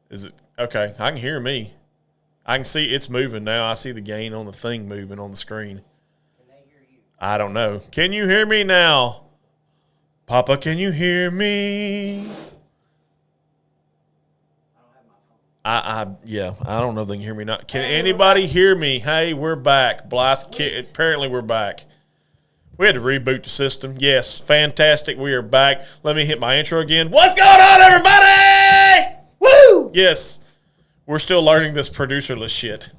Is it okay? I can hear me. I can see it's moving now. I see the gain on the thing moving on the screen. Can they hear you? I don't know. Can you hear me now? Papa, can you hear me? I don't know if they can hear me not. Can anybody hear me? Hey, we're back. Blythe, apparently we're back. We had to reboot the system. Yes, fantastic. We are back. Let me hit my intro again. What's going on, everybody? Woo! Yes, we're still learning this producerless shit.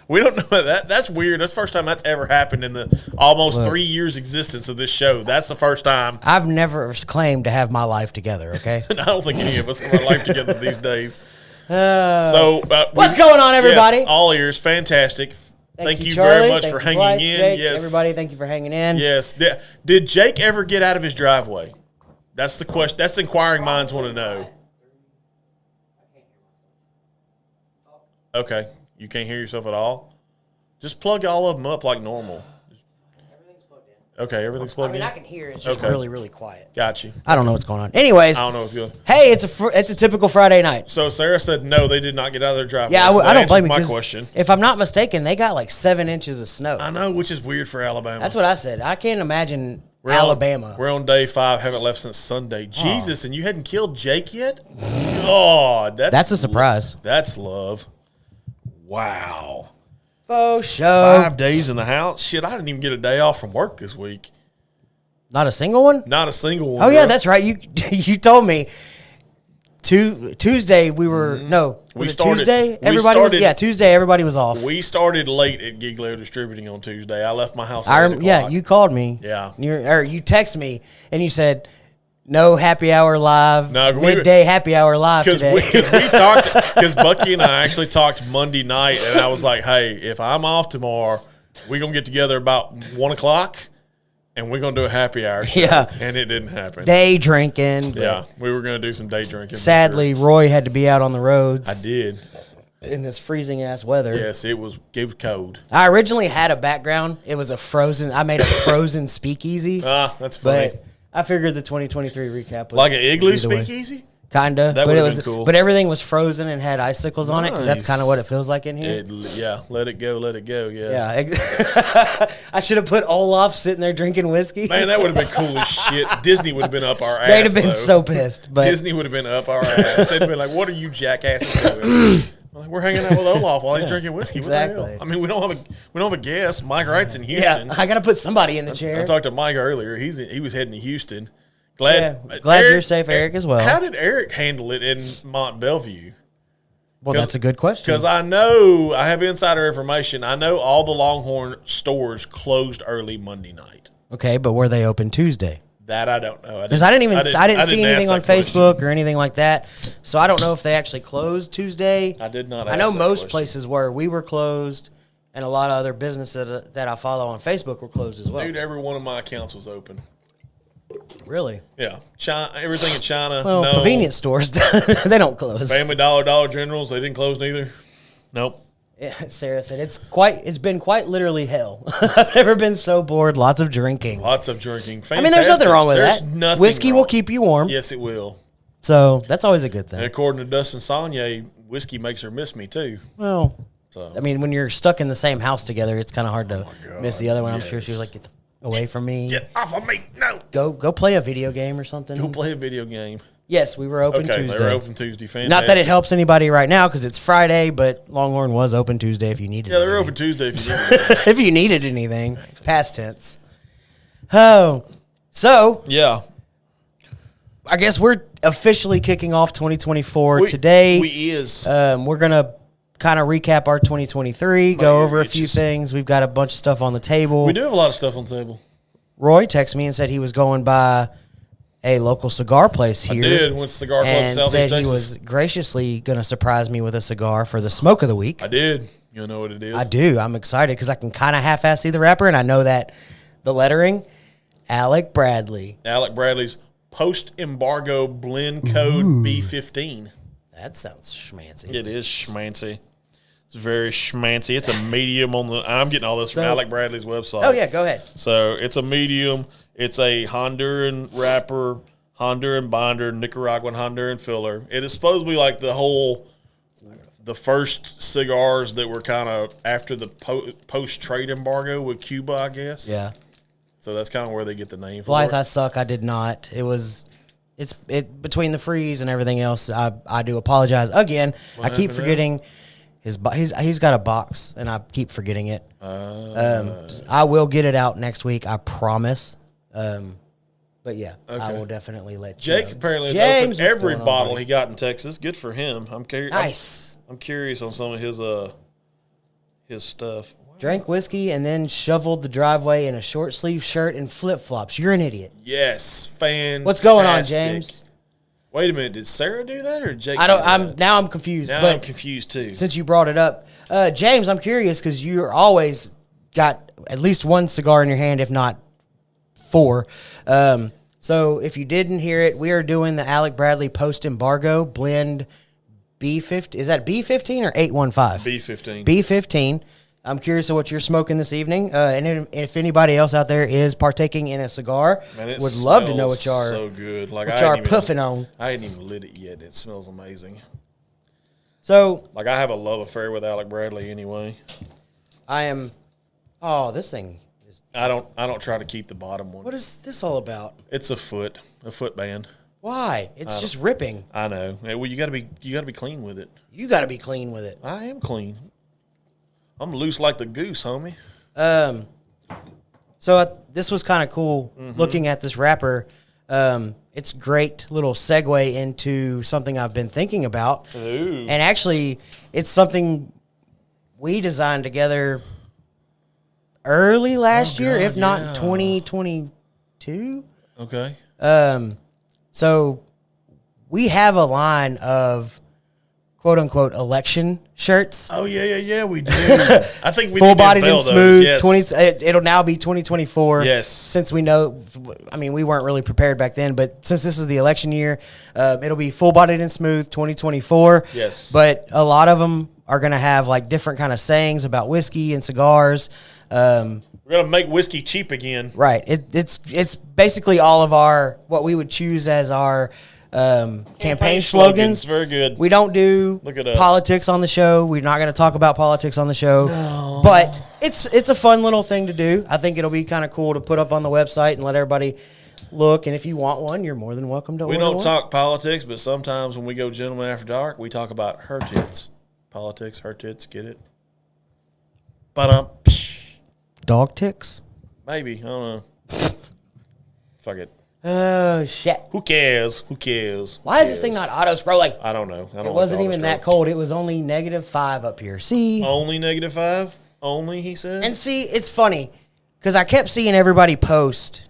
We don't know that. That's weird. That's the first time that's ever happened in the almost 3 years existence of this show. That's the first time. I've never claimed to have my life together, okay? I don't think any of us have our life together these days. What's going on, everybody? Yes, all ears. Fantastic. Thank you Charlie. very much Thank for you, hanging Blythe, in. Jake, Yes. everybody, thank you for hanging in. Yes. Did Jake ever get out of his driveway? That's the question. That's inquiring minds want to know. Okay. You can't hear yourself at all? Just plug all of them up like normal. Everything's plugged in. Okay, everything's plugged in? I can hear it. It's just really, really quiet. Got you. I don't know what's going on. Anyways. I don't know what's going on. Hey, it's a typical Friday night. So Sarah said no, they did not get out of their driveway. Yeah, So I don't blame you. my question. If I'm not mistaken, they got like 7 inches of snow. I know, which is weird for Alabama. That's what I said. I can't imagine Alabama. We're on day 5. Haven't left since Sunday. Jesus, and you hadn't killed Jake yet? God, that's a surprise. That's love. Wow. Faux show. 5 days in the house? Shit, I didn't even get a day off from work this week. Not a single one? Not a single one. Oh, yeah, that's right. You told me. Tuesday we were Tuesday? Tuesday everybody was off. We started late at Giglio Distributing on Tuesday. I left my house at 8 o'clock. Yeah, you called me. Yeah. You texted me and you said no happy hour live. No, midday happy hour live today. Because we talked. Because Bucky and I actually talked Monday night, and I was like, "Hey, if I'm off tomorrow, we're gonna get together about 1 o'clock, and we're gonna do a happy hour show." Yeah, and it didn't happen. Day drinking. Yeah, we were gonna do some day drinking. Sadly, Roy had to be out on the roads. I did. In this freezing ass weather. Yes, it was cold. I originally had a background. It was I made a frozen speakeasy. That's funny. But I figured the 2023 recap was like an igloo speakeasy? Kinda. That would have been cool. But everything was frozen and had icicles on it because that's kind of what it feels like in here. Let it go, yeah. I should have put Olaf sitting there drinking whiskey. Man, that would have been cool as shit. Disney would have been up our ass. They'd have been so pissed. But Disney would have been up our ass. They'd been like, "What are you jackasses doing?" We're hanging out with Olaf while he's drinking whiskey. Exactly. What the hell? I mean, we don't have a guest. Mike Wright's in Houston. Yeah, I got to put somebody in the chair. I talked to Mike earlier. He was heading to Houston. Glad you're safe, Eric, as well. How did Eric handle it in Mont Bellevue? Well, that's a good question. Because I know I have insider information. I know all the Longhorn stores closed early Monday night. Okay, but were they open Tuesday? That I don't know. Because I didn't see anything on Facebook or anything like that. So I don't know if they actually closed Tuesday. I did not. I know most places were. We were closed, and a lot of other businesses that I follow on Facebook were closed as well. Dude, every one of my accounts was open. Really? Yeah. China, everything in China. Well, no. Convenience stores, they don't close. Family Dollar, Dollar Generals, they didn't close neither. Nope. Yeah, Sarah said it's been quite literally hell. I've never been so bored. Lots of drinking. Fantastic. I mean, there's nothing wrong with there's that. Nothing whiskey wrong. will keep you warm. Yes, it will. So that's always a good thing. And according to Dustin Saunier, whiskey makes her miss me too. Well, I mean, when you're stuck in the same house together, it's kind of hard to miss the other one. Yes. I'm sure she was like, "Get away from me! Get off of me! No, go play a video game or something. Go play a video game." Yes, we were open Tuesday. They were open Tuesday. Fantastic. Not that it helps anybody right now because it's Friday, but Longhorn was open Tuesday if you needed. Yeah, they were open Tuesday if you needed. If you needed anything, past tense. Oh, so yeah. I guess we're officially kicking off 2024 today. We're gonna kind of recap our 2023, go over a few things. We've got a bunch of stuff on the table. We do have a lot of stuff on the table. Roy texted me and said he was going by a local cigar place here. I did. Went to Cigar Club in Southeast Texas. Texas. He was graciously going to surprise me with a cigar for the smoke of the week. I did. You know what it is? I do. I'm excited because I can kind of half-ass see the wrapper, and I know that the lettering, Alec Bradley. Alec Bradley's post-embargo blend code B15. That sounds schmancy. It is schmancy. It's very schmancy. It's a medium on the. I'm getting all this from Alec Bradley's website. Oh, yeah, go ahead. So it's a medium. It's a Honduran wrapper, Honduran binder, Nicaraguan Honduran filler. It is supposed to be like the first cigars that were kind of after the post-trade embargo with Cuba, I guess. Yeah. So that's kind of where they get the name for Blythe, it. I suck. I did not. It's between the freeze and everything else. I do apologize again. I keep forgetting he's got a box, and I keep forgetting it. I will get it out next week. I promise. But yeah, okay. I will definitely let Jake you know. apparently has opened every bottle he got in Texas. Good for him. I'm curious. Nice. I'm curious on some of his stuff. Drank whiskey and then shoveled the driveway in a short sleeve shirt and flip flops. You're an idiot. Yes, fantastic. What's going on, James? Wait a minute. Did Sarah do that or Jake? I'm confused. Now I'm confused too. Since you brought it up, James, I'm curious because you're always got at least one cigar in your hand, if not 4. So if you didn't hear it, we are doing the Alec Bradley post-embargo blend B15. Is that B15 or 815? B15. B15. I'm curious of what you're smoking this evening. And if anybody else out there is partaking in a cigar, would love to know what y'all are, so good. Like what y'all are puffing on. I hadn't even lit it yet. It smells amazing. So, like, I have a love affair with Alec Bradley anyway. I am. Oh, this thing. I don't try to keep the bottom one. What is this all about? It's a foot band. Why? It's just ripping. I know. Well, you got to be clean with it. You got to be clean with it. I am clean. I'm loose like the goose, homie. So this was kind of cool looking at this wrapper. It's great little segue into something I've been thinking about. Ooh. And actually, it's something we designed together early last year, if not 2022. Okay. So we have a line of quote unquote election shirts. Oh yeah, we do. I think we full bodied and smooth. Yes. It'll now be 2024. Yes. Since we know, I mean, we weren't really prepared back then, but since this is the election year, it'll be full bodied and smooth 2024. Yes. But a lot of them are going to have like different kind of sayings about whiskey and cigars. We're gonna make whiskey cheap again. Right. It's basically all of what we would choose as our campaign slogans. Very good. We don't do politics on the show. We're not going to talk about politics on the show. No. But it's a fun little thing to do. I think it'll be kind of cool to put up on the website and let everybody look. And if you want one, you're more than welcome to order one. We don't talk politics, but sometimes when we go Gentlemen After Dark, we talk about her tits. Politics, her tits, get it? Dog ticks? Maybe. I don't know. Fuck it. Oh, shit. Who cares? Why is this thing not auto-scrolling? I don't know. It wasn't even that cold. It was only -5 up here. See? Only -5? Only, he said? And see, it's funny, because I kept seeing everybody post,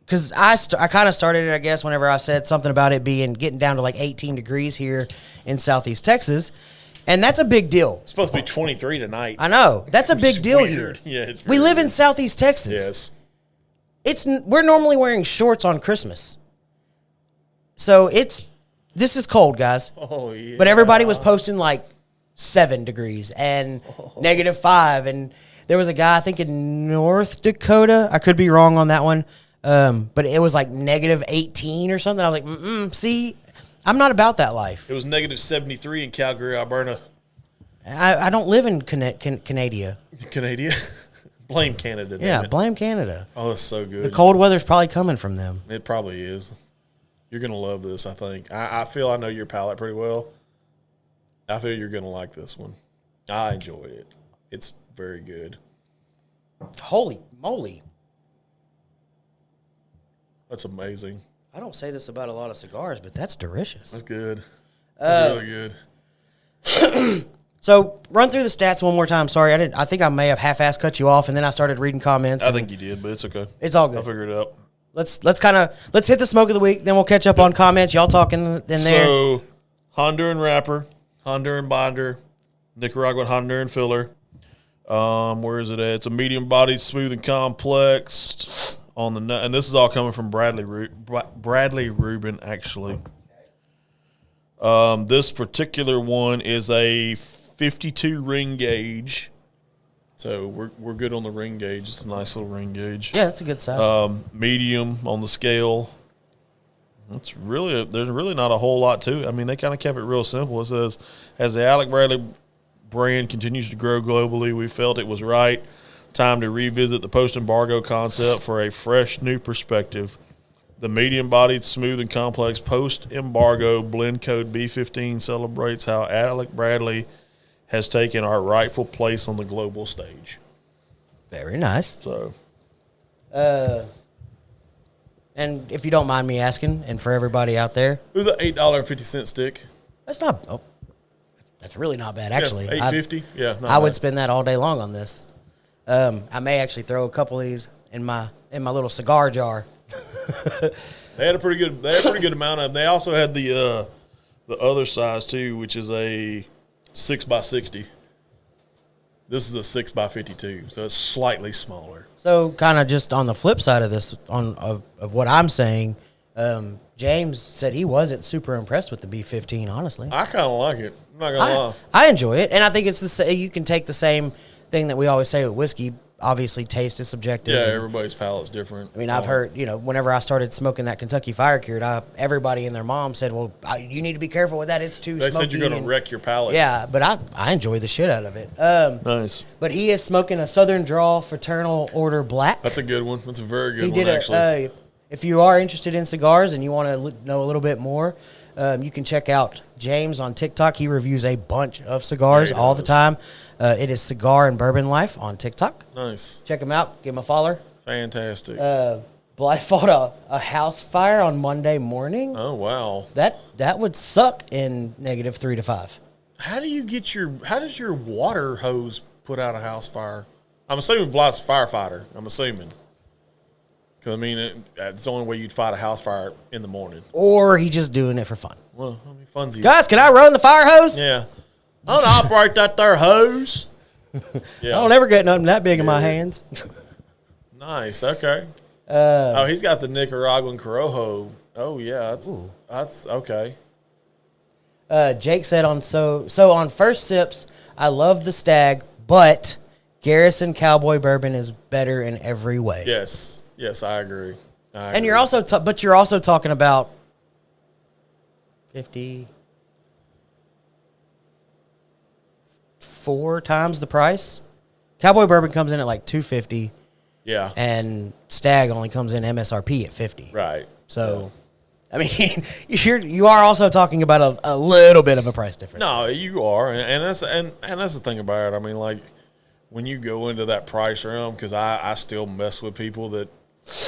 because I kind of started it, I guess, whenever I said something about it getting down to like 18 degrees here in Southeast Texas. And that's a big deal. It's supposed to be 23 tonight. I know. That's a big deal here. Yeah, it's we live in Southeast Texas. Yes. We're normally wearing shorts on Christmas. So this is cold, guys. Oh, yeah. But everybody was posting like 7 degrees and -5. And there was a guy, I think in North Dakota. I could be wrong on that one. But it was like -18 or something. I was like, see, I'm not about that life. It was -73 in Calgary, Alberta. I don't live in Canada. Canada? Blame Canada. Yeah, blame Canada. Oh, that's so good. The cold weather's probably coming from them. It probably is. You're going to love this, I think. I feel I know your palate pretty well. I feel you're going to like this one. I enjoy it. It's very good. Holy moly. That's amazing. I don't say this about a lot of cigars, but that's delicious. That's good. That's really good. So run through the stats one more time. Sorry, I think I may have half-assed cut you off, and then I started reading comments. I think you did, but it's okay. It's all good. I'll figure it out. Let's hit the smoke of the week. Then we'll catch up on comments. Y'all talking in there. So Honduran wrapper, Honduran binder, Nicaraguan Honduran filler. Where is it at? It's a medium bodied, smooth and complex on the nut, and this is all coming from Bradley Rubin actually. This particular one is a 52 ring gauge, so we're good on the ring gauge. It's a nice little ring gauge. Yeah, that's a good size. Medium on the scale. There's really not a whole lot to it. I mean, they kind of kept it real simple. It says, as the Alec Bradley brand continues to grow globally, we felt it was right time to revisit the post-embargo concept for a fresh new perspective. The medium-bodied, smooth, and complex post-embargo blend code B15 celebrates how Alec Bradley has taken our rightful place on the global stage. Very nice. So, and if you don't mind me asking, and for everybody out there, it was an $8.50 stick. That's not. Oh, that's really not bad, actually. Yeah, $8.50. Yeah, I would spend that all day long on this. I may actually throw a couple of these in my little cigar jar. They had a pretty good amount of them. They also had the other size too, which is a 6x60. This is a 6x52, so it's slightly smaller. So, kind of just on the flip side of this, of what I'm saying, James said he wasn't super impressed with the B15. Honestly, I kind of like it. I'm not gonna lie. I enjoy it, and I think it's you can take the same thing that we always say with whiskey. Obviously, taste is subjective. Yeah, everybody's palate's different. I mean, I've heard, whenever I started smoking that Kentucky Fire Cured, everybody and their mom said, well, you need to be careful with that. It's too smoky. They said you're going to wreck your palate. Yeah, but I enjoy the shit out of it. Nice. But he is smoking a Southern Draw Fraternal Order Black. That's a good one. That's a very good one, actually. If you are interested in cigars and you want to know a little bit more, you can check out James on TikTok. He reviews a bunch of cigars all the time. It is Cigar and Bourbon Life on TikTok. Nice. Check him out. Give him a follower. Fantastic. Blythe fought a house fire on Monday morning. Oh, wow. That would suck in -3 to 5. How does your water hose put out a house fire? I'm assuming Blythe's a firefighter. I'm assuming. Because, I mean, it's the only way you'd fight a house fire in the morning. Or he just doing it for fun. Well, I mean, funsies. Guys, can I run the fire hose? Yeah. I don't operate that there hose. Yeah. I don't ever get nothing that big in my hands. Nice. Okay. He's got the Nicaraguan Corojo. Oh, yeah. That's okay. Jake said on first sips, I love the Stag, but Garrison Cowboy Bourbon is better in every way. Yes. Yes, I agree. And you're also you're also talking about 54 times the price. Cowboy Bourbon comes in at like $250. Yeah. And Stag only comes in MSRP at $50. Right. So, yeah. I mean, you are also talking about a little bit of a price difference. No, you are, and that's the thing about it. I mean, like when you go into that price realm, because I still mess with people that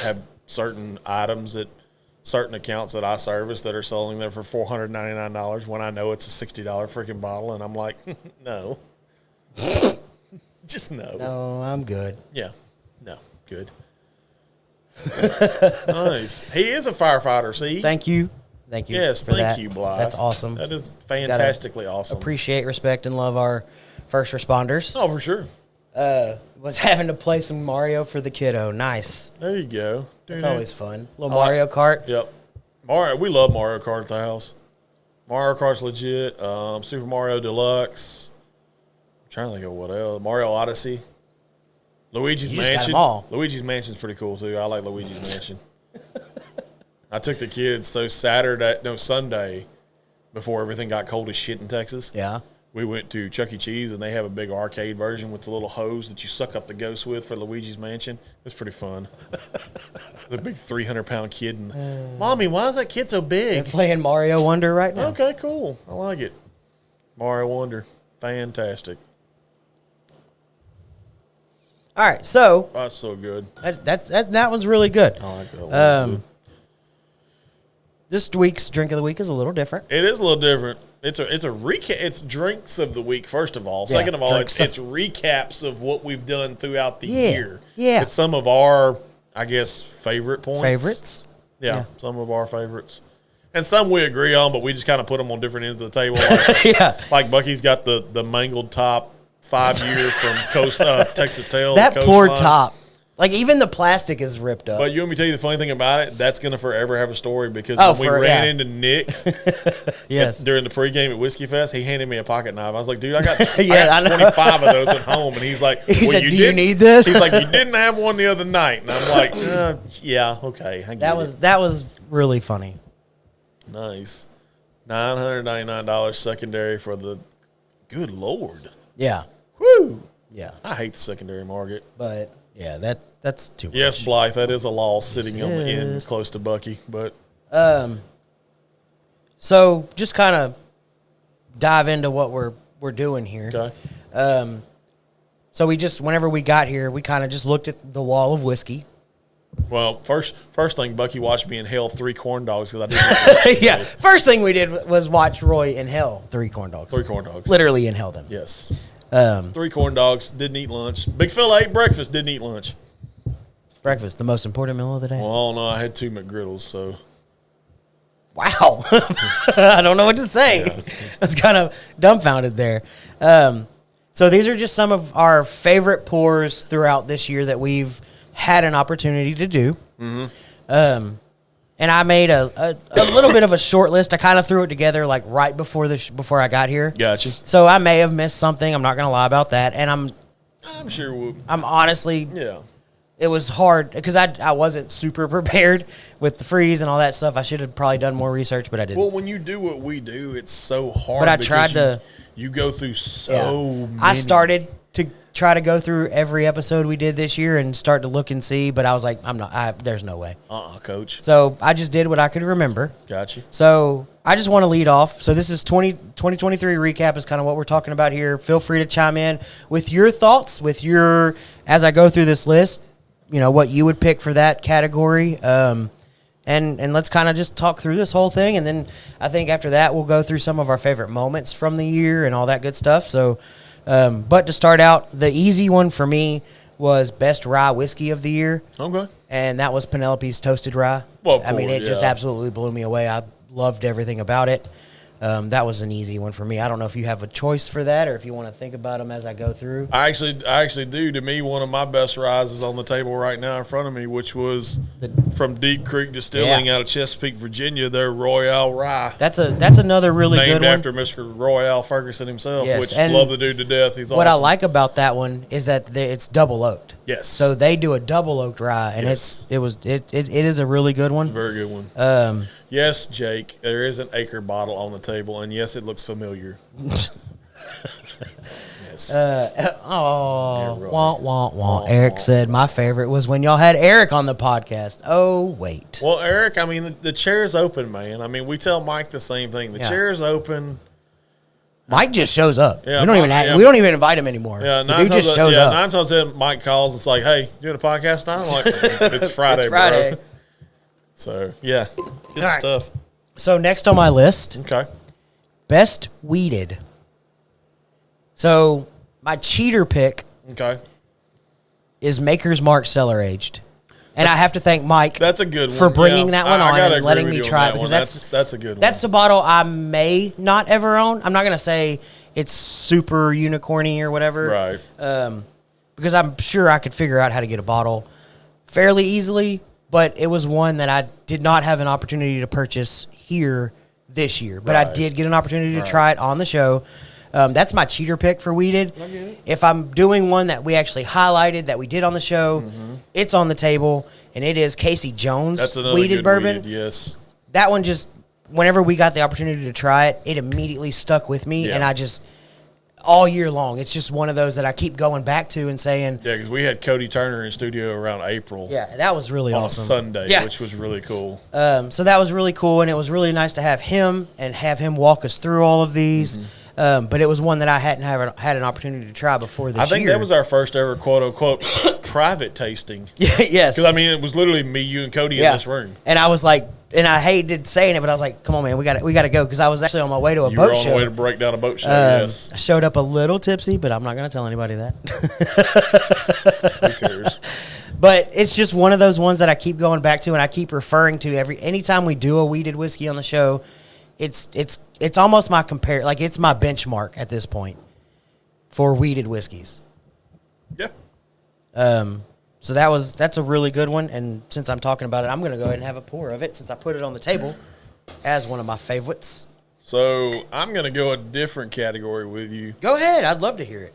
have certain items at certain accounts that I service that are selling there for $499 when I know it's a $60 freaking bottle, and I'm like, no, just no. No, I'm good. Yeah, no, good. Nice. He is a firefighter. See, thank you. Yes, thank you, Blythe. That's awesome. That is fantastically awesome. Appreciate, respect, and love our first responders. Oh, for sure. Was having to play some Mario for the kiddo. Nice. There you go. It's always fun. Little Mario Kart. Yep. We love Mario Kart at the house. Mario Kart's legit. Super Mario Deluxe. I'm trying to think of what else. Mario Odyssey. Luigi's Mansion. Got them all. Luigi's Mansion's pretty cool too. I like Luigi's Mansion. I took the kids Sunday, before everything got cold as shit in Texas. Yeah. We went to Chuck E. Cheese, and they have a big arcade version with the little hose that you suck up the ghost with for Luigi's Mansion. It's pretty fun. The big 300-pound kid. And, Mommy, why is that kid so big? They're playing Mario Wonder right now. Okay, cool. I like it. Mario Wonder. Fantastic. All right, so. That's so good. That one's really good. I like that one. This week's drink of the week is a little different. It is a little different. It's a recap. It's drinks of the week, first of all. Second of all, it's recaps of what we've done throughout the year. Yeah. It's some of our, I guess, favorite points. Favorites? Yeah, some of our favorites. And some we agree on, but we just kind of put them on different ends of the table. Like, like Bucky's got the mangled top 5 year from Texas Tail. That poor top. Like, even the plastic is ripped up. But you want me to tell you the funny thing about it? That's going to forever have a story because when we ran into Nick during the pregame at Whiskey Fest, he handed me a pocket knife. I was like, dude, I got 25 of those at home. And he's like, he said, do you need this? He's like, you didn't have one the other night. And I'm like, yeah, okay. That was really funny. Nice. $999 secondary for the. Good Lord. Yeah. Woo. Yeah. I hate the secondary market. But yeah, that's too much. Yes, Blythe, that is a loss sitting on the end close to Bucky. But so just kind of dive into what we're doing here. Okay. So we just whenever we got here, we kind of just looked at the wall of whiskey. Well, first thing, Bucky watched me inhale 3 corn dogs because I didn't. Yeah. First thing we did was watch Roy inhale 3 corn dogs. 3 corn dogs. Literally inhale them. Yes. 3 corn dogs. Didn't eat lunch. Big fella ate breakfast. Didn't eat lunch. Breakfast, the most important meal of the day. Well, I don't know. I had 2 McGriddles, so. Wow. I don't know what to say. Yeah. I was kind of dumbfounded there. So these are just some of our favorite pours throughout this year that we've had an opportunity to do. Mm-hmm. And I made a little bit of a short list. I kind of threw it together like right before I got here. Gotcha. So I may have missed something. I'm not going to lie about that. And I'm sure we'll. I'm honestly. Yeah. It was hard because I wasn't super prepared with the freeze and all that stuff. I should have probably done more research, but I didn't. Well, when you do what we do, it's so hard. But I tried to. You go through so many. I started to try to go through every episode we did this year and start to look and see, but I was like, there's no way. Coach. So I just did what I could remember. Gotcha. So I just want to lead off. So this is 2023 recap is kind of what we're talking about here. Feel free to chime in with your thoughts, as I go through this list. You know, what you would pick for that category. And let's kind of just talk through this whole thing. And then I think after that, we'll go through some of our favorite moments from the year and all that good stuff. So, but to start out, the easy one for me was best rye whiskey of the year. Okay. And that was Penelope's Toasted Rye. Well, I mean, it just absolutely blew me away. I loved everything about it. That was an easy one for me. I don't know if you have a choice for that or if you want to think about them as I go through. I actually do. To me, one of my best ryes is on the table right now in front of me, which was from Deep Creek Distilling out of Chesapeake, Virginia, their Royale Rye. That's another really good one. Named after Mr. Royale Ferguson himself, yes, which and love the dude to death. He's what awesome. I like about that one is that it's double oaked. Yes. So they do a double oaked rye, and it is a really good one. It's a very good one. Yes, Jake, there is an Acre bottle on the table, and yes, it looks familiar. Yes. Wah, wah, wah. Eric said my favorite was when y'all had Eric on the podcast. Oh, wait. Well, Eric, I mean, the chair's open, man. I mean, we tell Mike the same thing. The chair's open. Mike just shows up. Yeah, we don't even invite him anymore. Yeah, the dude just shows up. 9 times then Mike calls. It's like, hey, doing a podcast now? I'm like, it's Friday, it's Friday. bro. So, yeah, good stuff. So, next on my list. Okay. Best weeded. So, my cheater pick is Maker's Mark Cellar Aged. And I have to thank Mike that's a good one. for bringing that one on and letting me try it. Because that's a good one. That's a bottle I may not ever own. I'm not going to say it's super unicorny or whatever. Right. Because I'm sure I could figure out how to get a bottle fairly easily. But it was one that I did not have an opportunity to purchase here this year. But I did get an opportunity to try it on the show. That's my cheater pick for weeded. If I'm doing one that we actually highlighted that we did on the show, it's on the table, and it is Casey Jones weeded bourbon. Weeded, yes. That one just, whenever we got the opportunity to try it, it immediately stuck with me, and I just, all year long, it's just one of those that I keep going back to and saying. Yeah, because we had Cody Turner in studio around April. Yeah, that was really awesome. On a Sunday, which was really cool. So that was really cool, and it was really nice to have him and have him walk us through all of these. But it was one that I hadn't had an opportunity to try before this year. I think that was our first ever quote-unquote private tasting. Yes. Because, I mean, it was literally me, you, and Cody in this room. And I was like, and I hated saying it, but I was like, come on, man, we got to go. Because I was actually on my way to a boat show. You were on the way to break down a boat show, yes. I showed up a little tipsy, but I'm not going to tell anybody that. Who cares? But it's just one of those ones that I keep going back to and I keep referring to anytime we do a weeded whiskey on the show. It's almost my it's my benchmark at this point for weeded whiskeys. Yeah. So that's a really good one, and since I'm talking about it, I'm going to go ahead and have a pour of it since I put it on the table as one of my favorites. So I'm going to go a different category with you. Go ahead. I'd love to hear it.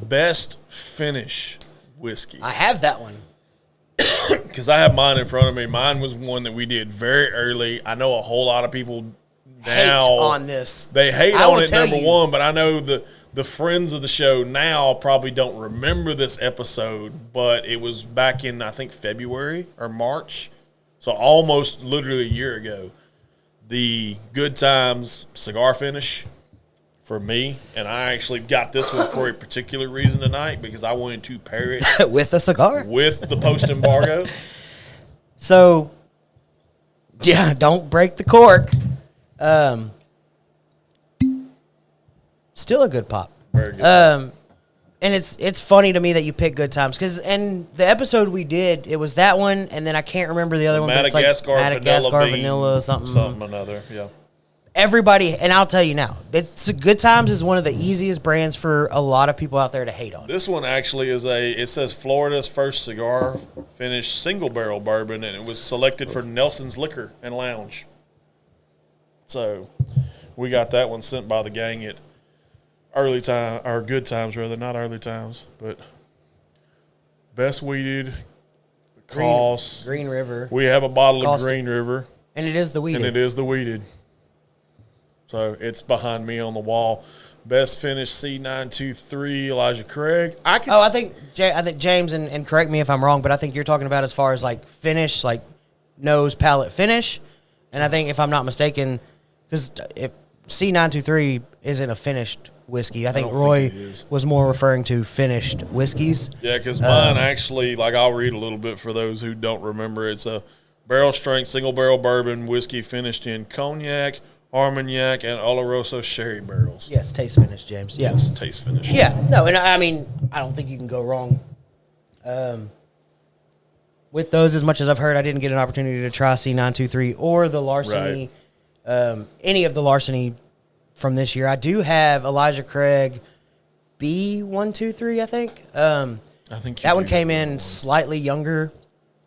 Best finish whiskey. I have that one. because I have mine in front of me. Mine was one that we did very early. I know a whole lot of people now hate on this. They hate on it, number one, but I know the friends of the show now probably don't remember this episode, but it was back in, I think, February or March, so almost literally a year ago. The Good Times cigar finish for me, and I actually got this one for a particular reason tonight because I wanted to pair it with a cigar, with the post-embargo. So, yeah, don't break the cork. Still a good pop. Very good. And it's funny to me that you pick Good Times and the episode we did, it was that one, and then I can't remember the other one. Madagascar, but it's like Madagascar vanilla something another. Yeah. Everybody, and I'll tell you now, it's Good Times is one of the easiest brands for a lot of people out there to hate on. This one actually is it says Florida's first cigar finished single barrel bourbon, and it was selected for Nelson's Liquor and Lounge. So we got that one sent by the gang at early time, or Good Times rather, not early times, but best weeded cost. Green River. We have a bottle of Green River. And it is the weeded. So it's behind me on the wall. Best finish C923 Elijah Craig. I think James, and correct me if I'm wrong, but I think you're talking about as far as like finish, like nose, palate finish. And I think if I'm not mistaken, because if C923 isn't a finished whiskey, I think Roy was more referring to finished whiskeys. Yeah, because mine actually, like I'll read a little bit for those who don't remember. It's a barrel strength single barrel bourbon whiskey finished in cognac, Armagnac, and Oloroso sherry barrels. Yes, taste finish, James. Yes, taste finish. Yeah, no, and I mean, I don't think you can go wrong with those. As much as I've heard, I didn't get an opportunity to try C923 or the Larceny, any of the Larceny from this year. I do have Elijah Craig B123, I think. I think that one came in slightly younger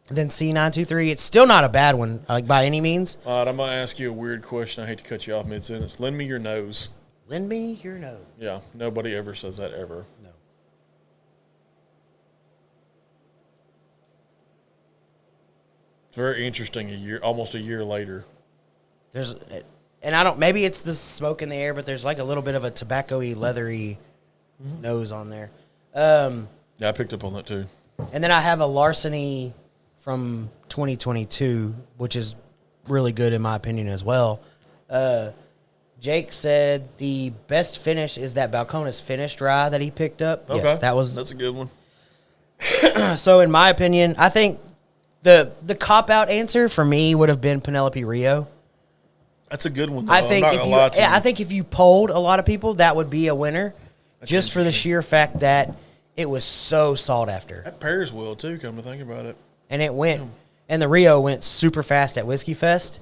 than C923. It's still not a bad one, like by any means. All right, I'm going to ask you a weird question. I hate to cut you off mid-sentence. Lend me your nose. Lend me your nose. Yeah, nobody ever says that ever. No. It's very interesting. Almost a year later. Maybe it's the smoke in the air, but there's like a little bit of a tobacco-y, leathery nose on there. Yeah, I picked up on that too. And then I have a Larceny from 2022, which is really good in my opinion as well. Jake said the best finish is that Balcones finished rye that he picked up. Okay. Yes, that's a good one. So in my opinion, I think the cop-out answer for me would have been Penelope Rio. That's a good one, though. I think if you polled a lot of people, that would be a winner, just for the sheer fact that it was so sought after. That pairs well, too, come to think about it. And it went, and the Rio went super fast at Whiskey Fest.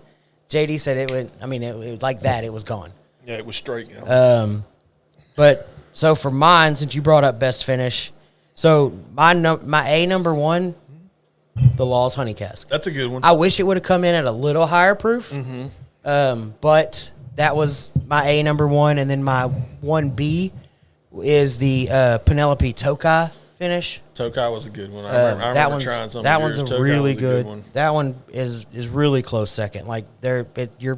JD said it went, it was like that, it was gone. Yeah, it was straight. But, so for mine, since you brought up best finish, so my A number one, the Law's Honey Cask. That's a good one. I wish it would have come in at a little higher proof. But that was my A number one, and then my 1B is the Penelope Tokai finish. Tokai was a good one. I remember trying something. That one's a really good one. That one is really close second. Like you're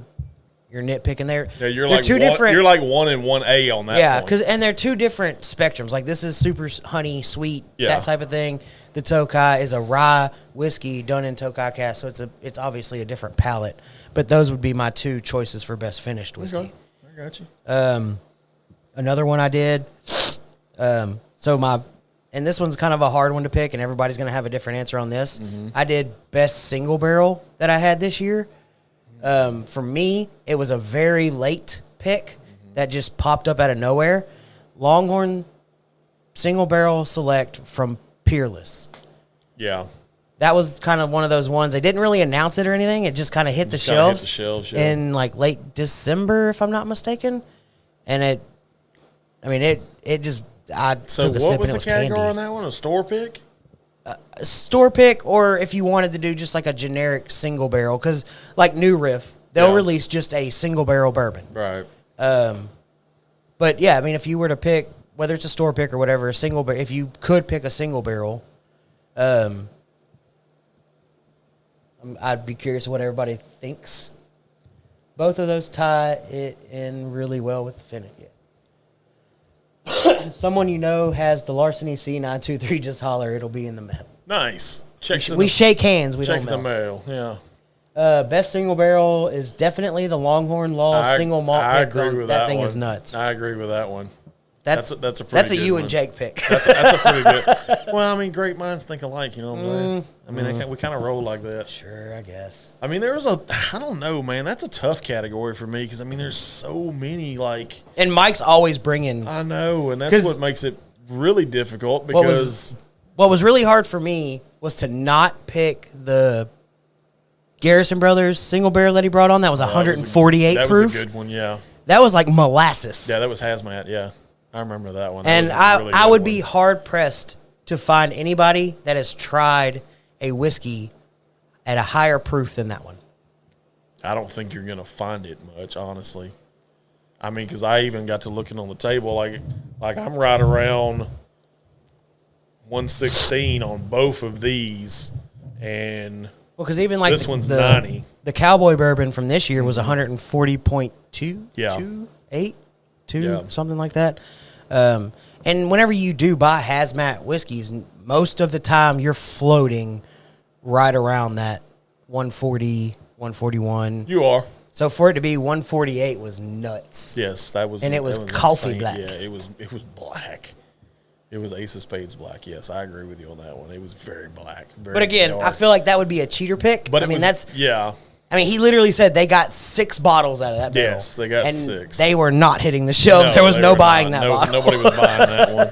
nitpicking there. Yeah, you're like two different. You're like 1 and 1A on that. Yeah, and they're two different spectrums. Like this is super honey sweet, that type of thing. The Tokai is a rye whiskey done in Tokai cask, so it's obviously a different palate. But those would be my two choices for best finished whiskey. Okay. I got you. Another one I did. And this one's kind of a hard one to pick, and everybody's going to have a different answer on this. I did best single barrel that I had this year. For me, it was a very late pick that just popped up out of nowhere. Longhorn single barrel select from Peerless. Yeah. That was kind of one of those ones. They didn't really announce it or anything. It just kind of hit the shelves in like late December, if I'm not mistaken. And it just, I took a sip and it was candy. So what was the category on that one? A store pick? A store pick, or if you wanted to do just like a generic single barrel, because like New Riff, they'll release just a single barrel bourbon. Right. But yeah, if you were to pick, whether it's a store pick or whatever, if you could pick a single barrel, I'd be curious what everybody thinks. Both of those tie it in really well with the finish. Yeah. Someone you know has the Larceny C923. Just holler. It'll be in the mail. Nice. We shake hands. We check don't the mail. Yeah. Best single barrel is definitely the Longhorn Law single malt. I agree with that thing one. Is nuts. I agree with that one. That's a pretty that's a good you one. and Jake pick. That's a pretty good. Well, I mean, great minds think alike. You know what I'm saying? I mean, we kind of roll like that. Sure, I guess. I mean, I don't know, man. That's a tough category for me because I mean, there's so many like. And Mike's always bringing. I know, and that's what makes it really difficult because what was really hard for me was to not pick the Garrison Brothers single barrel that he brought on. That was 148 proof. That was a good one, yeah. That was like molasses. Yeah, that was hazmat, yeah. I remember that one. And I would be hard pressed to find anybody that has tried a whiskey at a higher proof than that one. I don't think you're going to find it much, honestly. I mean, because I even got to looking on the table, like I'm right around 116 on both of these, and because even like this one's 90. The Cowboy Bourbon from this year was 140.2, yeah, 2, something like that. And whenever you do buy hazmat whiskeys, most of the time you're floating right around that 140, 141. You are. So for it to be 148 was nuts. Yes, that was. And it was coffee insane. black. Yeah, it was black. It was Ace of Spades black. Yes, I agree with you on that one. It was very black. Very but again, dark. I feel like that would be a cheater pick. But yeah. I mean, he literally said they got 6 bottles out of that barrel. Yes, they got 6. They were not hitting the shelves. No, there was no buying that bottle. Nobody was buying that one.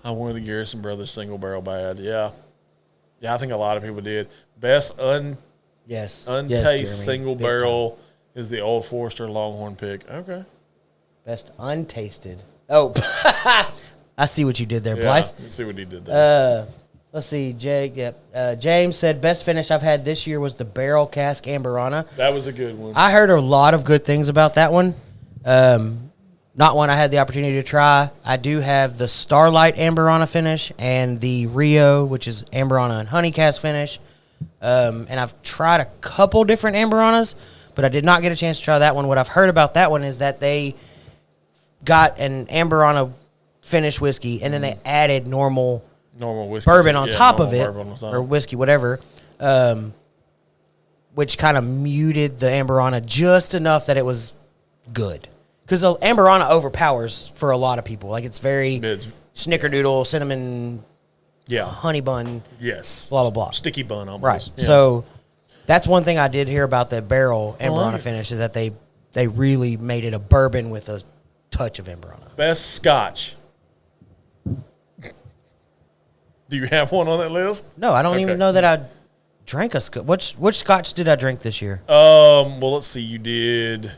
I wanted the Garrison Brothers single barrel bad. Yeah. Yeah, I think a lot of people did. Best untasted single barrel is the Old Forester Longhorn pick. Okay. Best untasted. Oh, I see what you did there, Blythe. Let's see what he did there. Let's see, Jake. James said best finish I've had this year was the Barrel Cask Amberana. That was a good one. I heard a lot of good things about that one. Not one I had the opportunity to try. I do have the Starlight Amberana finish and the Rio, which is Amberana and Honey Cask finish. And I've tried a couple different Amberanas, but I did not get a chance to try that one. What I've heard about that one is that they got an Amberana finish whiskey, and then they added normal whiskey bourbon on top of it, top. or whiskey, whatever, which kind of muted the Amberana just enough that it was good. Because the Amberana overpowers for a lot of people. Like, it's very snickerdoodle, cinnamon, honey bun. Yes. Blah, blah, blah. Sticky bun almost. Right. Yeah. So that's one thing I did hear about the barrel Amberana finish is that they really made it a bourbon with a touch of Amberana. Best Scotch. Do you have one on that list? No, I don't even know that I drank a Scotch. Which Scotch did I drink this year? Well, let's see. You did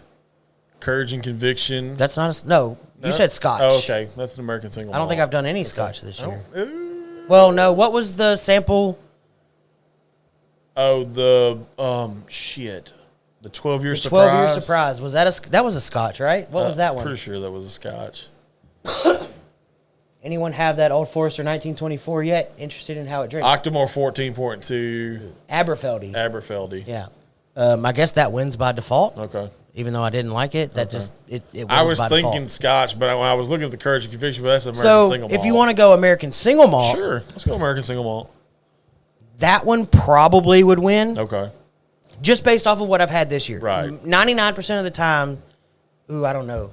Courage and Conviction. That's not no. You said Scotch. Oh, okay. That's an American single. I don't think I've done any Scotch this year. Oh. Well, no. What was the sample? Oh, the shit. The 12-year surprise. 12-year surprise. Was that was a Scotch, right? What was that one? Pretty sure that was a Scotch. Anyone have that Old Forester 1924 yet? Interested in how it drinks? Octomore 14.2. Aberfeldy. Yeah. I guess that wins by default. Okay. Even though I didn't like it, that just it wins I was by thinking default. Scotch, but when I was looking at the Courage and Conviction, that's American single malt. So if you want to go American single malt, sure, let's go American single malt. That one probably would win. Okay. Just based off of what I've had this year. Right. 99% of the time, I don't know.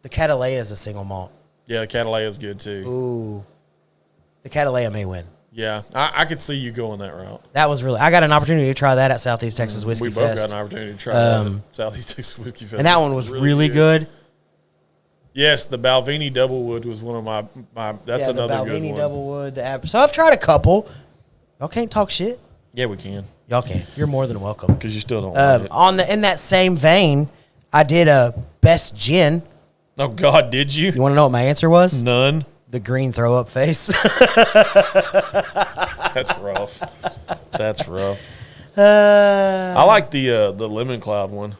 The Catalea is a single malt. Yeah, the Catalea is good too. Ooh. The Catalea may win. Yeah, I could see you going that route. That was really... I got an opportunity to try that at Southeast Texas Whiskey Fest. We both got an opportunity to try that at Southeast Texas Whiskey Fest. And that one was really good. Yes, the Balvenie Doublewood was one of my that's another good one. The Balvenie Doublewood. So I've tried a couple. Y'all can't talk shit. Yeah, we can. Y'all can. You're more than welcome. Because you still don't like it. In that same vein, I did a best gin. Oh, God, did you? You want to know what my answer was? None. The green throw-up face. That's rough. That's rough. I like the Lemon Cloud one.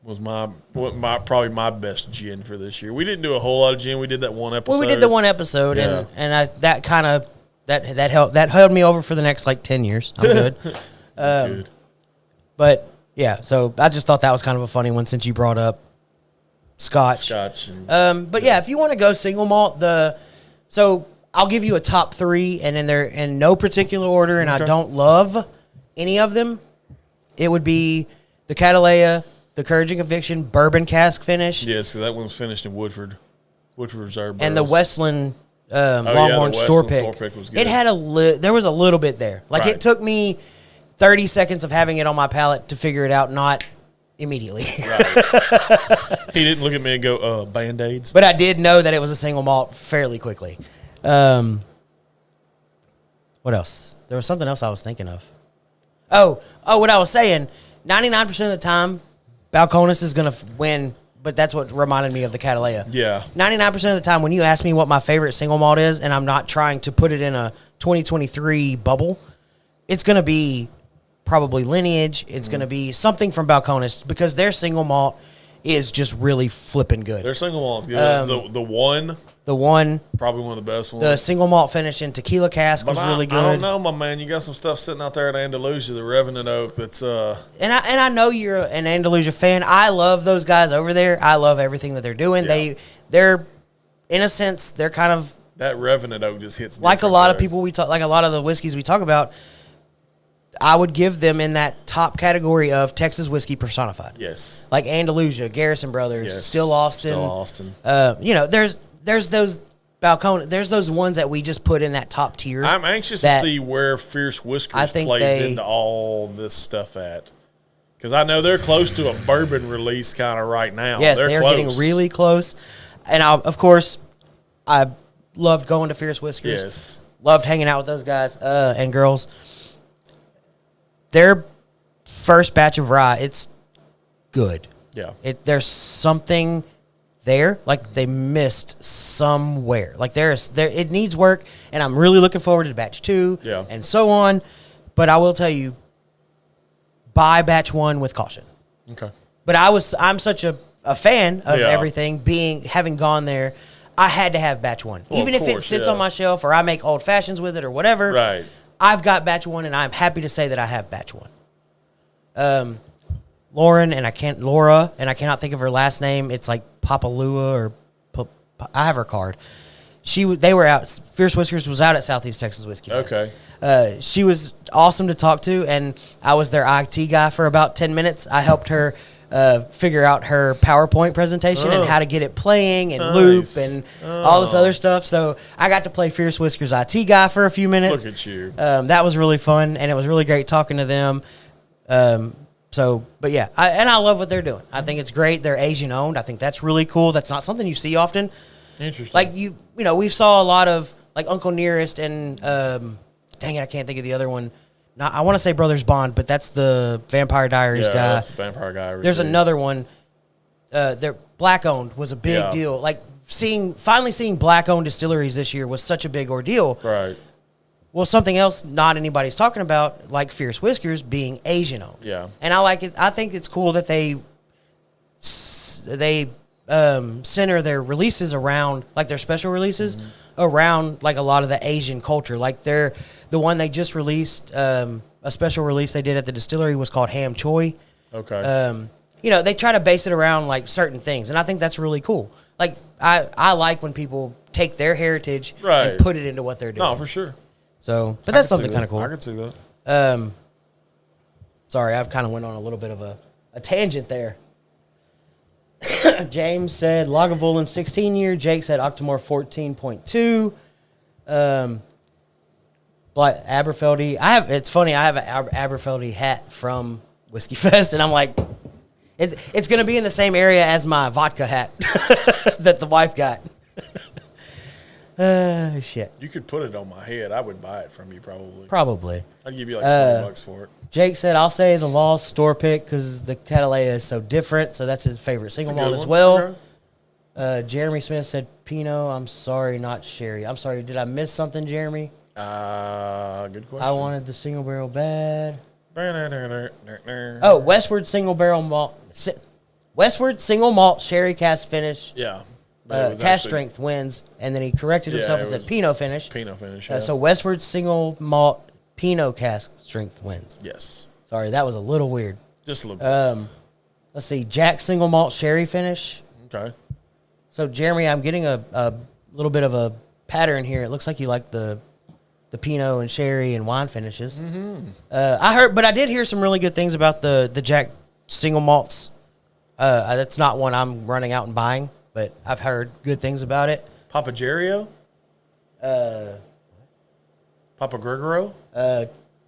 Was probably my best gin for this year. We didn't do a whole lot of gin. We did that one episode. Well, we did the one episode, and that kind of That held me over for the next like 10 years. I'm good. Good. But yeah, so I just thought that was kind of a funny one since you brought up Scotch. But yeah, if you want to go single malt, so I'll give you a top 3, and then they're in no particular order, and I don't love any of them. It would be the Catalea, the Courage and Conviction Bourbon cask finish. Yes, that one was finished in Woodford Reserve. And the Westland Longhorn store pick. Was good. It had there was a little bit there. Like it took me 30 seconds of having it on my palate to figure it out, not immediately. Right. He didn't look at me and go, Band-Aids. But I did know that it was a single malt fairly quickly. What else? There was something else I was thinking of. Oh, what I was saying, 99% of the time, Balcones is going to win, but that's what reminded me of the Catalea. Yeah. 99% of the time, when you ask me what my favorite single malt is, and I'm not trying to put it in a 2023 bubble, it's going to be probably Lineage. It's going to be something from Balcones, because their single malt is just really flipping good. Their single malt is good. The one, probably one of the best ones. The single malt finish in tequila cask was really good. I don't know, my man. You got some stuff sitting out there at Andalusia, the Revenant Oak. That's And I know you're an Andalusia fan. I love those guys over there. I love everything that they're doing. Yeah. They're in a sense, they're kind of that Revenant Oak just hits like a lot of people we talk, like a lot of the whiskeys we talk about. I would give them in that top category of Texas whiskey personified. Yes, like Andalusia, Garrison Brothers, yes. Still Austin. There's those Balcones. There's those ones that we just put in that top tier. I'm anxious to see where Fierce Whiskers plays into all this stuff at, because I know they're close to a bourbon release kind of right now. Yes, they're getting really close. And of course, I loved going to Fierce Whiskers. Yes, loved hanging out with those guys and girls. Their first batch of rye, it's good. Yeah, there's something there, like they missed somewhere. Like it needs work, and I'm really looking forward to batch 2 and so on. But I will tell you, buy batch 1 with caution. Okay. But I'm such a fan of everything, having gone there, I had to have batch 1. Well, even if it sits on my shelf or I make old fashions with it or whatever. Right. I've got batch 1, and I'm happy to say that I have batch 1. Laura, and I cannot think of her last name. It's like Papalua I have her card. They were out. Fierce Whiskers was out at Southeast Texas Whiskey Fest. Okay. She was awesome to talk to, and I was their IT guy for about 10 minutes. I helped her figure out her PowerPoint presentation and how to get it playing and loop and all this other stuff. So I got to play Fierce Whiskers IT guy for a few minutes. Look at you. That was really fun, and it was really great talking to them. But yeah, I love what they're doing. I think it's great. They're Asian owned. I think that's really cool. That's not something you see often. Interesting. Like we saw a lot of like Uncle Nearest and dang it, I can't think of the other one. I want to say Brothers Bond, but that's the Vampire Diaries guy. That's the Vampire Diaries. There's another one. They're black owned was a big deal. Like finally seeing black owned distilleries this year was such a big ordeal. Right. Well, something else not anybody's talking about, like Fierce Whiskers being Asian owned. Yeah. And I like it. I think it's cool that they center their releases around, like their special releases, around like a lot of the Asian culture. Like the one they just released, a special release they did at the distillery was called Ham Choi. Okay. They try to base it around like certain things, and I think that's really cool. Like I like when people take their heritage and put it into what they're doing. No, for sure. So, but that's something kind of cool. I could see that. Sorry, I've kind of went on a little bit of a tangent there. James said Lagavulin 16-year. Jake said Octomore 14.2. But Aberfeldy, it's funny. I have an Aberfeldy hat from Whiskey Fest, and I'm like, it's going to be in the same area as my vodka hat that the wife got. Shit. You could put it on my head. I would buy it from you probably. Probably. I'd give you like $20 for it. Jake said, I'll say the Law's store pick because the Catalea is so different. So that's his favorite single malt as well. Okay. Jeremy Smith said Pinot. I'm sorry, not Sherry. I'm sorry. Did I miss something, Jeremy? Good question. I wanted the single barrel bad. Westward single barrel malt. Westward single malt sherry cask finish. Yeah. Cask strength wins, and then he corrected himself and said Pinot finish. Pinot finish, So Westward's single malt Pinot cask strength wins. Yes. Sorry, that was a little weird. Just a little bit. Let's see, Jack single malt sherry finish. Okay. So, Jeremy, I'm getting a little bit of a pattern here. It looks like you like the Pinot and sherry and wine finishes. Mm-hmm. I did hear some really good things about the Jack single malts. That's not one I'm running out and buying, but I've heard good things about it. Papa Gerio? Papa Gregoro?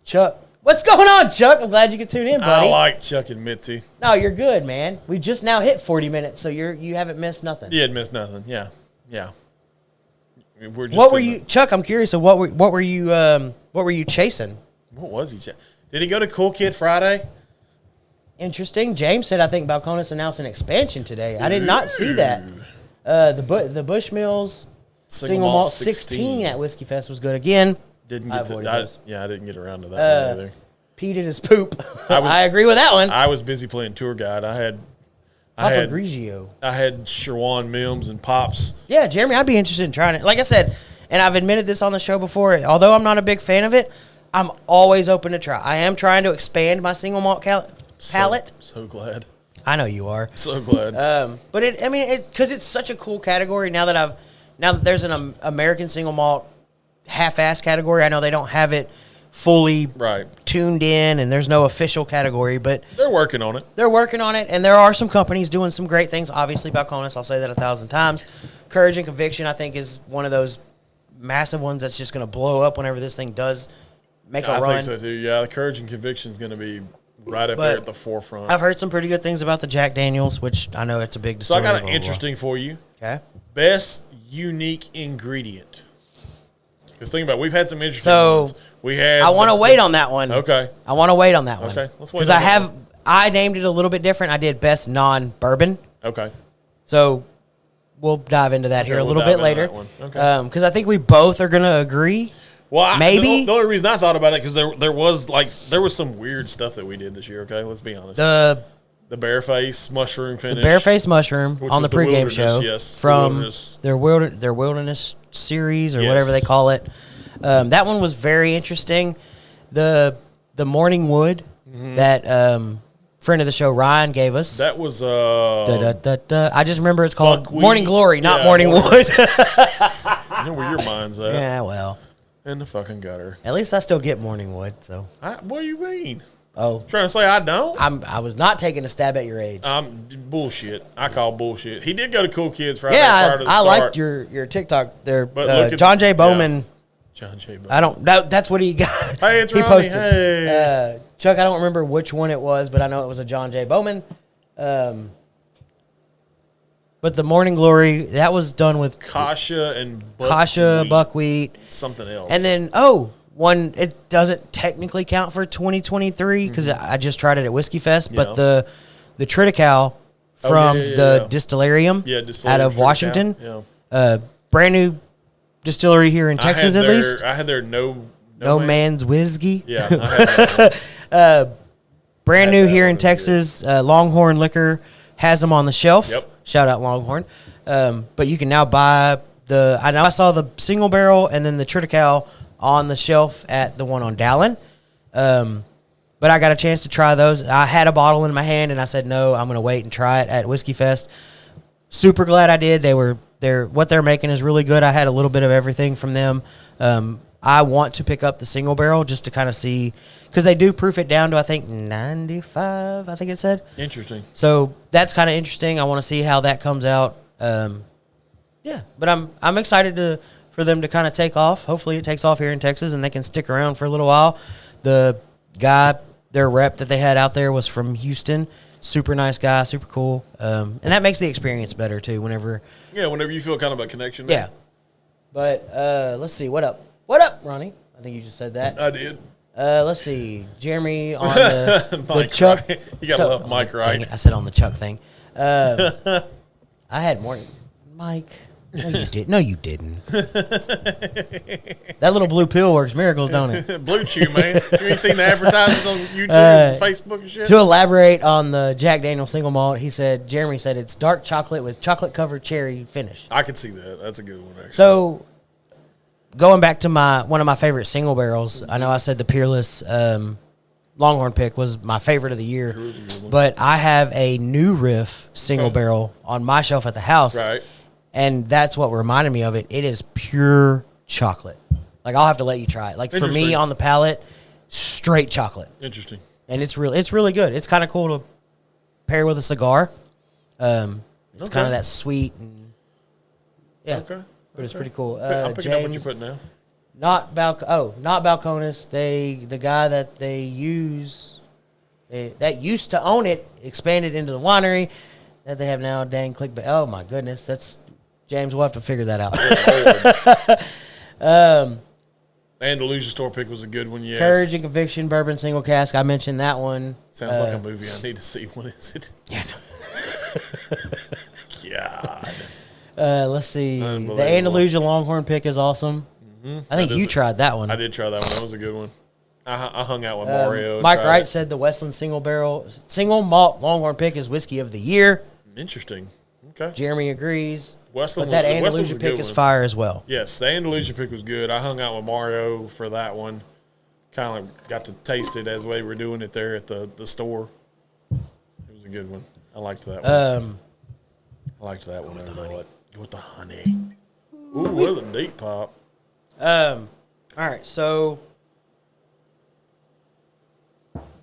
Chuck. What's going on, Chuck? I'm glad you could tune in, buddy. I like Chuck and Mitzi. No, you're good, man. We just now hit 40 minutes, so you haven't missed nothing. You hadn't missed nothing. Yeah. What were you, Chuck? I'm curious. So what were you chasing? What was he? Did he go to Cool Kid Friday? Interesting. James said I think Balcones announced an expansion today. I did not see that. The Bushmills single malt 16 at Whiskey Fest was good again. Didn't get I didn't get around to that one either. Pete and his poop. I agree with that one. I was busy playing tour guide. I had Grigio. I had Sherwan Mims and Pops. Yeah, Jeremy, I'd be interested in trying it. Like I said, and I've admitted this on the show before, although I'm not a big fan of it, I'm always open to try. I am trying to expand my single malt palate. So glad. I know you are. So glad. But because it's such a cool category now that there's an American single malt half-ass category. I know they don't have it fully tuned in, and there's no official category, but they're working on it. And there are some companies doing some great things. Obviously, Balcones, I'll say that 1,000 times. Courage and Conviction, I think, is one of those massive ones that's just going to blow up whenever this thing does make a run. I think so, too. Yeah, the Courage and Conviction is going to be right up there at the forefront. I've heard some pretty good things about the Jack Daniels, which I know it's a big distillery. So I got an interesting for you. Okay. Best unique ingredient. Because think about it, we've had some interesting ones. I want to wait on that one. Okay. I want to wait on that one. Okay. Let's wait. Because I named it a little bit different. I did best non-bourbon. Okay. So we'll dive into that here a little bit later. Okay. Because I think we both are going to agree. Well, maybe the only reason I thought about it because there was some weird stuff that we did this year. Okay, let's be honest. The Bareface mushroom finish. The Bareface mushroom on the pregame show. Yes, from their wilderness series or whatever they call it. That one was very interesting. The Morning Wood that friend of the show Ryan gave us. That was I just remember it's called Buckwheat. Morning Glory, not Morning Wood. You know where your mind's at. Yeah, well. In the fucking gutter. At least I still get Morning Wood. So. What do you mean? Oh, trying to say I don't? I was not taking a stab at your age. Bullshit. I call bullshit. He did go to Cool Kids Friday. Yeah, prior to the I start. liked your TikTok there. But John J. Bowman. Yeah. John J. Bowman. I don't. That's what he got. Hey, it's he Ronnie. posted. Hey. Chuck, I don't remember which one it was, but I know it was a John J. Bowman. But the Morning Glory, that was done with Kasha and Buckwheat. Something else. And then, one, it doesn't technically count for 2023 because I just tried it at Whiskey Fest, but the Triticale from the Distillarium out of Washington, brand new distillery here in Texas at least. I had their no man's whiskey. Yeah, I had brand new here in Texas. Longhorn Liquor has them on the shelf. Yep. Shout out Longhorn. But you can now buy I know I saw the single barrel and then the Triticale on the shelf at the one on Dallin. But I got a chance to try those. I had a bottle in my hand and I said, no, I'm going to wait and try it at Whiskey Fest. Super glad I did. What they're making is really good. I had a little bit of everything from them. I want to pick up the single barrel just to kind of see, because they do proof it down to, I think, 95, I think it said. Interesting. So that's kind of interesting. I want to see how that comes out. But I'm excited for them to kind of take off. Hopefully it takes off here in Texas and they can stick around for a little while. The guy, their rep that they had out there was from Houston. Super nice guy, super cool. And that makes the experience better too whenever you feel kind of a connection. Yeah. But let's see, what up? What up, Ronnie? I think you just said that. I did. Let's see. Jeremy on the Chuck. Right. You got to love Mike, right? I said on the Chuck thing. I had more. Mike. No, you did. No, you didn't. That little blue pill works miracles, don't it? Blue Chew, man. You ain't seen the advertisements on YouTube and Facebook and shit? To elaborate on the Jack Daniel's single malt, Jeremy said it's dark chocolate with chocolate-covered cherry finish. I could see that. That's a good one, actually. So, going back to one of my favorite single barrels, I know I said the Peerless Longhorn pick was my favorite of the year, but I have a New Riff single barrel on my shelf at the house. Right. And that's what reminded me of it. It is pure chocolate. Like, I'll have to let you try it. Like, for me, on the palate, straight chocolate. Interesting. And it's really good. It's kind of cool to pair with a cigar. It's kind of that sweet. And, yeah. Okay. But it's pretty cool. I'm picking up what you're putting now. Not Balcones. The guy that they use, that used to own it, expanded into the winery that they have now. Dang, clickbait. Oh, my goodness. That's... James, we'll have to figure that out. Andalusia store pick was a good one, yes. Courage and Conviction Bourbon Single Cask. I mentioned that one. Sounds like a movie I need to see. What is it? Yeah. God. Let's see. The Andalusia Longhorn pick is awesome. Mm-hmm. I think you tried that one. I did try that one. That was a good one. I hung out with Mario. Mike Wright said the Westland Single Malt Longhorn pick is whiskey of the year. Interesting. Okay. Jeremy agrees. Westland, but that Andalusia pick is fire as well. Yes, the Andalusia pick was good. I hung out with Mario for that one. Kind of got to taste it as we were doing it there at the store. It was a good one. I liked that one. I liked that one. With the honey. Ooh, with a deep pop. All right, so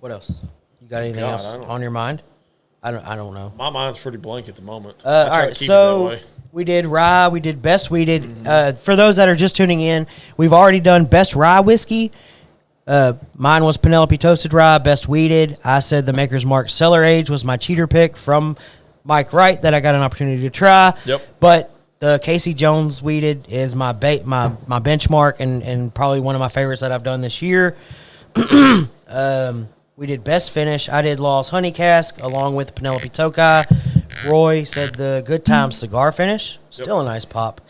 what else? You got anything else on your mind? I don't know. My mind's pretty blank at the moment. All right, so we did rye. We did best wheated. Mm-hmm. For those that are just tuning in, we've already done best rye whiskey. Mine was Penelope Toasted Rye, best wheated. I said the Maker's Mark Cellar Age was my cheater pick from Mike Wright that I got an opportunity to try. Yep. But the Casey Jones wheated is my benchmark and probably one of my favorites that I've done this year. We did best finish. I did Law's Honey Cask along with Penelope Tokai. Roy said the Good Times Cigar Finish. Still a nice pop.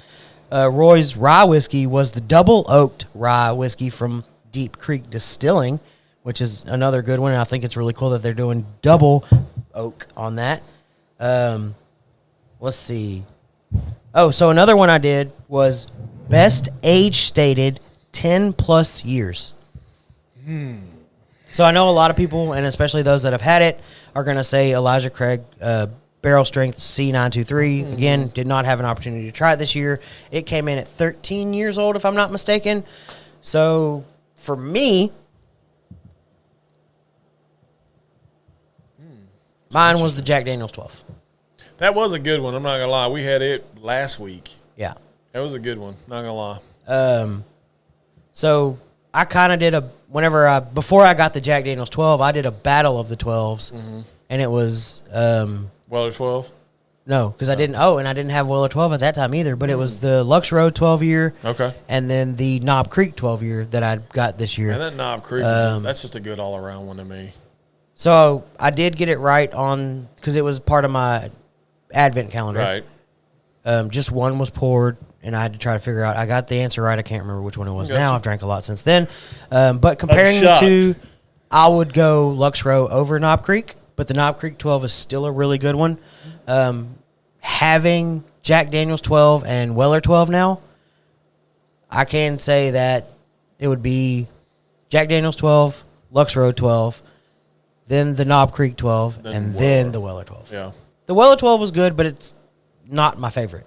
Roy's rye whiskey was the double oaked rye whiskey from Deep Creek Distilling, which is another good one. And I think it's really cool that they're doing double oak on that. Let's see. Oh, so another one I did was best age stated 10 plus years. So I know a lot of people, and especially those that have had it, are going to say Elijah Craig Barrel Strength C923. Again, did not have an opportunity to try it this year. It came in at 13 years old, if I'm not mistaken. So for me, mine was the Jack Daniel's 12. That was a good one. I'm not going to lie. We had it last week. Yeah. That was a good one. Not going to lie. So I kind of did before I got the Jack Daniel's 12, I did a battle of the 12s, and it was Weller 12. No, because I didn't have Weller 12 at that time either. But it was the Lux Road 12 year, and then the Knob Creek 12 year that I got this year. And that Knob Creek, that's just a good all around one to me. So I did get it right on because it was part of my Advent calendar. Right. Just one was poured. And I had to try to figure out. I got the answer right. I can't remember which one it was now. I've drank a lot since then. But comparing the two, I would go Lux Row over Knob Creek. But the Knob Creek 12 is still a really good one. Having Jack Daniel's 12 and Weller 12 now, I can say that it would be Jack Daniel's 12, Lux Row 12, then the Knob Creek 12, then the Weller 12. Yeah. The Weller 12 was good, but it's not my favorite.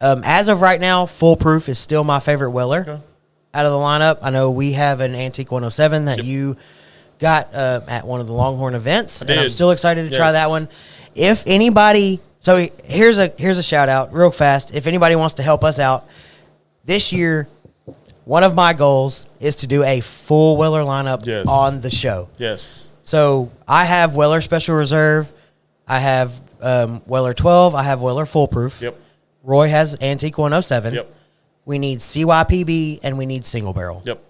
As of right now, Foolproof is still my favorite Weller out of the lineup. I know we have an Antique 107 that you got at one of the Longhorn events, and I'm still excited to try that one. If anybody, so here's a shout out real fast. If anybody wants to help us out this year, one of my goals is to do a full Weller lineup on the show. Yes. So I have Weller Special Reserve, I have Weller 12, I have Weller Foolproof. Yep. Roy has Antique 107. Yep. We need CYPB and we need Single Barrel. Yep.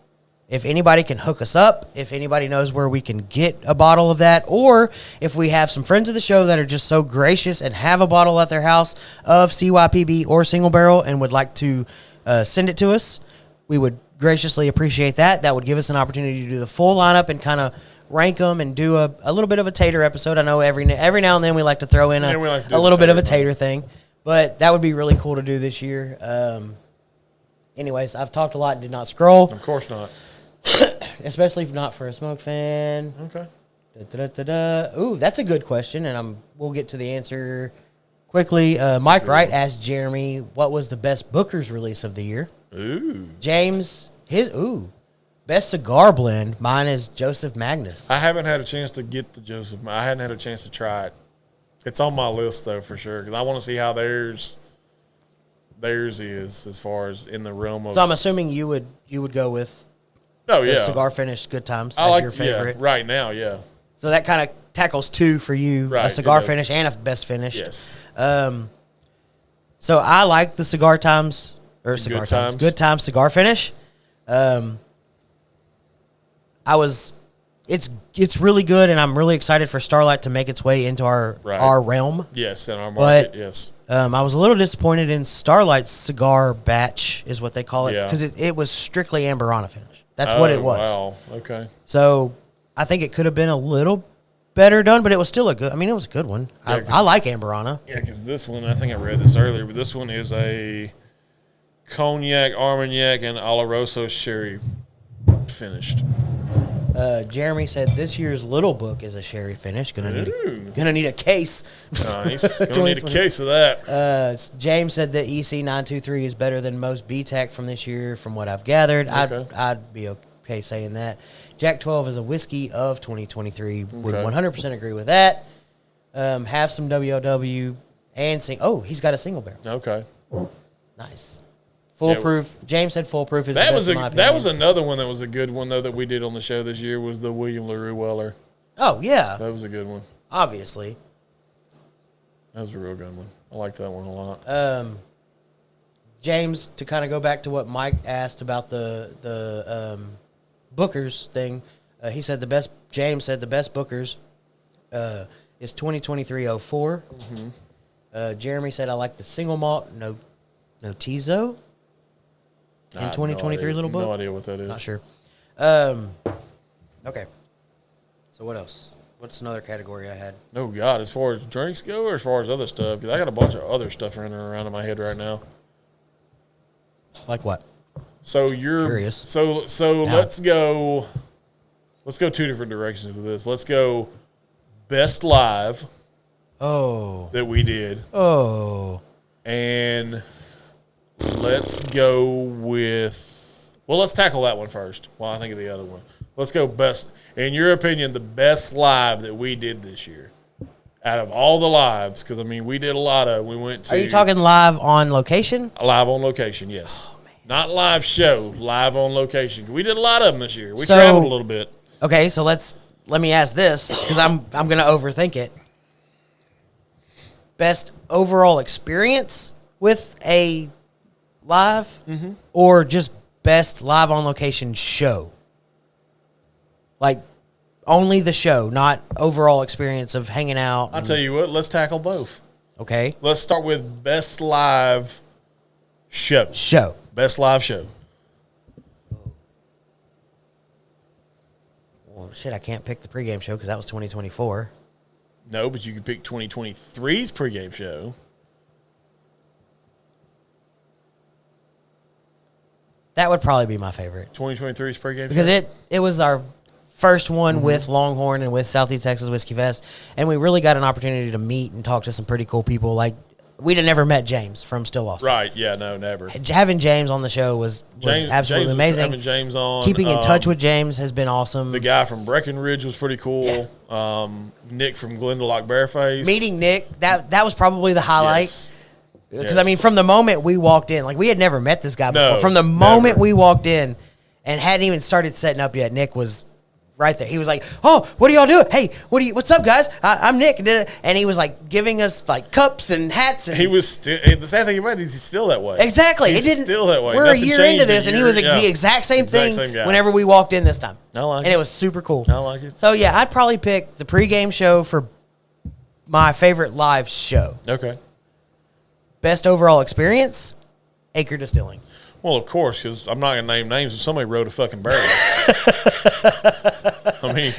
if anybody can hook us up, if anybody knows where we can get a bottle of that, or if we have some friends of the show that are just so gracious and have a bottle at their house of CYPB or Single Barrel and would like to send it to us, we would graciously appreciate that. That would give us an opportunity to do the full lineup and kind of rank them and do a little bit of a tater episode. I know every now and then we like to throw in a little bit of a tater thing, but that would be really cool to do this year. Anyways, I've talked a lot and did not scroll. Of course not. Especially if not for a smoke fan. Okay. Ooh, that's a good question, and we'll get to the answer quickly. Mike Wright asked Jeremy, what was the best Booker's release of the year? Ooh. James, best cigar blend. Mine is Joseph Magnus. I haven't had a chance to get the Joseph. I hadn't had a chance to try it. It's on my list, though, for sure, because I want to see how theirs is as far as in the realm of. So I'm assuming you would go with cigar finish Good Times as your favorite. Yeah, right now, yeah. So that kind of tackles two for you, a cigar finish and a best finish. Yes. So I like the Good Times cigar finish. It's really good, and I'm really excited for Starlight to make its way into our realm. Yes, in our market, yes. I was a little disappointed in Starlight's cigar batch, is what they call it, because it was strictly Amberana finish. That's what it was. Wow, okay. So I think it could have been a little better done, but it was still it was a good one. Yeah, I like Amberana. Yeah, because this one, I think I read this earlier, but this one is a Cognac, Armagnac, and Oloroso sherry finished. Jeremy said this year's Little Book is a sherry finish. Gonna need a case. Nice. Gonna need a case of that. James said that EC 923 is better than most BTAC from this year, from what I've gathered. Okay. I'd be okay saying that. Jack 12 is a whiskey of 2023. Would 100% agree with that. Have some WOW and sing. Oh, he's got a single barrel. Okay. Nice. Foolproof. Yeah. James said Foolproof is the best in my opinion. That was another one that was a good one, though, that we did on the show this year, was the William LaRue Weller. Oh, yeah. That was a good one. Obviously. That was a real good one. I like that one a lot. James, to kind of go back to what Mike asked about the Booker's thing, he said James said the best Booker's is 2023-04. Mm-hmm. Jeremy said, I like the single malt, no Tizo. In 2023 Little Book? No idea what that is. Not sure. Okay. So what else? What's another category I had? Oh, God. As far as drinks go or as far as other stuff? Because I got a bunch of other stuff running around in my head right now. Like what? So you're curious. So let's go two different directions with this. Let's go best live. Oh. That we did. Oh. And let's go with, let's tackle that one first while I think of the other one. Let's go best, in your opinion, the best live that we did this year. Out of all the lives, because, we did a lot of, we went to. Are you talking live on location? Live on location, yes. Oh, not live show, live on location. We did a lot of them this year. We traveled a little bit. Okay, so let me ask this, because I'm going to overthink it. Best overall experience with a live, or just best live on location show? Like only the show, not overall experience of hanging out. I'll tell you what, let's tackle both. Okay. Let's start with best live show. Best live show. Well, shit, I can't pick the pregame show because that was 2024. No, but you can pick 2023's pregame show. That would probably be my favorite. 2023's pregame because show? it was our first one with Longhorn and with Southeast Texas Whiskey Fest, and we really got an opportunity to meet and talk to some pretty cool people. Like, we'd have never met James from Still Awesome. Right, yeah, no, never. Having James on the show was absolutely amazing. Having James on. Keeping in touch with James has been awesome. The guy from Breckenridge was pretty cool. Yeah. Nick from Glendalough Bareface. Meeting Nick, that was probably the highlight. Yes. Because, from the moment we walked in, like, we had never met this guy before. From the moment we walked in and hadn't even started setting up yet, Nick was right there. He was like, "Oh, what are y'all doing? Hey, what's up, guys? I'm Nick." And he was like giving us like cups and hats. And he was still. The sad thing about it is he's still that way. Exactly. He's it didn't. Still that way. We're Nothing a year into this, and he was yeah. the exact same thing whenever we walked in this time. I like it. And it was super cool. I like it. So yeah, I'd probably pick the pregame show for my favorite live show. Okay. Best overall experience, Acre Distilling. Well, of course, because I'm not gonna name names if somebody wrote a fucking barrel. I mean,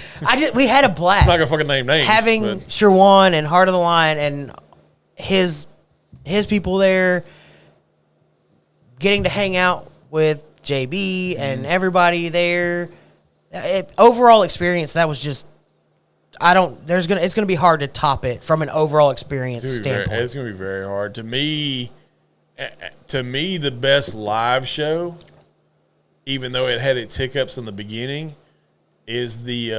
we had a blast. I'm not gonna fucking name names. Having Sherwan and Heart of the Lion and his people there, getting to hang out with JB and everybody there. Overall experience, that was just. It's gonna be hard to top it from an overall experience standpoint. It's gonna be very hard to me. The best live show, even though it had its hiccups in the beginning, is the.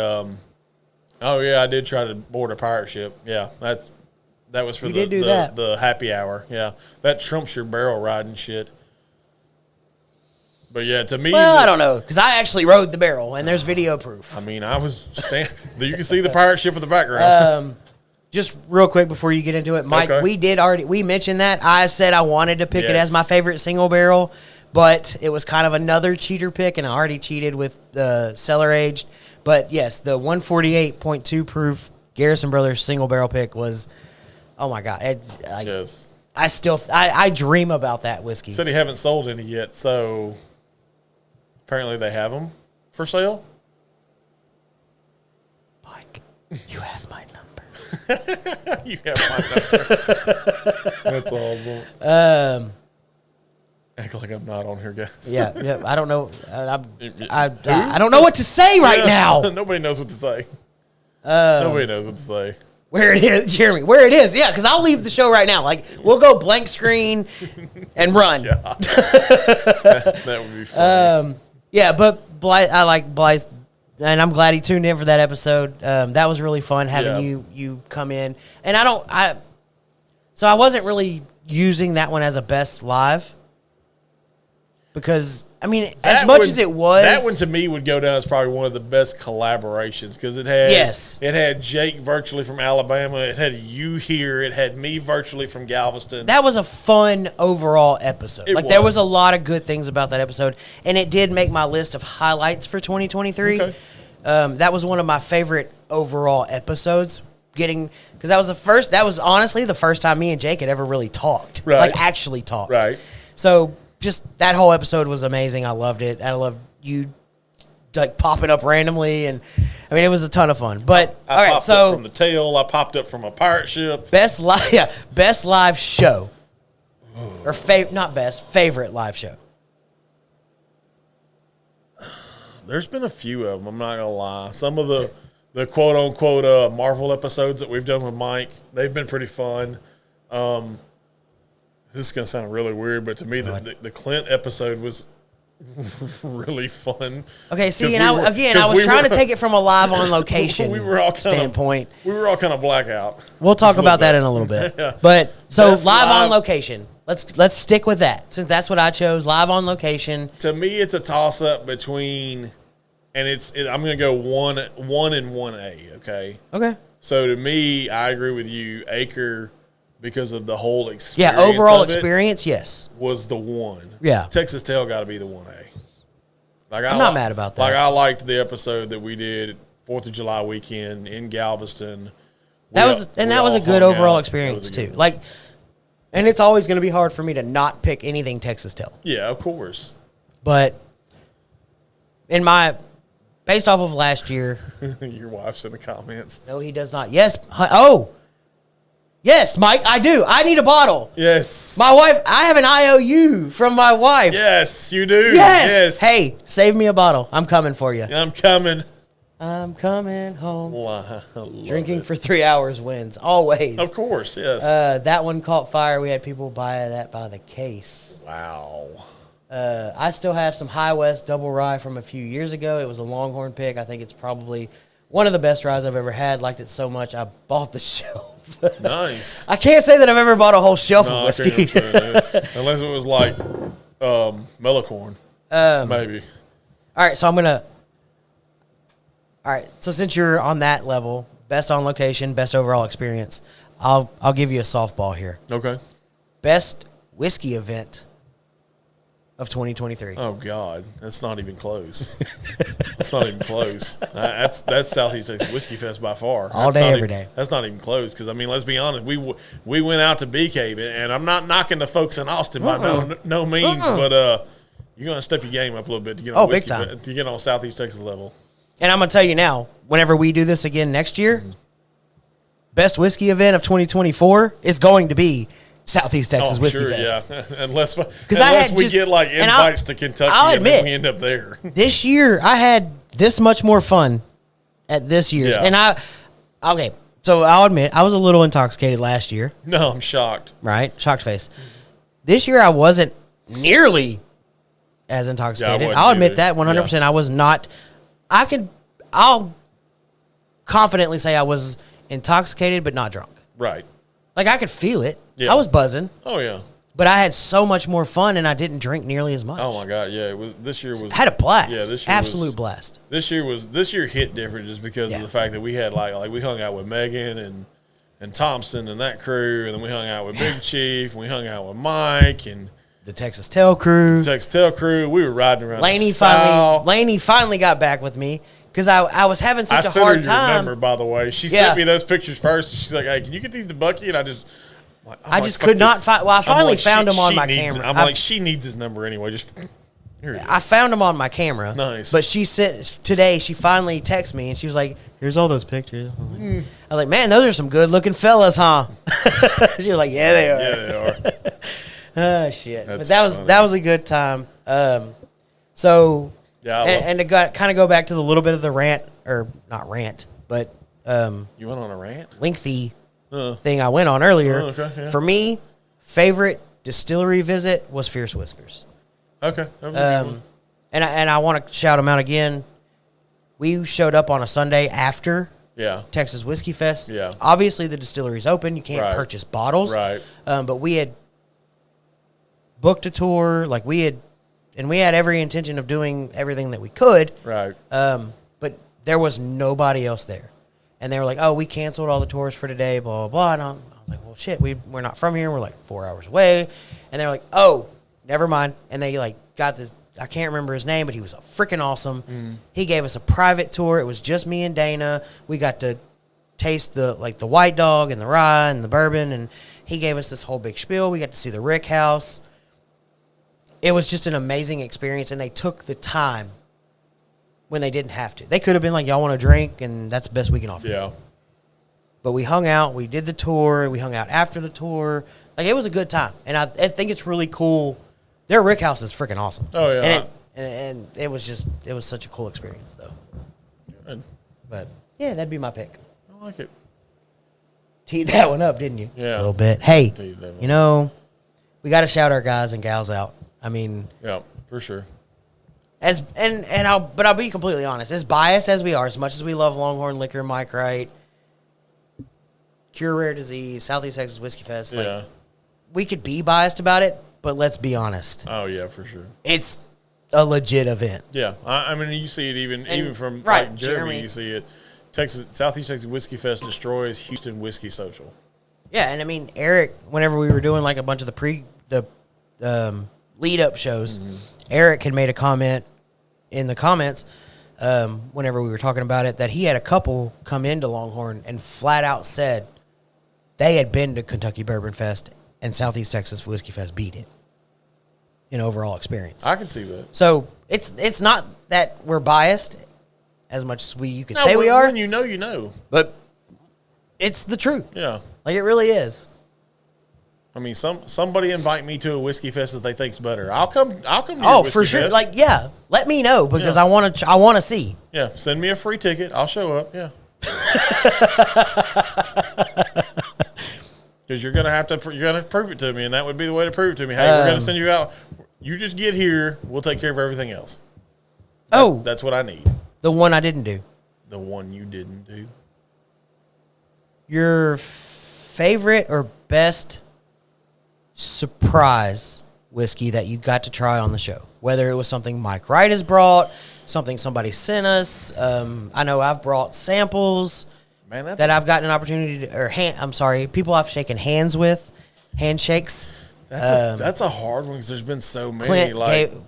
Oh yeah, I did try to board a pirate ship. Yeah, that was for the happy hour. Yeah, that trumps your barrel riding shit. But yeah, to me, I don't know because I actually rode the barrel and there's video proof. I mean, I was you can see the pirate ship in the background. Just real quick before you get into it, Mike, we mentioned that. I said I wanted to pick it as my favorite single barrel, but it was kind of another cheater pick, and I already cheated with cellar aged. But yes, the 148.2 proof Garrison Brothers single barrel pick was, oh my God. Yes. I dream about that whiskey. Said he haven't sold any yet, so apparently they have them for sale. Mike, you have my number. You have my number. That's awesome. Act like I'm not on here, guys. Yeah. I don't know. I don't know what to say right now. Nobody knows what to say. Nobody knows what to say. Where it is, Jeremy? Where it is? Yeah, because I'll leave the show right now. Like we'll go blank screen and run. That would be funny. Yeah, but Blythe, I like Blythe. And I'm glad he tuned in for that episode. That was really fun having you come in. And so I wasn't really using that one as a best live because as much as it was, that one to me would go down as probably one of the best collaborations because it had Jake virtually from Alabama, it had you here, it had me virtually from Galveston. That was a fun overall episode. There was a lot of good things about that episode, and it did make my list of highlights for 2023. Okay. That was one of my favorite overall episodes. Because that was honestly the first time me and Jake had ever really talked, like actually talked. Right. So just that whole episode was amazing. I loved it. I loved you like popping up randomly, and it was a ton of fun. But I popped up from the tail. I popped up from a pirate ship. Best live show, or favorite live show. There's been a few of them. I'm not gonna lie. Some of the quote unquote Marvel episodes that we've done with Mike, they've been pretty fun. This is gonna sound really weird, but to me, the Clint episode was really fun. Okay, see, and I was trying to take it from a live on location standpoint. We were all kind of blackout. We'll talk about that in a little bit. Yeah. But so live on location. Let's stick with that since that's what I chose. Live on location. To me, it's a toss up between, and I'm going to go 1 and 1A. Okay. Okay. So to me, I agree with you. Acre, because of the whole experience. Yeah, overall experience, yes, was the 1. Yeah. Texas Tail got to be the 1A. I'm not mad about that. Like I liked the episode that we did 4th of July weekend in Galveston. That was a good overall experience too. And it's always going to be hard for me to not pick anything Texas Tail. Yeah, of course. But based off of last year. Your wife's in the comments. No, he does not. Yes. Oh. Yes, Mike, I do. I need a bottle. Yes. My wife, I have an IOU from my wife. Yes, you do. Yes. Hey, save me a bottle. I'm coming for you. I'm coming. I'm coming home. Wow, Drinking for 3 hours wins, always. Of course, yes. That one caught fire. We had people buy that by the case. Wow. I still have some High West Double Rye from a few years ago. It was a Longhorn pick. I think it's probably one of the best ryes I've ever had. Liked it so much, I bought the shelf. Nice. I can't say that I've ever bought a whole shelf of whiskey. Unless it was like Mellocorn. Maybe. All right, so I'm going to... All right. So since you're on that level, best on location, best overall experience, I'll give you a softball here. Okay. Best whiskey event of 2023. Oh God, that's not even close. That's not even close. That's Southeast Texas Whiskey Fest by far. All day, every day. That's not even close because I mean, let's be honest. We went out to Bee Cave, and I'm not knocking the folks in Austin by no means, but you're gonna step your game up a little bit to get on big time. to get on Southeast Texas level. And I'm gonna tell you now, whenever we do this again next year, best whiskey event of 2024 is going to be Southeast Texas Whiskey Fest. Yeah. unless we get like invites to Kentucky, I'll admit, and we end up there. This year, I had this much more fun at this year's, and so I'll admit I was a little intoxicated last year. No, I'm shocked. Right, shocked face. This year, I wasn't nearly as intoxicated. Yeah, I'll admit that 100%. Yeah. I was not. I'll confidently say I was intoxicated, but not drunk. Right. Like, I could feel it. Yeah. I was buzzing. Oh, yeah. But I had so much more fun, and I didn't drink nearly as much. Oh, my God. Yeah, this year was... Had a blast. Yeah, this year Absolute blast. This year hit different just because of the fact that we had, like we hung out with Megan and Thompson and that crew, and then we hung out with Big Chief, and we hung out with Mike, and... The Texas Tail crew. We were riding around. Laney finally got back with me. Because I was having such a hard time. I sent her your number, by the way. She sent me those pictures first. She's like, "Hey, can you get these to Bucky?" And I just could not find. Well, I finally found him on my camera. I'm like, she needs his number anyway. Just here it is. I found him on my camera. Nice. But she said today she finally texted me and she was like, "Here's all those pictures." I was like, "Man, those are some good looking fellas, huh?" She was like, "Yeah, they are." Yeah, they are. Oh shit! But that was a good time. So. Yeah, and to kind of go back to the little bit of the rant, or not rant, but you went on a rant? Lengthy thing I went on earlier. Okay, yeah. For me, favorite distillery visit was Fierce Whiskers. Okay. That was and I want to shout them out again. We showed up on a Sunday after Texas Whiskey Fest. Yeah. Obviously, the distillery's open. You can't purchase bottles. Right. But we had booked a tour. Like we had every intention of doing everything that we could. Right. But there was nobody else there. And they were like, "Oh, we canceled all the tours for today, blah, blah, blah." And I was like, "Well, shit, we're not from here. We're like 4 hours away." And they're like, "Oh, never mind." And they like got this, I can't remember his name, but he was freaking awesome. He gave us a private tour. It was just me and Dana. We got to taste the white dog and the rye and the bourbon. And he gave us this whole big spiel. We got to see the Rick House. It was just an amazing experience, and they took the time when they didn't have to. They could have been like, "Y'all want to drink?" And that's the best we can offer. Yeah. But we hung out. We did the tour. We hung out after the tour. Like, it was a good time. And I think it's really cool. Their Rick House is freaking awesome. Oh, yeah. And it was such a cool experience, though. Good. But, yeah, that'd be my pick. I like it. Teed that one up, didn't you? Yeah. A little bit. Hey, you know, we got to shout our guys and gals out. I mean, yeah, for sure. I'll be completely honest. As biased as we are, as much as we love Longhorn Liquor, Mike Wright, Cure Rare Disease, Southeast Texas Whiskey Fest, like, we could be biased about it, but let's be honest. Oh yeah, for sure. It's a legit event. Yeah, I mean, you see it even from right, Jeremy. You see it. Southeast Texas Whiskey Fest destroys Houston Whiskey Social. Yeah, and I mean, Eric, whenever we were doing like a bunch of the lead-up shows, Eric had made a comment in the comments whenever we were talking about it that he had a couple come into Longhorn and flat out said they had been to Kentucky Bourbon Fest and Southeast Texas Whiskey Fest beat it in overall experience. I can see that. So it's not that we're biased as much as you could say we are. When you know. But it's the truth. Yeah. Like, it really is. I mean, somebody invite me to a whiskey fest that they think's better. I'll come. To your for sure. Fest. Like, yeah, let me know because I want to see. Yeah, send me a free ticket. I'll show up. Yeah. Because you're gonna have to prove it to me, and that would be the way to prove it to me. Hey, we're gonna send you out. You just get here. We'll take care of everything else. That's what I need. The one I didn't do. The one you didn't do. Your favorite or best surprise whiskey that you got to try on the show? whether it was something Mike Wright has brought, something somebody sent us. I know I've brought samples that I've gotten an opportunity to, people I've shaken hands with, handshakes. That's a hard one because there's been so many.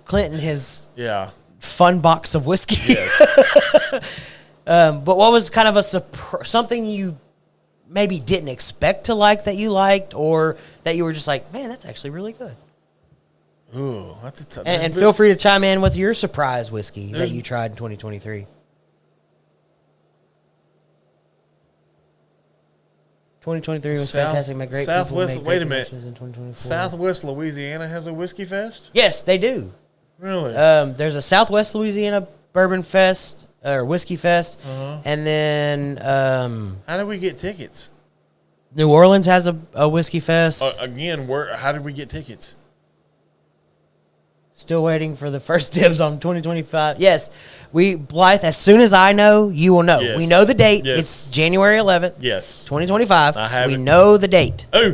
Clinton his fun box of whiskey. Yes. But what was kind of something you maybe didn't expect to like that you liked, or that you were just like, man, that's actually really good? Ooh, that's a tough. And feel free to chime in with your surprise whiskey that you tried in 2023. 2023 was fantastic. Met great Southwest. people, made Wait a great minute. in 2024. Southwest Louisiana has a whiskey fest. Yes, they do. Really? There's a Southwest Louisiana Bourbon Fest or Whiskey Fest, and then how did we get tickets? New Orleans has a Whiskey Fest. Again, how did we get tickets? Still waiting for the first dibs on 2025. Yes, Blythe, as soon as I know, you will know. Yes. We know the date. Yes. It's January 11th. Yes. 2025. I have we it. know the date. Oh,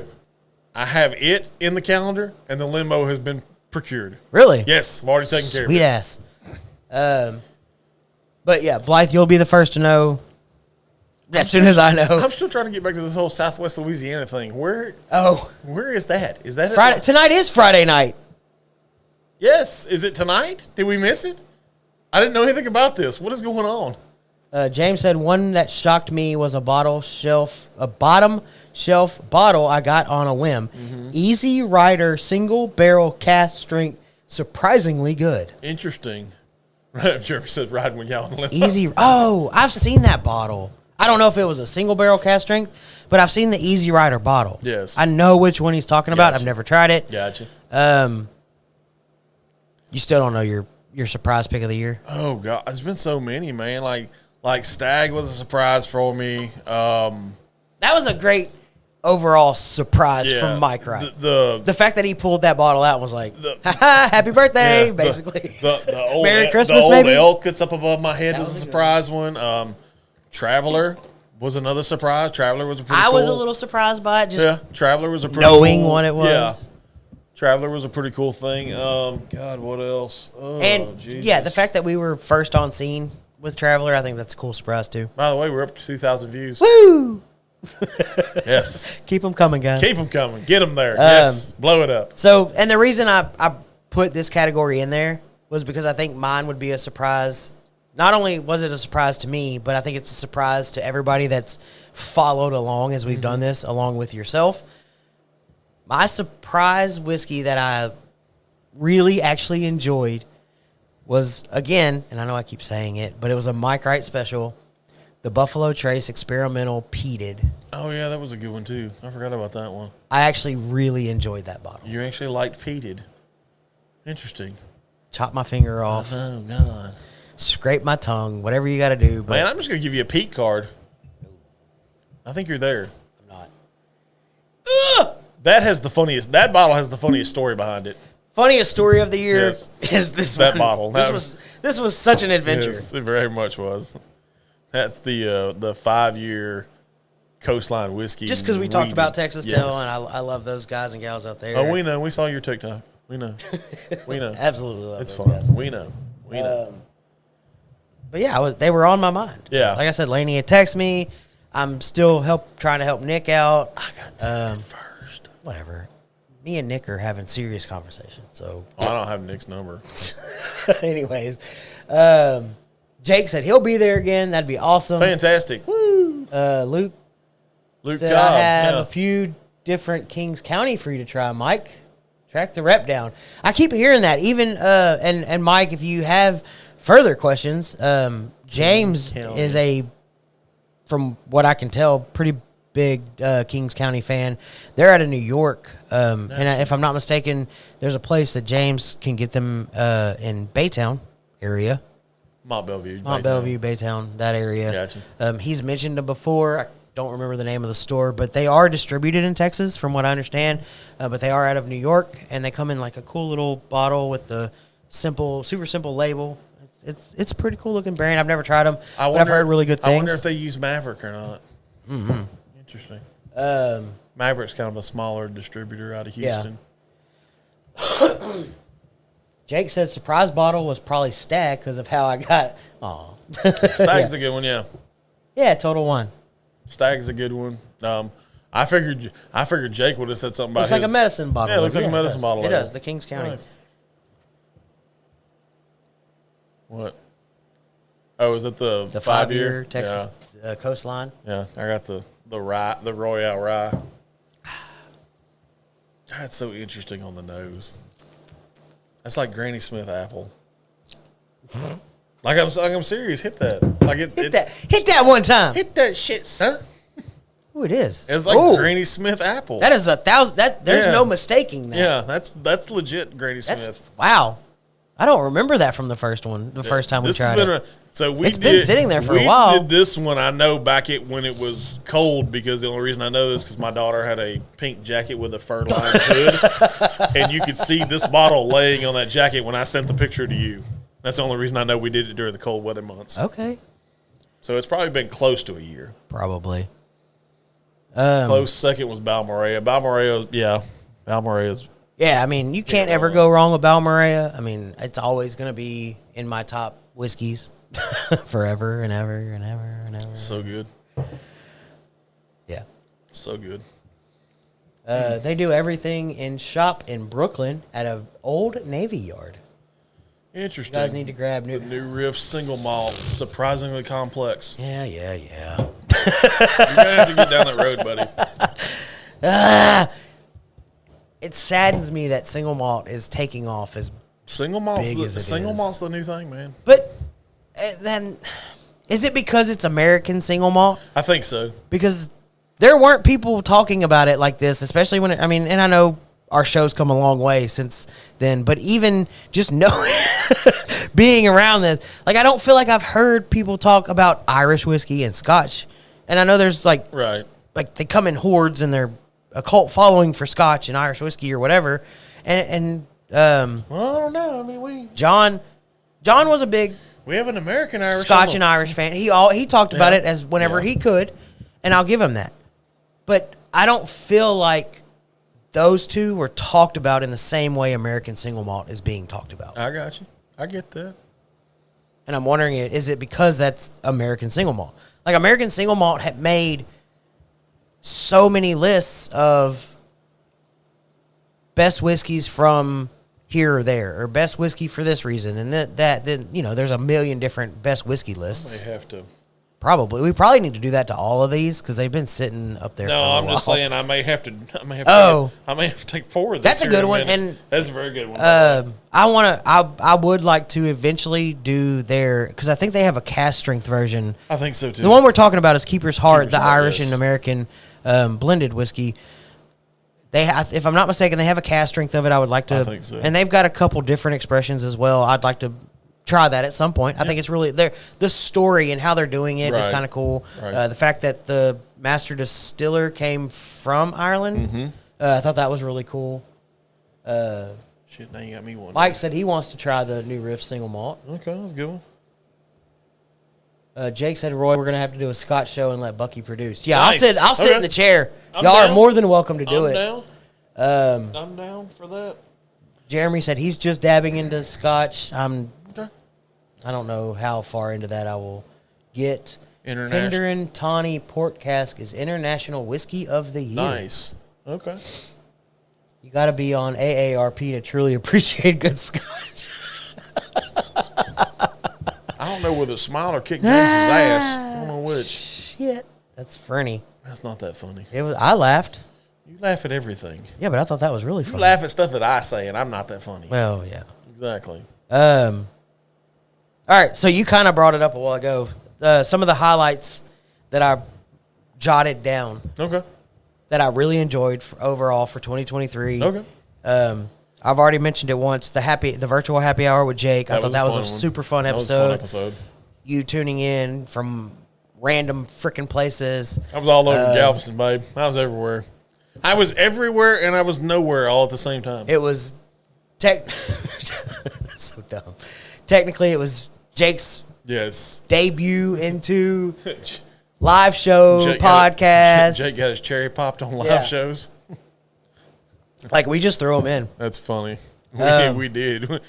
I have it in the calendar, and the limo has been procured. Really? Yes, I've already taken care of it. Sweet ass. But yeah, Blythe, you'll be the first to know as soon as I know. I'm still trying to get back to this whole Southwest Louisiana thing. Where is that? Is that Friday? Tonight is Friday night. Yes. Is it tonight? Did we miss it? I didn't know anything about this. What is going on? James said one that shocked me was a bottom shelf bottle I got on a whim. Mm-hmm. Easy Rider single barrel cast strength, surprisingly good. Interesting. Jeremy says riding with y'all on the limo. Easy. Oh, I've seen that bottle. I don't know if it was a single barrel cast strength, but I've seen the Easy Rider bottle. Yes. I know which one he's talking about. Gotcha. I've never tried it. Gotcha. You still don't know your surprise pick of the year? Oh God, there's been so many, man. Like Stag was a surprise for me. That was a great overall surprise from Mike Wright. The fact that he pulled that bottle out was like, happy birthday, basically. The old Merry Christmas, the old maybe? elk that's up above my head was a surprise one. Traveler was another surprise. Traveler was a pretty cool. I was a little surprised by it. Just Traveler was a pretty knowing cool, what it was. Yeah. Traveler was a pretty cool thing. God, what else? Oh, and Jesus. the fact that we were first on scene with Traveler, I think that's a cool surprise too. By the way, we're up to 2,000 views. Woo! Yes. Keep them coming, guys. Keep them coming. Get them there. Yes. Blow it up. So, and the reason I put this category in there was because I think mine would be a surprise. Not only was it a surprise to me, but I think it's a surprise to everybody that's followed along as we've done this, along with yourself. My surprise whiskey that I really actually enjoyed was, again, and I know I keep saying it, but it was a Mike Wright special, the Buffalo Trace Experimental Peated. Oh, yeah, that was a good one, too. I forgot about that one. I actually really enjoyed that bottle. You actually liked peated. Interesting. Chop my finger off. Oh, God. Scrape my tongue, whatever you got to do. But man, I'm just going to give you a peat card. I think you're there. I'm not. Ugh! That bottle has the funniest story behind it. Funniest story of the year is this that one. bottle. This was such an adventure. Yes, it very much was. That's the 5-year coastline whiskey. Just because we talked about Texas Tail, and I love those guys and gals out there. Oh, we know. We saw your TikTok. We know. We know. Absolutely love it's those fun. guys. We know. We know. But yeah, they were on my mind. Yeah. Like I said, Laney had texted me. I'm still trying to help Nick out. I got texted first. Whatever. Me and Nick are having serious conversation. So I don't have Nick's number. anyways, Jake said he'll be there again. That'd be awesome. Fantastic. Woo. Luke said Cobb. I have a few different Kings County for you to try, Mike. Track the rep down. I keep hearing that. Even and Mike, if you have further questions, James is from what I can tell, pretty big Kings County fan. They're out of New York, and if I'm not mistaken, there's a place that James can get them in Baytown area. Mont Bellevue, Baytown, that area. Gotcha. He's mentioned them before. I don't remember the name of the store, but they are distributed in Texas, from what I understand. But they are out of New York, and they come in like a cool little bottle with the super simple label. It's a pretty cool looking brand. I've never tried them, but I've heard really good things. I wonder if they use Maverick or not. Mm-hmm. Interesting. Maverick's kind of a smaller distributor out of Houston. Yeah. Jake said surprise bottle was probably Stag because of how I got. Oh, Stag's a good one, yeah. Yeah, Total Wine. Stag's a good one. I figured Jake would have said something about looks like a medicine bottle. Yeah, it looks like a medicine bottle. It does. The Kings County. Nice. What? Oh, is it the 5-year Texas coastline? Yeah, I got the Royale Rye. That's so interesting on the nose. That's like Granny Smith apple. Like I'm serious. Hit that. Hit that one time. Hit that shit, son. Ooh, it is. It's like Granny Smith apple. That is 1,000. There's no mistaking that. Yeah, that's legit Granny Smith. Wow. I don't remember that from the first one. The first time we tried it. It's been sitting there for a while. We did this one, I know, back when it was cold, because the only reason I know this is because my daughter had a pink jacket with a fur-lined hood, and you could see this bottle laying on that jacket when I sent the picture to you. That's the only reason I know we did it during the cold weather months. Okay. So it's probably been close to a year. Probably. Close second was Balmorea. Balmorea's. Yeah, I mean, you can't ever go wrong with Balmorea. I mean, it's always going to be in my top whiskeys forever and ever and ever and ever. So good. Yeah. So good. They do everything in shop in Brooklyn at an old Navy yard. Interesting. You guys need to grab the New Riff single malt. Surprisingly complex. Yeah. You're going to have to get down that road, buddy. It saddens me that single malt is taking off as single malt's the new thing, man. But then, is it because it's American single malt? I think so. Because there weren't people talking about it like this, especially when and I know our show's come a long way since then, but even just knowing, being around this, like, I don't feel like I've heard people talk about Irish whiskey and Scotch. And I know there's like they come in hordes and they're a cult following for Scotch and Irish whiskey or whatever. And well, I don't know. I mean, John was a big we have an American Irish Scotch and Irish fan. He talked about it as whenever he could, and I'll give him that. But I don't feel like those two were talked about in the same way American single malt is being talked about. I got you. I get that. And I'm wondering, is it because that's American single malt? Like, American single malt had made so many lists of best whiskeys from here or there, or best whiskey for this reason, and then there's a million different best whiskey lists. They have to. We probably need to do that to all of these because they've been sitting up there. No, I'm just saying I may have to take 4 of this. That's a good one, and that's a very good one. I would like to eventually do because I think they have a cask strength version. I think so too. The one we're talking about is Keeper's Heart, the Irish and American blended whiskey. If I'm not mistaken, they have a cask strength of it. I would like to, I think so. And they've got a couple different expressions as well. I'd like to try that at some point. I think it's really the story and how they're doing it is kind of cool. Right. The fact that the master distiller came from Ireland, I thought that was really cool. Shit, now you got me one. Mike said he wants to try the New Riff single malt. Okay, that's a good one. Jake said, Roy, we're going to have to do a Scotch show and let Bucky produce. Yeah, nice. I'll sit in the chair. I'm Y'all down. are more than welcome to do I'm it. Down. I'm down for that. Jeremy said he's just dabbing into Scotch. Okay. I don't know how far into that I will get. International. Penderin Tawny Port Cask is International Whiskey of the Year. Nice. Okay. You got to be on AARP to truly appreciate good Scotch. I don't know whether to smile or kick James's ass. I don't know which. Shit. That's funny. That's not that funny. I laughed. You laugh at everything. Yeah, but I thought that was really funny. You laugh at stuff that I say, and I'm not that funny. Well, yeah. Exactly. All right, so you kind of brought it up a while ago. Some of the highlights that I jotted down. Okay. That I really enjoyed overall for 2023. Okay. I've already mentioned it once. The virtual happy hour with Jake. I thought that was a super fun episode. You tuning in from random freaking places. I was all over Galveston, babe. I was everywhere. I was everywhere and I was nowhere all at the same time. It was so dumb. Technically, it was Jake's debut into live show podcast. Jake got his cherry popped on live shows. Like, we just threw him in. That's funny. We did.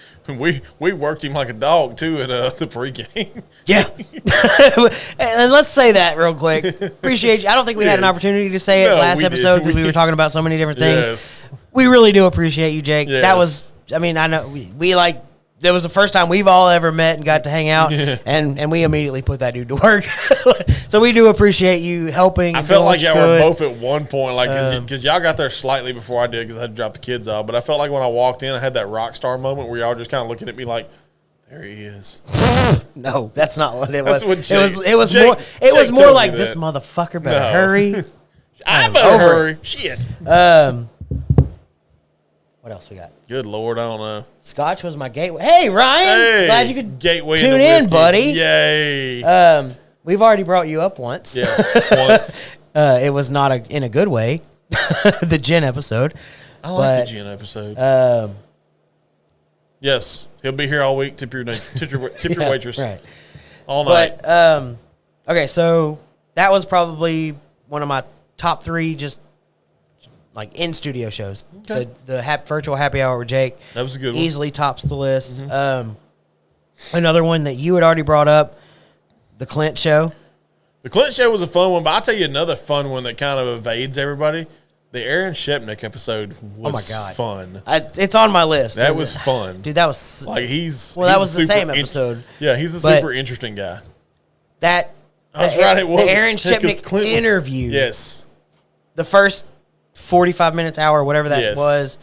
We worked him like a dog too at the pregame. Yeah, and let's say that real quick. Appreciate you. I don't think we had an opportunity to say it last episode because we were talking about so many different things. Yes. We really do appreciate you, Jake. Yes. That was. I mean, I know we like. That was the first time we've all ever met and got to hang out, and we immediately put that dude to work. So we do appreciate you helping. I felt like y'all were both at one point, like, because y'all got there slightly before I did because I had to drop the kids off. But I felt like when I walked in, I had that rock star moment where y'all were just kind of looking at me like, there he is. No, that's not what it was. What It was more like this motherfucker better hurry. I better hurry. Shit. What else we got? Good Lord, I don't know. Scotch was my gateway. Hey, Ryan. Glad you could tune in, buddy. Yay. We've already brought you up once. Yes, once. It was not in a good way. The gin episode. I like the gin episode. Yes, he'll be here all week. Tip your waitress. Right. All night. But, okay, so that was probably one of my top 3 just like in studio shows. Okay. The virtual happy hour with Jake. That was a good one. Easily tops the list. Mm-hmm. Another one that you had already brought up, the Clint show. The Clint show was a fun one, but I'll tell you another fun one that kind of evades everybody. The Aaron Shepnick episode was fun. It's on my list. That was fun. Dude, that was... Like, that was the same episode. Yeah, he's a super interesting guy. The Aaron Shepnick interview. Yes. The first 45 minutes, hour, whatever that was,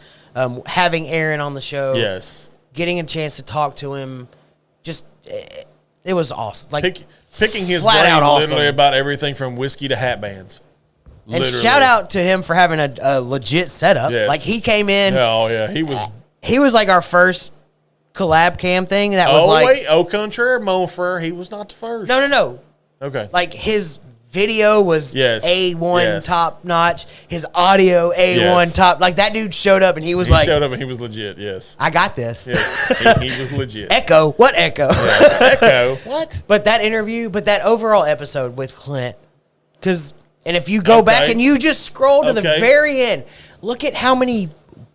having Aaron on the show. Yes. Getting a chance to talk to him. Just, it was awesome. Like, picking his brain literally about everything from whiskey to hat bands. And shout out to him for having a legit setup. Yes. Like, he came in. Oh, yeah. He was like our first collab cam thing. That was au contraire, mon frere. He was not the first. No. Okay. Like, his video was A1 top notch. His audio A1 top. Like, that dude showed up and he was legit, yes. I got this. Yes, he was legit. Echo. What Echo? Yeah, Echo. What? But that overall episode with Clint, and if you go back and you just scroll to the very end, look at how many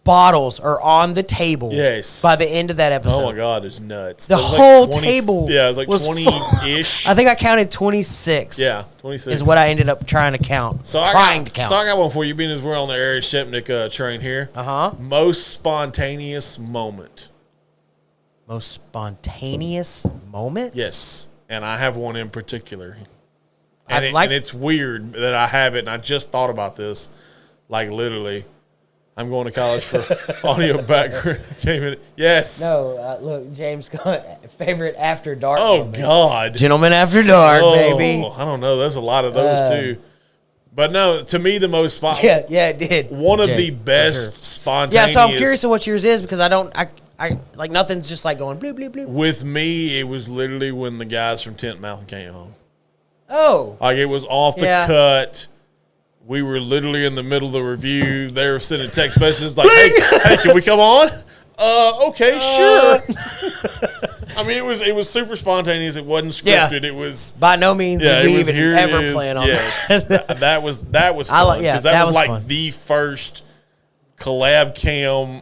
bottles are on the table by the end of that episode. Oh, my God, it's nuts. The whole table it was like 20-ish. I think I counted 26. Yeah, 26. Is what I ended up trying to count. So I got one for you, being as we're on the Aaron Shepnick train here. Uh-huh. Most spontaneous moment. Most spontaneous moment? Yes, and I have one in particular. And it's weird that I have it, and I just thought about this. Like, literally, I'm going to college for audio background. Yes. No, look, James, favorite After Dark moment. God. Gentlemen After Dark, baby. I don't know. There's a lot of those, too. But, no, to me, the most spontaneous. Yeah, it did. One of the best spontaneous. Yeah, so I'm curious of what yours is because I like, nothing's just like going bloop, bloop, bloop. With me, it was literally when the guys from Tent Mouth came home. Oh. Like, it was off the cut. We were literally in the middle of the review. They were sending text messages like, hey, can we come on? Okay, sure. I mean, it was super spontaneous. It wasn't scripted. It was by no means did we even ever plan on that. that was fun because that was like fun. The first collab cam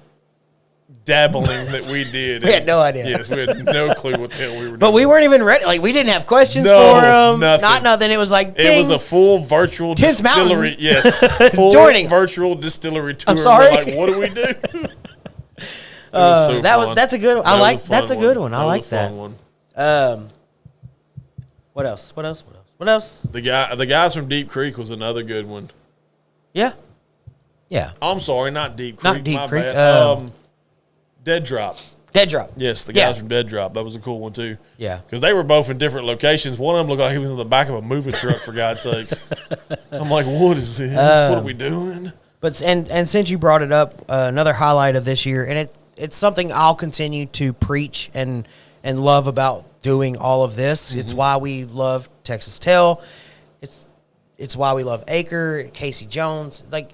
dabbling that we did. We had no idea. Yes, we had no clue what the hell we were doing. But we weren't even ready. Like, we didn't have questions for them. Not nothing. It was like, ding. It was a full virtual distillery. Yes. Full virtual distillery tour. I'm sorry. We're like, what do we do? That's a good one. That's a good one. I like that. One. What else? The guys from Deep Creek was another good one. Yeah. I'm sorry, not Deep Creek. Not Deep Creek. Dead Drop. Yes, the guys from Dead Drop. That was a cool one, too. Yeah. Because they were both in different locations. One of them looked like he was in the back of a moving truck, for God's sakes. I'm like, what is this? What are we doing? But and since you brought it up, another highlight of this year, and it's something I'll continue to preach and love about doing all of this. Mm-hmm. It's why we love Texas Tale. It's why we love Acre, Casey Jones. Like,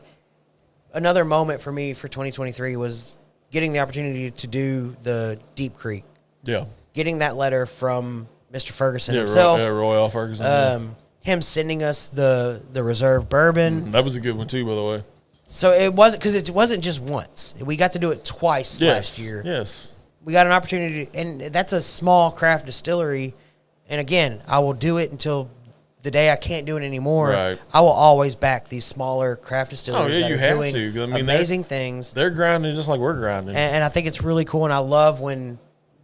another moment for me for 2023 was getting the opportunity to do the Deep Creek. Yeah. Getting that letter from Mr. Ferguson himself. Roy L. Ferguson. Him sending us the reserve bourbon. That was a good one, too, by the way. So it wasn't because it wasn't just once. We got to do it twice last year. Yes. We got an opportunity, and that's a small craft distillery. And again, I will do it until the day I can't do it anymore. Right. I will always back these smaller craft distilleries. Oh, yeah, you have doing to. I mean, amazing things. They're grinding just like we're grinding. And I think it's really cool, and I love when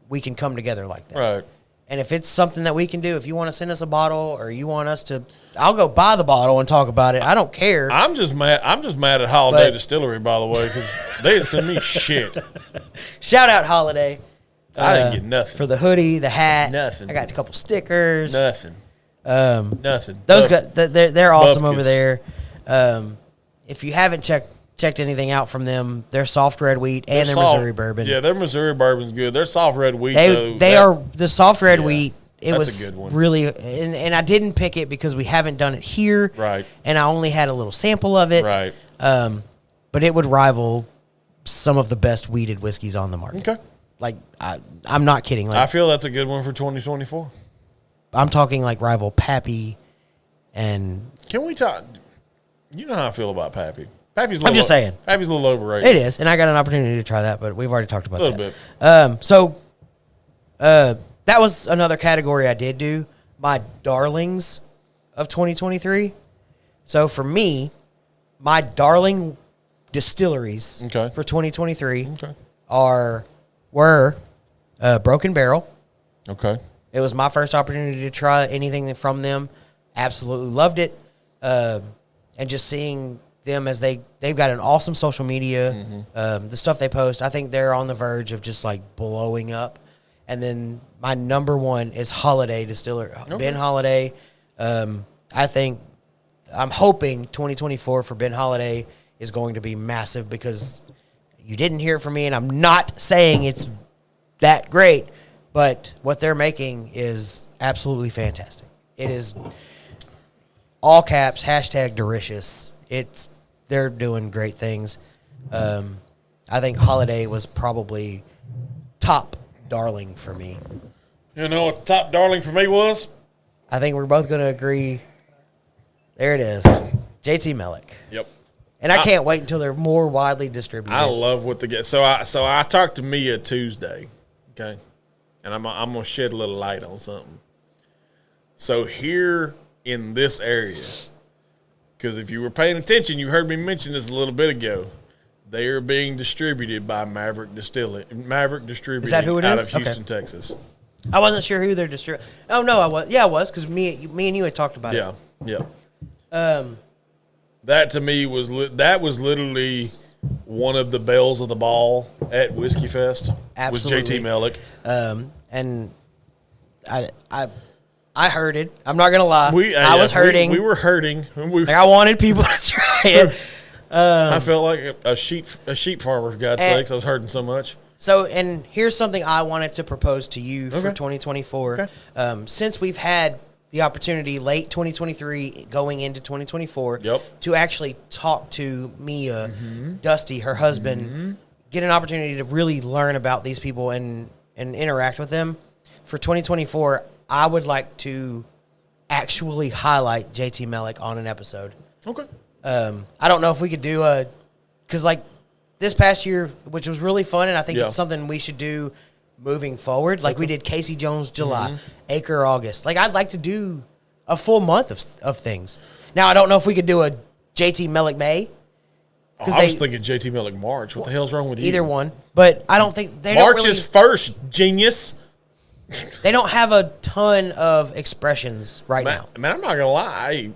we can come together like that. Right. And if it's something that we can do, if you want to send us a bottle or you want us to, I'll go buy the bottle and talk about it. I don't care. I'm just mad at Holiday Distillery, by the way, because they didn't send me shit. Shout out Holiday. I didn't get nothing. For the hoodie, the hat. Nothing. I got a couple stickers. Nothing. Nothing. Those guys, they're awesome over Bupkis. there. If you haven't checked anything out from them, their soft red wheat and their Missouri bourbon. Yeah, their Missouri bourbon's good. Their soft red wheat, They are the soft red wheat. It that's was a good one. really, and I didn't pick it because we haven't done it here. Right. And I only had a little sample of it. Right. But it would rival some of the best wheated whiskeys on the market. Okay. Like, I'm not kidding. Like, I feel that's a good one for 2024. I'm talking like rival Pappy and... Can we talk? You know how I feel about Pappy. Pappy's I'm just saying. Pappy's a little overrated. It is, and I got an opportunity to try that, but we've already talked about that. A little bit. That was another category I did do. My darlings of 2023. So for me, my darling distilleries for 2023 were Broken Barrel. Okay. It was my first opportunity to try anything from them. Absolutely loved it. And just seeing them as they've got an awesome social media. The stuff they post, I think they're on the verge of just like blowing up. And then my number one is Holiday Distiller, Ben Holiday. I think I'm hoping 2024 for Ben Holiday is going to be massive because you didn't hear it from me, and I'm not saying it's that great, but what they're making is absolutely fantastic. It is all caps, #delicious. They're doing great things. I think Holiday was probably top darling for me. You know what the top darling for me was? I think we're both going to agree. There it is. JT Mellick. Yep. And I can't wait until they're more widely distributed. I love what they get. So I talked to Mia Tuesday, okay? And I'm going to shed a little light on something. So here in this area, because if you were paying attention, you heard me mention this a little bit ago. They are being distributed by Maverick Distributing. Is that who it out is? of Houston, Texas. I wasn't sure who they're distributing. Oh, no, I was. Yeah, I was, because me and you had talked about it. Yeah. That to me was literally one of the bells of the ball at Whiskey Fest. Absolutely. Was JT Mellick. And I heard it. I'm not gonna lie. I was hurting. We were hurting. I wanted people to try it. I felt like a sheep farmer, for God's sakes. I was hurting so much. So, and here's something I wanted to propose to you for 2024. Okay. Since we've had the opportunity late 2023 going into 2024 to actually talk to Mia, Dusty, her husband, get an opportunity to really learn about these people and interact with them. For 2024, I would like to actually highlight JT Mellick on an episode. Okay. I don't know if we could do because like this past year, which was really fun, and I think it's something we should do moving forward. Like we did Casey Jones July, Acre August. Like I'd like to do a full month of things. Now I don't know if we could do a JT Mellick May. I was thinking JT Mellick March. What the hell's wrong with you? Either one, but I don't think they March is first, genius. They don't have a ton of expressions right now. Man, I'm not gonna lie.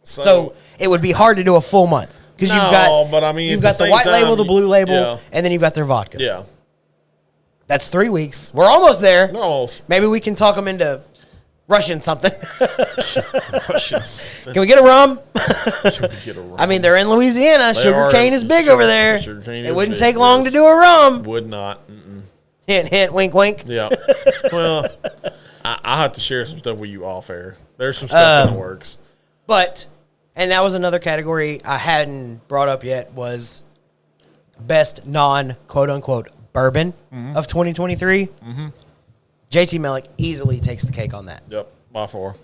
So it would be hard to do a full month because you've got the white label, the blue label, and then you've got their vodka. Yeah, that's 3 weeks. We're almost there. Almost. Maybe we can talk them into Russian something. Russians. Can we get a rum? Can we get a rum? I mean, they're in Louisiana. Sugarcane is big over there. It wouldn't take long to do a rum. Would not. Hint, hint, wink, wink. Yeah. Well, I'll have to share some stuff with you off air. There's some stuff in the works. But, and that was another category I hadn't brought up yet, was best non-quote-unquote bourbon of 2023. JT Mellick easily takes the cake on that. Yep, by far.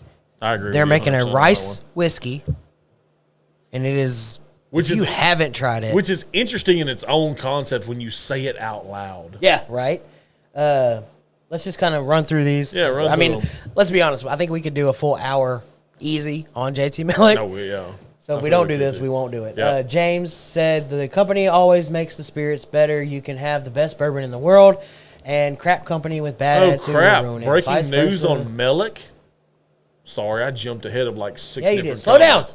I agree. They're making a rice whiskey, and it is If you haven't tried it. Which is interesting in its own concept when you say it out loud. Yeah, right? Let's just kind of run through these. Yeah, run through them. Let's be honest. I think we could do a full hour easy on JT Malik. No, yeah. So if we don't do this, we won't do it. Yep. James said the company always makes the spirits better. You can have the best bourbon in the world, and crap company with bad attitude will ruin it. Breaking news on Malik? Sorry, I jumped ahead of like 6 different did. Slow down.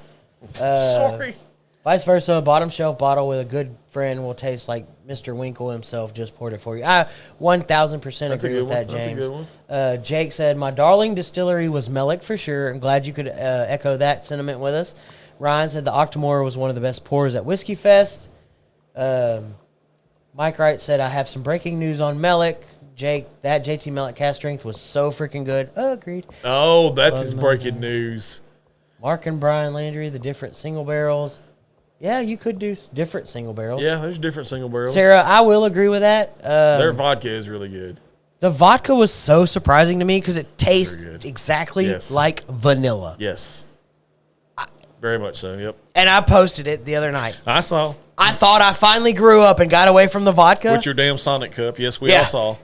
Sorry. Vice versa, a bottom shelf bottle with a good friend will taste like Mr. Winkle himself just poured it for you. I 1,000% agree with that, James. That's a good one. Jake said, my darling distillery was Melick for sure. I'm glad you could echo that sentiment with us. Ryan said the Octomore was one of the best pours at Whiskey Fest. Mike Wright said, I have some breaking news on Melick. Jake, that JT Melick cast strength was so freaking good. Agreed. Oh, that's his breaking news. Mark and Brian Landry, the different single barrels. Yeah, you could do different single barrels. Yeah, there's different single barrels. Sarah, I will agree with that. Their vodka is really good. The vodka was so surprising to me because it tastes exactly like vanilla. Yes. Very much so, yep. And I posted it the other night. I saw. I thought I finally grew up and got away from the vodka. With your damn Sonic cup. Yes, we all saw.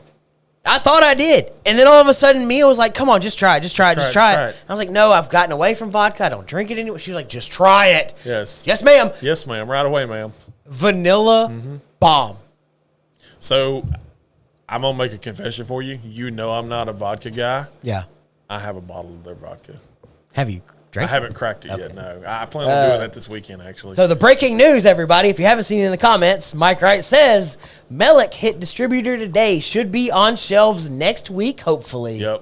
I thought I did. And then all of a sudden, Mia was like, come on, just try it. Just try it. I was like, no, I've gotten away from vodka. I don't drink it anymore. She was like, just try it. Yes. Yes, ma'am. Yes, ma'am. Right away, ma'am. Vanilla bomb. So, I'm going to make a confession for you. You know I'm not a vodka guy. Yeah. I have a bottle of their vodka. Have you drank I haven't cracked it yet, no. I plan on doing that this weekend, actually. So the breaking news, everybody, if you haven't seen it in the comments, Mike Wright says, Melick hit distributor today. Should be on shelves next week, hopefully. Yep.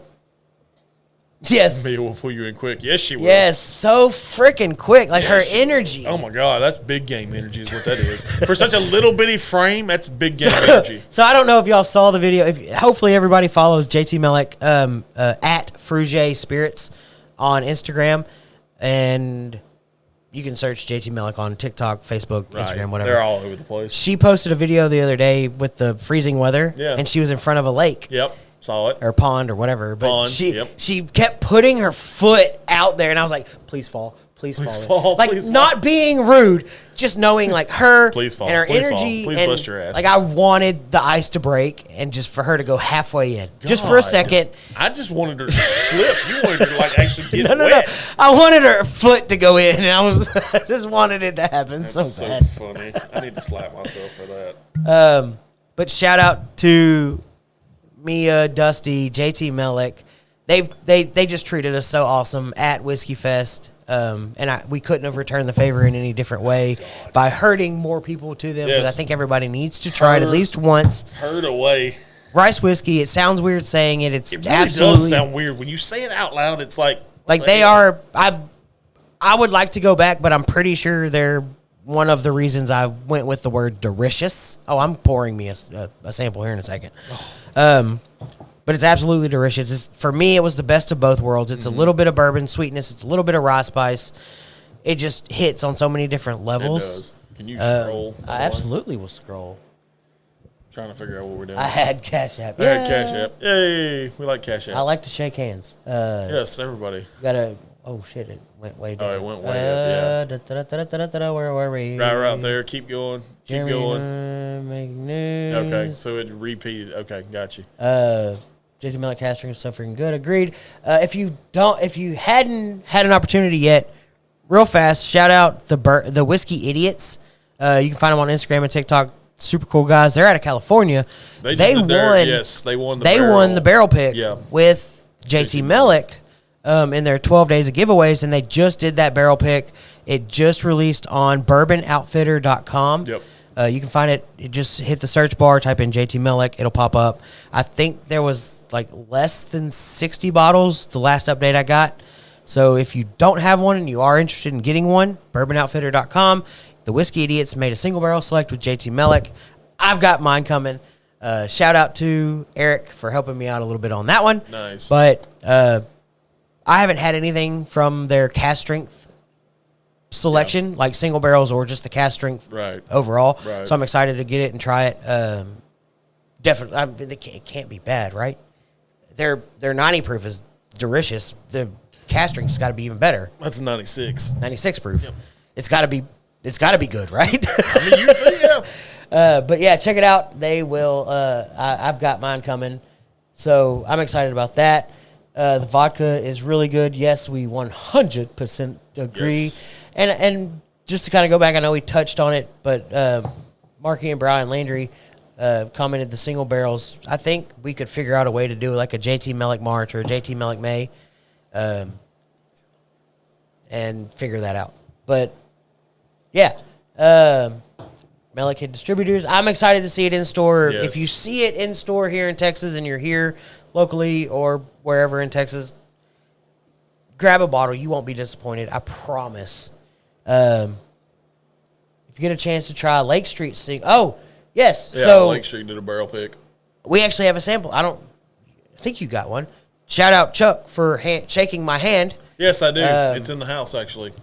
Yes. Mia will pull you in quick. Yes, she will. Yes, so freaking quick. Like her energy. Oh, my God. That's big game energy is what that is. For such a little bitty frame, that's big game energy. So I don't know if y'all saw the video. Hopefully everybody follows JT Melick at Frugier Spirits on Instagram. And you can search JT Melick on TikTok, Facebook, Instagram, whatever. They're all over the place. She posted a video the other day with the freezing weather. Yeah. And she was in front of a lake. Yep. Saw it. Or pond or whatever. But Pond, she kept putting her foot out there, and I was like, please fall. Please fall. Like, not being rude, just knowing, like, her and her energy. Please bust your ass. Like, I wanted the ice to break and just for her to go halfway in. Just for a second. I just wanted her to slip. You wanted her to, like, actually get wet. No. I wanted her foot to go in, and I just wanted it to happen. That's so bad. Funny. I need to slap myself for that. But shout out to Mia, Dusty, JT Melick. They just treated us so awesome at Whiskey Fest. And we couldn't have returned the favor in any different way by hurting more people to them. Because I think everybody needs to try it at least once. Hurt away. Rice whiskey. It sounds weird saying it. It really absolutely does sound weird when you say it out loud. It's like they are. I would like to go back, but I'm pretty sure they're one of the reasons I went with the word delicious. Oh, I'm pouring me a sample here in a second. But it's absolutely delicious. For me, it was the best of both worlds. It's a little bit of bourbon sweetness. It's a little bit of rye spice. It just hits on so many different levels. It does. Can you scroll? I absolutely will scroll. Trying to figure out what we're doing. I had Cash App. I had Cash App. Yay. We like Cash App. I like to shake hands. Yes, everybody. Oh, shit. It went way different. Oh, it went way up, yeah. Where were we? Right there. Keep going. Keep going. Make news. Okay, so it repeated. Okay, got you. JT Melick casting is so freaking good. Agreed. If you hadn't had an opportunity yet, real fast, shout out the Whiskey Idiots. You can find them on Instagram and TikTok. Super cool guys. They're out of California. They won the barrel pick with JT Melick in their 12 days of giveaways, and they just did that barrel pick. It just released on bourbonoutfitter.com. Yep. You can find it. You just hit the search bar, type in JT Melick. It'll pop up. I think there was like less than 60 bottles the last update I got. So if you don't have one and you are interested in getting one, bourbonoutfitter.com. The Whiskey Idiots made a single barrel select with JT Melick. I've got mine coming. Shout out to Eric for helping me out a little bit on that one. Nice. But I haven't had anything from their cast strength selection, like single barrels or just the cast strength overall. Right. So I'm excited to get it and try it. Definitely, it can't be bad, right? Their 90 proof is delicious. The cast strength's got to be even better. That's a 96. 96 proof. Yep. It's got to be it's got to be good, right? I mean, you think, yeah. But yeah, check it out. They will. I've got mine coming, so I'm excited about that. The vodka is really good. Yes, we 100% agree. Yes. And just to kind of go back, I know we touched on it, but Marky and Brian Landry commented the single barrels. I think we could figure out a way to do like a JT Mellick March or a JT Mellick May, and figure that out. But yeah, Mellick Hid Distributors. I'm excited to see it in store. Yes. If you see it in store here in Texas and you're here locally or wherever in Texas, grab a bottle. You won't be disappointed. I promise. If you get a chance to try Lake Street oh, yes. Yeah, so Lake Street did a barrel pick. we actually have a sample. I think you got one. Shout out Chuck for shaking my hand. Yes, I do. It's in the house, actually.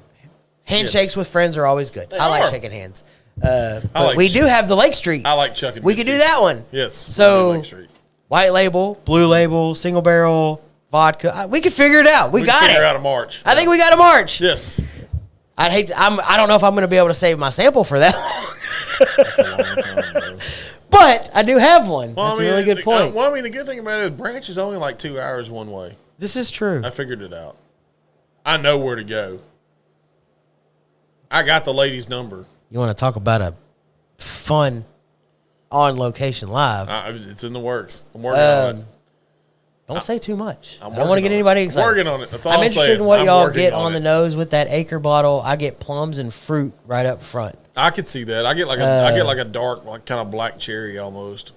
Handshakes with friends are always good. I like shaking hands. But we do have the Lake Street. I like Chuck and We could do that one. Yes. So Lake Street. White label, blue label, single barrel, vodka. We could figure it out. We got it. Figure out a March. I think we got a March. Yes. I don't know if I'm going to be able to save my sample for that. That's a long time, bro. But I do have one. Well, That's a really good point. Well, I mean, the good thing about it is Branch is only like 2 hours one way. This is true. I figured it out. I know where to go. I got the lady's number. You want to talk about a fun on location live? It's in the works. I'm working on it. Don't say too much. I I'm don't want to get anybody excited. Working on it. That's all I'm I'm interested saying. in what I'm y'all working get on on the it. nose with that Acre bottle. I get plums and fruit right up front. I could see that. I get like a dark, like kind of black cherry almost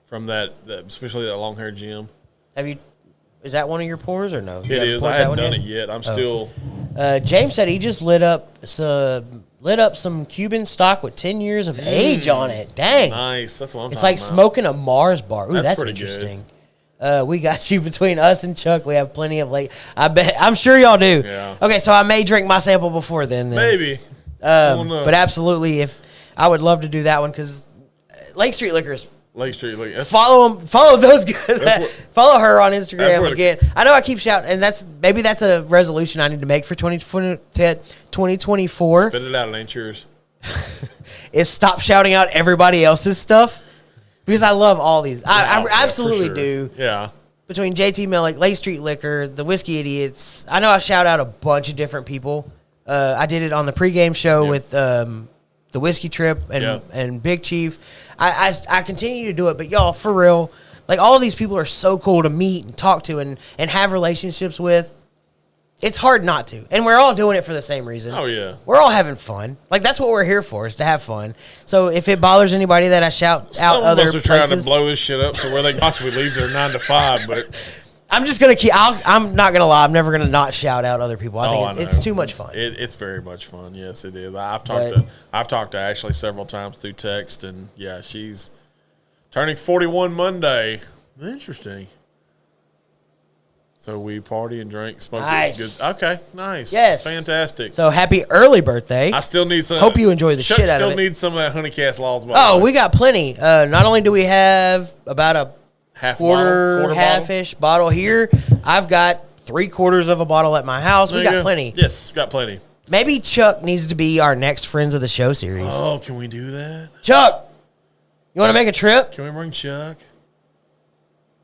from that especially that long haired Jim. Is that one of your pours or no? It is. I hadn't done it yet. I'm still. James said he just lit up some Cuban stock with 10 years of age on it. Dang. Nice. That's what I'm It's talking like about. smoking a Mars bar. Ooh, That's that's pretty interesting. We got you between us and Chuck. We have plenty of I'm sure y'all do. Yeah. Okay, so I may drink my sample before then. Maybe. I don't know. But absolutely, if I would love to do that one because Lake Street Liquor is. Lake Street. Follow those guys. Follow her on Instagram where again. I know I keep shouting, and maybe that's a resolution I need to make for 2024. Spit it out. It ain't yours. Is stop shouting out everybody else's stuff because I love all these. I absolutely sure. do. Yeah. Between JT Mellick, Lake Street Liquor, the Whiskey Idiots, I know I shout out a bunch of different people. I did it on the pregame show with the Whiskey Trip and Big Chief. I continue to do it, but y'all, for real, like all of these people are so cool to meet and talk to and have relationships with. It's hard not to. And we're all doing it for the same reason. Oh, yeah. We're all having fun. Like, that's what we're here for, is to have fun. So if it bothers anybody that I shout out other places. Some of us are trying to blow this shit up so where they can possibly leave their 9 to 5, but. I'm just going to keep. I'm not going to lie. I'm never going to not shout out other people. I think it's too much fun. It's very much fun. Yes, it is. I've talked to Ashley several times through text, and yeah, she's turning 41 Monday. Interesting. So we party and drink, smoke. Nice. Good. Okay, nice. Yes. Fantastic. So happy early birthday. I still need some. Hope you enjoy the shit out of it. Still need some of that Honey Cast Laws. Oh, we got plenty. Not only do we have about a quarter half-ish bottle here, I've got 3/4 of a bottle at my house. We got plenty. Yes, got plenty. Maybe Chuck needs to be our next Friends of the Show series. Oh, can we do that? Chuck, you want to make a trip? Can we bring Chuck?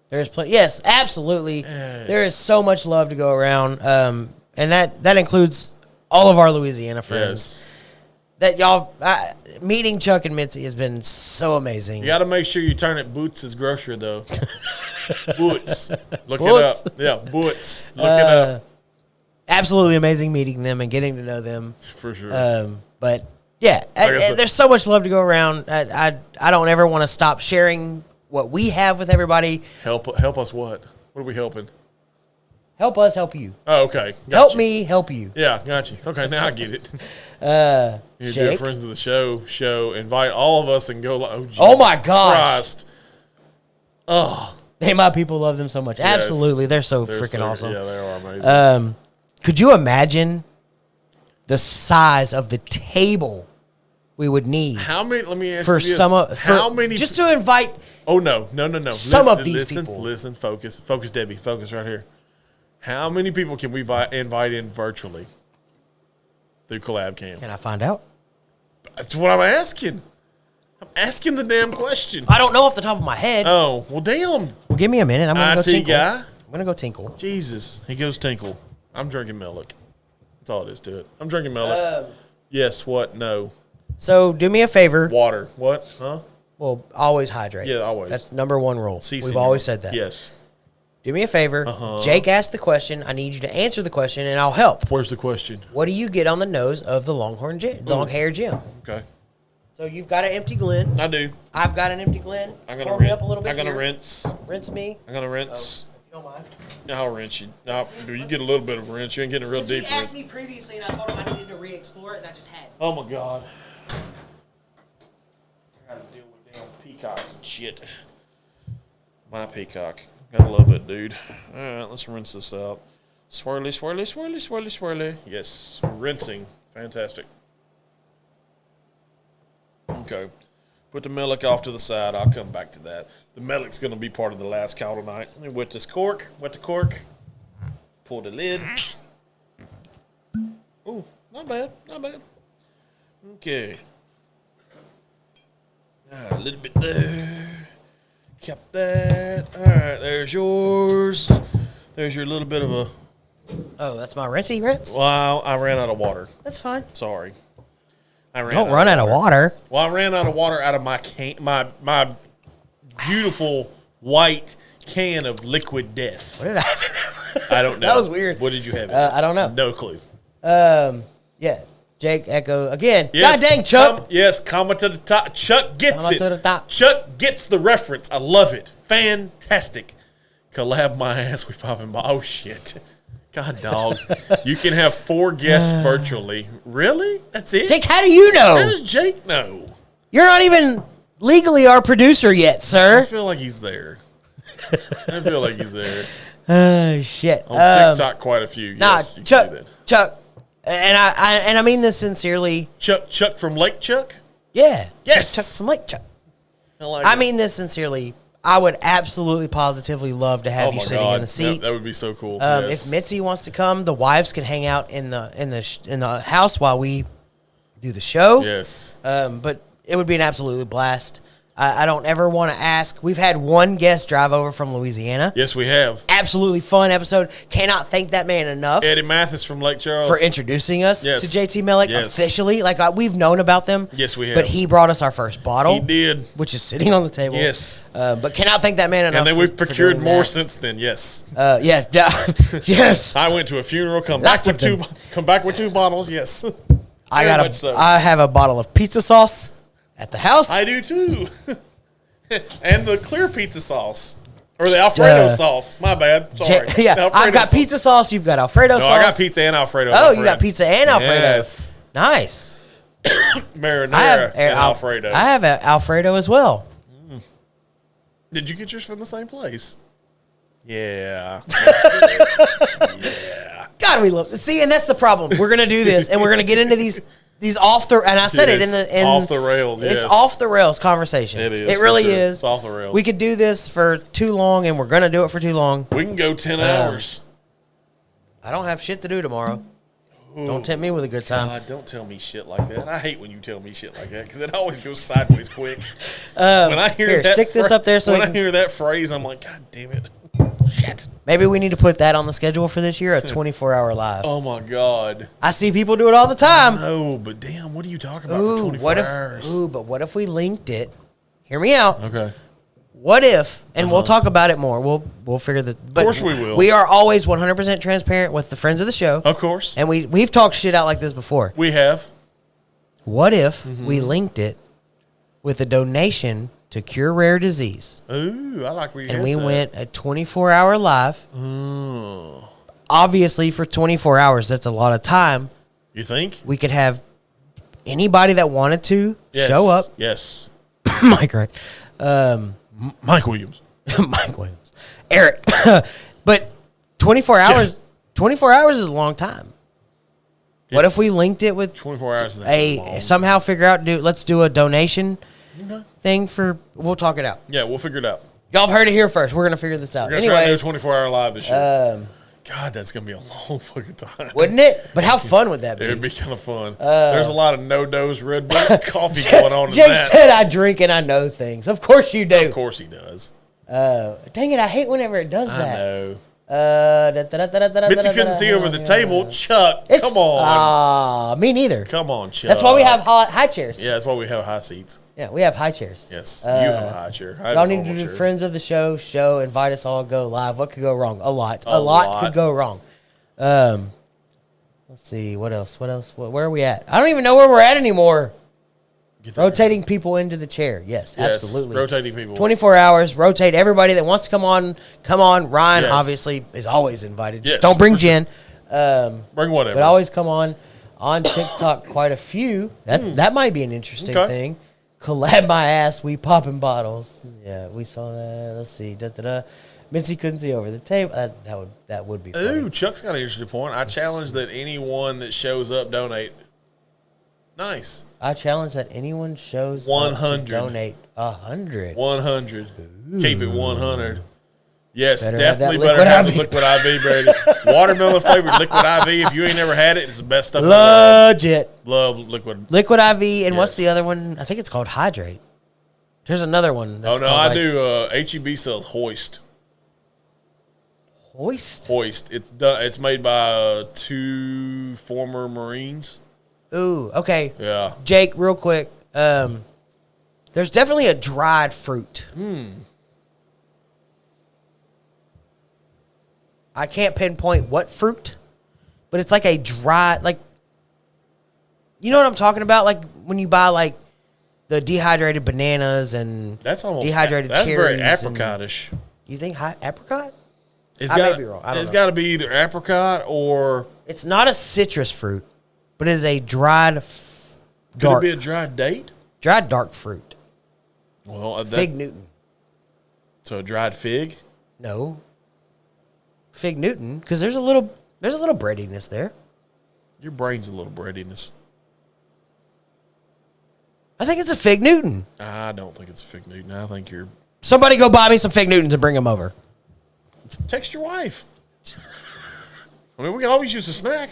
There's plenty. Yes, absolutely. Yes. There is so much love to go around, and that includes all of our Louisiana friends. Yes. That y'all meeting Chuck and Mitzi has been so amazing. You got to make sure you turn it Boots' grocery though. Boots, look Boots? it up. Yeah, Boots, look it up. Absolutely amazing meeting them and getting to know them For sure. But yeah, there's so much love to go around. I don't ever want to stop sharing what we have with everybody. Help us what? What are we helping? Help us help you. Oh, okay. Help me help you. Yeah, got you. Okay, now I get it. You do Jake? Friends of the Show. Invite all of us and go. Oh, Jesus Oh my gosh. Christ. Oh. Hey, my people love them so much. Yes. Absolutely. They're freaking awesome. Yeah, they are amazing. Could you imagine the size of the table we would need How many? Let me ask for you this. some of How many? just to invite Oh no! some of these people. Listen, focus, Debbie, focus right here. How many people can we invite in virtually through Collab Cam? Can I find out? That's what I'm asking. I'm asking the damn question. I don't know off the top of my head. Oh, well, damn. Well, give me a minute. I'm going to go tinkle. guy. I'm going to go tinkle. Jesus. He goes tinkle. I'm drinking Mellick. That's all it is to it. I'm drinking Mellick. Yes, what? No. So, do me a favor. Water. What? Huh? Well, always hydrate. Yeah, always. That's number one rule. We've always said that. Yes. Do me a favor. Jake asked the question. I need you to answer the question, and I'll help. Where's the question? What do you get on the nose of the long hair Jim? Okay. So you've got an empty Glen. I do. I've got an empty Glen. I'm gonna Pour rinse. me up a little bit. I'm gonna here. rinse. Rinse me. I'm gonna rinse. If you don't mind. I'll rinse you. No, dude, you get a little bit of a rinse. You ain't getting a real deep He asked rinse. me previously, and I told him I needed to re-explore it, and I just had. Oh my god. I gotta deal with damn peacocks and shit. My peacock. Gotta love it, dude. Alright, let's rinse this out. Swirly, swirly, swirly, swirly, swirly. Yes, rinsing. Fantastic. Okay. Put the Mellick off to the side. I'll come back to that. The Mellick's going to be part of the last call tonight. Let me wet this cork. Wet the cork. Pull the lid. Ooh, not bad. Not bad. Okay. A little bit there. Kept that. All right, there's yours. There's your little bit of a... Oh, that's my rinsey rinse? Well, I ran out of water. That's fine. Sorry. Don't run out of water. Well, I ran out of water out of my can, my beautiful white can of liquid death. What did I? I don't know. That was weird. What did you have? I don't know. No clue. Yeah. Jake Echo again. Yes, God dang, Chuck. Yes, comma to the top. Chuck gets Comma it. to the top. Chuck gets the reference. I love it. Fantastic. Collab my ass. We popping. Oh shit. God, dog. You can have 4 guests virtually. Really? That's it? Jake, how do you know? How does Jake know? You're not even legally our producer yet, I sir. feel like he's there. I feel like he's there. Oh, shit. On TikTok, quite a few. Yes, you Chuck, can do that. Chuck, and I mean this sincerely. Chuck from Lake Chuck? Yeah. Yes. Chuck from Lake Chuck. I mean this sincerely. I would absolutely, positively love to have you sitting in the seat. That would be so cool. If Mitzi wants to come, the wives can hang out in the house while we do the show. Yes. But it would be an absolute blast. I don't ever want to ask. We've had one guest drive over from Louisiana. Yes, we have. Absolutely fun episode. Cannot thank that man enough. Eddie Mathis from Lake Charles. For introducing us to JT Mellick officially. Like, we've known about them. Yes, we have. But he brought us our first bottle. He did. Which is sitting on the table. Yes. But cannot thank that man enough. And then we've procured more since then, yes. Yeah. Yes. I went to a funeral, come back with 2 bottles, yes. I have a bottle of pizza sauce at the house. I do too. And the clear pizza sauce. Or the Alfredo sauce. My bad. Sorry. I've got pizza sauce. You've got Alfredo sauce. No, I got pizza and Alfredo. Oh, you got pizza and Alfredo. Yes. Nice. Marinara and Alfredo. I have Alfredo as well. Did you get yours from the same place? Yeah. Yeah. God, we love it. See, and that's the problem. We're going to do this, and we're going to get into these off the, and I said it in off the rails. It's yes. off the rails conversations. It is. It really sure. is. It's off the rails. We could do this for too long, and we're going to do it for too long. We can go 10 hours. I don't have shit to do tomorrow. Ooh, don't tempt me with a good time. God, don't tell me shit like that. I hate when you tell me shit like that because it always goes sideways quick. When I hear that, stick this up there. So when I hear that phrase, I'm like, God damn it. Shit. Maybe we need to put that on the schedule for this year, a 24-hour live. Oh, my God. I see people do it all the time. No, but damn, what are you talking about for 24 hours? But what if we linked it? Hear me out. Okay. What if, and we'll talk about it more. We'll figure that. Of course we will. We are always 100% transparent with the friends of the show. Of course. And we've talked shit out like this before. We have. What if we linked it with a donation to cure rare disease? Ooh, I like where you And we went a 24-hour live. Ooh. Obviously, for 24 hours, that's a lot of time. You think? We could have anybody that wanted to show up. Yes. Mike, right? Mike Williams. Mike Williams. Eric. But 24 hours. 24 hours is a long time. What if we linked it with 24 hours? Somehow figure out let's do a donation thing for. We'll talk it out. Yeah, we'll figure it out. Y'all have heard it here first. We're gonna figure this out. We're gonna try to do a 24-hour live this year. God, that's going to be a long fucking time. Wouldn't it? But how fun would that be? It would be kind of fun. There's a lot of no-dose Red Bull coffee going on in Jake that. said I drink and I know things. Of course you do. Of course he does. Dang it, I hate whenever it does that. I know. Mitzi couldn't see over the table. Chuck, come on. Me neither. Come on, Chuck. That's why we have high chairs. Yeah, that's why we have high seats. Yeah, we have high chairs. Yes, you have a high chair. Y'all need to do friends of the show, invite us all, go live. What could go wrong? A lot could go wrong. Let's see, what else? Where are we at? I don't even know where we're at anymore. Rotating people into the chair. Yes, absolutely. Rotating people. 24 hours, rotate everybody that wants to come on. Come on. Ryan, obviously, is always invited. Just don't bring Jen. Bring whatever. But always come on TikTok, quite a few. That might be an interesting thing. Collab my ass, we popping bottles. Yeah, we saw that. Let's see. Mitzi couldn't see over the table. That would be funny. Ooh, Chuck's got an interesting point. I challenge that anyone that shows up donate. Nice. I challenge that anyone shows 100. up to donate 100. 100. Keep it 100. Yes, Better definitely have better have that the Liquid IV, Brady. Watermelon flavored Liquid IV. If you ain't never had it, it's the best stuff. Legit. Love Liquid. Liquid IV, and what's the other one? I think it's called Hydrate. There's another one. That's I do. HEB sells Hoist. Hoist? Hoist. It's made by 2 former Marines. Ooh, okay. Yeah. Jake, real quick. There's definitely a dried fruit. I can't pinpoint what fruit, but it's like a dried, like, you know what I'm talking about? Like when you buy like the dehydrated bananas and dehydrated cherries. That's very apricotish. You think apricot? I may be wrong. It's got to be either apricot or... It's not a citrus fruit, but it is a dried dark. Could it be a dried date? Dried dark fruit. Well, Fig Newton. So a dried fig? No. Fig Newton, because there's a little breadiness there. Your brain's a little breadiness. I think it's a Fig Newton. I don't think it's a Fig Newton. I think you're... Somebody go buy me some Fig Newtons and bring them over. Text your wife. I mean, we can always use a snack.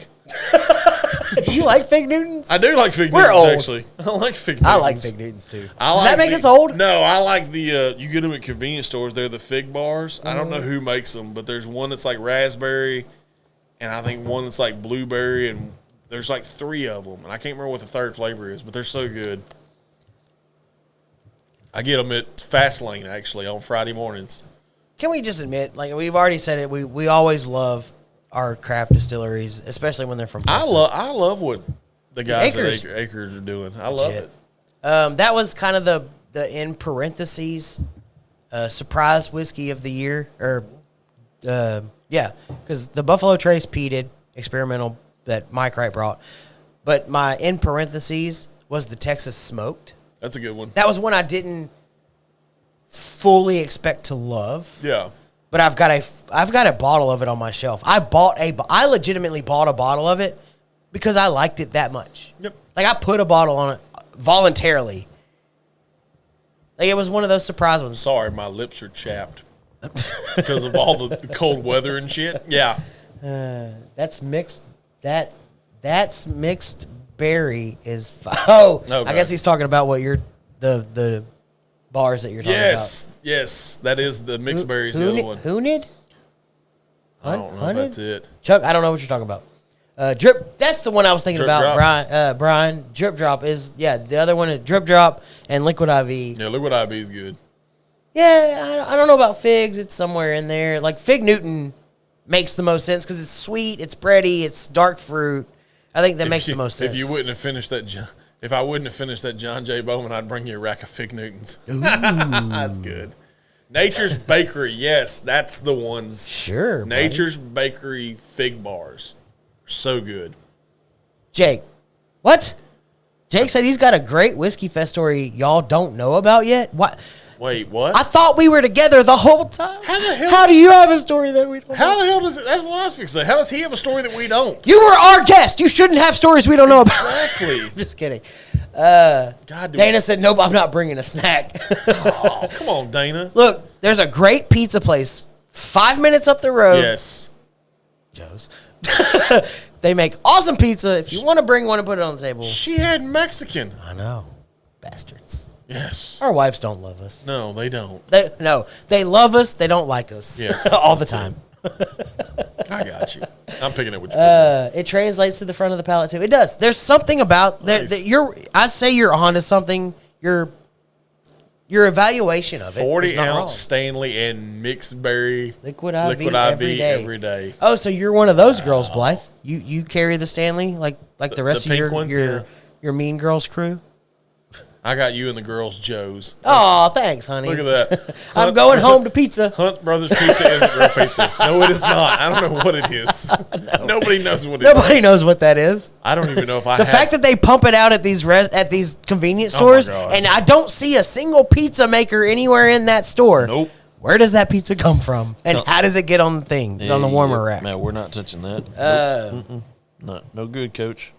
Do you like Fig Newtons? I do like Fig We're Newtons, old. Actually. I like Fig Newtons. I like Fig Newtons, too. Does that make us old? No, I like the, you get them at convenience stores. They're the fig bars. I don't know who makes them, but there's one that's like raspberry, and I think one that's like blueberry, and there's like 3 of them. And I can't remember what the third flavor is, but they're so good. I get them at Fastlane, actually, on Friday mornings. Can we just admit, like we've already said it, we always love our craft distilleries, especially when they're from Texas. I love what the guys at Acres are doing. I love it. That was kind of the in parentheses surprise whiskey of the year, or because the Buffalo Trace peated experimental that Mike Wright brought, but my in parentheses was the Texas Smoked. That's a good one. That was one I didn't fully expect to love. Yeah. But I've got a bottle of it on my shelf. I legitimately bought a bottle of it because I liked it that much. Yep. Like I put a bottle on it voluntarily. Like it was one of those surprise ones. Sorry, my lips are chapped because of all the cold weather and shit. Yeah. That's mixed. That's mixed berry is. Okay. I guess he's talking about what you're the bars that you're talking about. Yes, that is the mixed berries. The other one. Hunid? I don't know if that's it. Chuck, I don't know what you're talking about. Drip. That's the one I was thinking about. Brian. Drip Drop is the other one is Drip Drop and Liquid IV. Yeah, Liquid IV is good. Yeah, I don't know about figs. It's somewhere in there. Like Fig Newton makes the most sense because it's sweet, it's bready, it's dark fruit. I think that makes the most sense. If you wouldn't have finished that. If I wouldn't have finished that John J. Bowman, I'd bring you a rack of Fig Newtons. That's good. Nature's Bakery, yes, that's the ones. Sure. Nature's Bakery fig bars. So good. Jake, what? Jake said he's got a great Whiskey Fest story y'all don't know about yet. What? Wait, what? I thought we were together the whole time. How the hell? How do you have a story that we don't know? How the hell does it? That's what I was fixing to say. How does he have a story that we don't? You were our guest. You shouldn't have stories we don't know about. Exactly. Just kidding. God, Dana said, nope, I'm not bringing a snack. Oh, come on, Dana. Look, there's a great pizza place 5 minutes up the road. Yes. Joe's. They make awesome pizza. If you want to bring one and put it on the table. She had Mexican. I know. Bastards. Yes. Our wives don't love us. No, they don't. They love us. They don't like us. Yes. All the time. I got you. I'm picking up what you're It translates to the front of the palate, too. It does. There's something about that I say you're onto something. Your evaluation of it 40-ounce Stanley and mixed berry liquid IV every day. Oh, so you're one of those girls, Blythe. You carry the Stanley like the rest of your Mean Girls crew? I got you and the girls Joe's. Oh, thanks, honey. Look at that. I'm going home to pizza. Hunt's Brothers Pizza isn't real pizza. No, it is not. I don't know what it is. No. Nobody knows what it is. Nobody knows what that is. I don't even know if The fact that they pump it out at these convenience stores, and I don't see a single pizza maker anywhere in that store. Nope. Where does that pizza come from? And how does it get on the thing, on the warmer rack? No, we're not touching that. Nope. No good, Coach.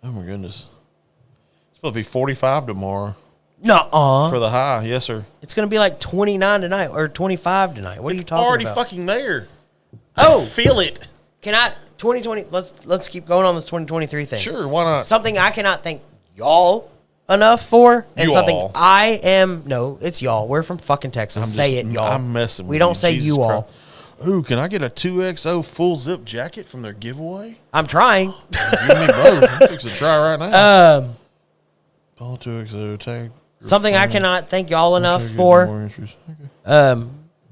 Oh, my goodness. It'll be 45 tomorrow. Nuh-uh. For the high, yes, sir. It's going to be like 29 tonight or 25 tonight. What are you talking about? It's already fucking there. I feel it. 2020, let's keep going on this 2023 thing. Sure, why not? Something I cannot thank y'all enough for, and something it's y'all. We're from fucking Texas. Say it, y'all. I'm messing with you. We don't say you all. Ooh, can I get a 2XO full zip jacket from their giveaway? I'm trying. Give me both. I'm fixing to try right now. Something I cannot thank y'all enough for.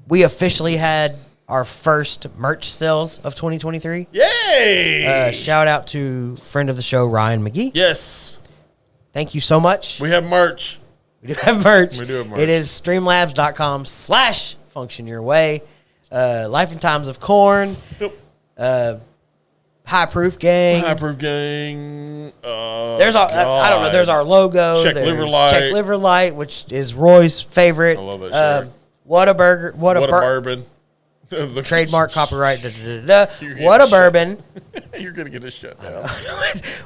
We officially had our first merch sales of 2023. Yay! Shout out to friend of the show, Ryan McGee. Yes. Thank you so much. We have merch. We do have merch. We do have merch. It is streamlabs.com/function your way. Life and Times of Corn. Yep. High Proof Gang. There's our, I don't know. There's our logo. Check Liver Light. Check Liver Light, which is Roy's favorite. I love that shirt. What a burger. What a bourbon. Trademark, copyright. What a bourbon. You're going to get a shutdown.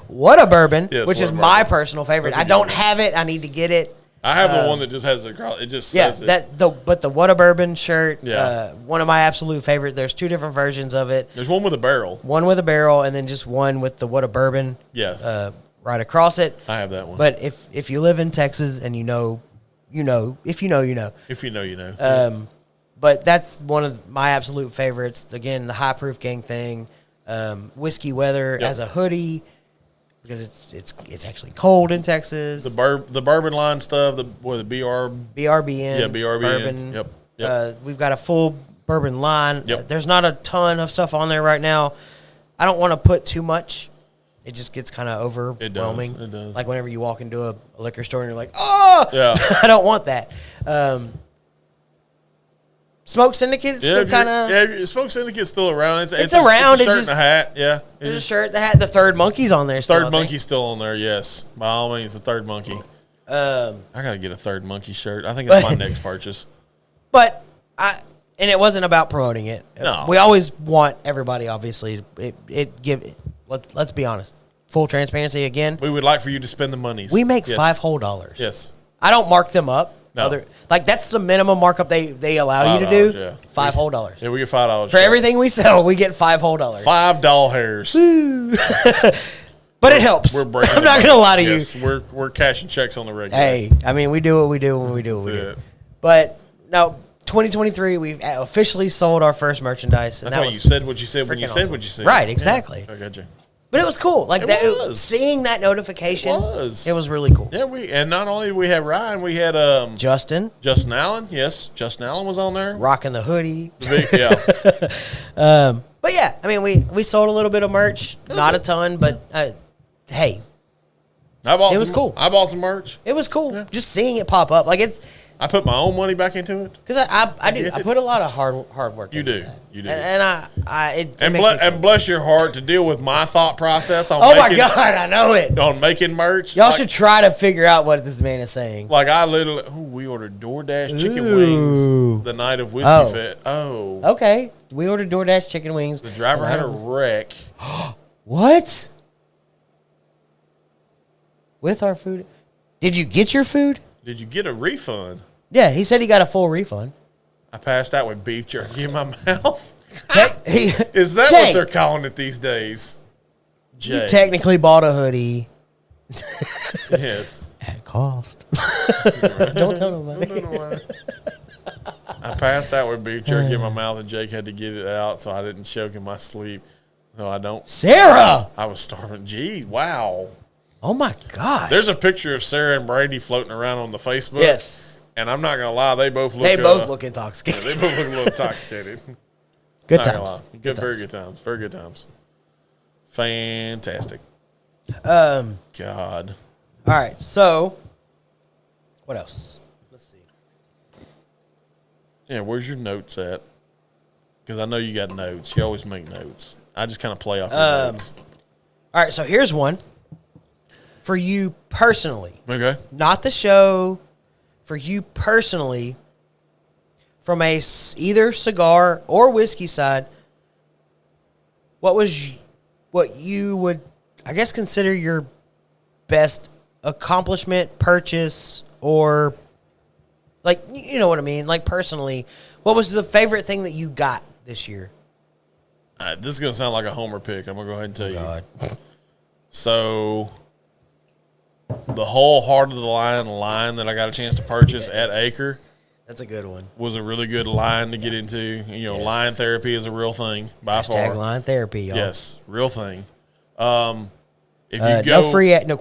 What a bourbon, yes, which is my personal favorite. I don't have it. I need to get it. I have the one that just has it just says it. But the What a Bourbon shirt, one of my absolute favorite. There's two different versions of it. There's one with a barrel. One with a barrel, and then just one with the What a Bourbon right across it. I have that one. But if you live in Texas and you know. If you know, you know. If you know, you know. But that's one of my absolute favorites. Again, the High Proof Gang thing. Whiskey Weather as a hoodie. Because it's actually cold in Texas. The bourbon line stuff, the BRBN. Yeah, BRBN. Bourbon. Yep. We've got a full bourbon line. Yep. There's not a ton of stuff on there right now. I don't want to put too much. It just gets kind of overwhelming. It does. Like whenever you walk into a liquor store and you're like, oh, yeah. I don't want that. Smoke Syndicate is still kind of... Yeah, Smoke Syndicate's still around. It's around. It's a shirt and a hat, yeah. There's a shirt, the hat. The Third Monkey's on there still. Third Monkey's still on there, yes. By all means, the Third Monkey. I got to get a Third Monkey shirt. I think it's my next purchase. But and it wasn't about promoting it. No. We always want everybody, obviously, let's be honest. Full transparency again. We would like for you to spend the monies. We make $5 whole. Yes. I don't mark them up. No. That's the minimum markup they allow you to do. Yeah. $5 whole. Yeah, we get $5 for everything we sell. We get $5 whole. $5 hairs. But it helps. We're breaking. I'm not gonna lie to you. We're cashing checks on the regular. Hey, I mean, we do what we do when we do what we do. But no, 2023, we've officially sold our first merchandise. And that's why you said what you said when you said awesome. what you said. Right, exactly. Yeah, I got you. But it was cool. Like seeing that notification, it was really cool. Yeah, and not only did we have Ryan, we had Justin Allen. Yes, Justin Allen was on there, rocking the hoodie. Yeah. But yeah, I mean, we sold a little bit of merch, not a ton, but hey, it was cool. I bought some merch. It was cool just seeing it pop up. Like I put my own money back into it because I do. I put a lot of hard work. You do. And bless your heart to deal with my thought process on. My God, I know it. On making merch, y'all should try to figure out what this man is saying. Like I literally, we ordered DoorDash chicken wings the night of Whiskey Fest. Oh, okay. We ordered DoorDash chicken wings. The driver had a wreck. What? With our food? Did you get your food? Did you get a refund? Yeah, he said he got a full refund. I passed out with beef jerky in my mouth. Is that what they're calling it these days? Jay. You technically bought a hoodie. Yes. At cost. Don't tell nobody. I passed out with beef jerky in my mouth, and Jake had to get it out, so I didn't choke in my sleep. No, I don't. Sarah! I was starving. Gee, wow. Oh, my gosh. There's a picture of Sarah and Brady floating around on the Facebook. Yes. And I'm not going to lie, they both look intoxicated. Yeah, they both look a little intoxicated. Good times. Very good times. Very good times. Fantastic. God. All right, so what else? Let's see. Yeah, where's your notes at? Because I know you got notes. You always make notes. I just kind of play off your notes. All right, so here's one for you personally. Okay. Not the show. For you personally, from a either cigar or whiskey side, what you would, I guess, consider your best accomplishment, purchase, or like, you know what I mean? Like, personally, what was the favorite thing that you got this year? This is going to sound like a homer pick. I'm going to go ahead and tell you. God. So, the whole heart of the line that I got a chance to purchase at Acre. That's a good one. Was a really good line to get into. You know, line therapy is a real thing by far. Line therapy, y'all. Yes, real thing. If you go,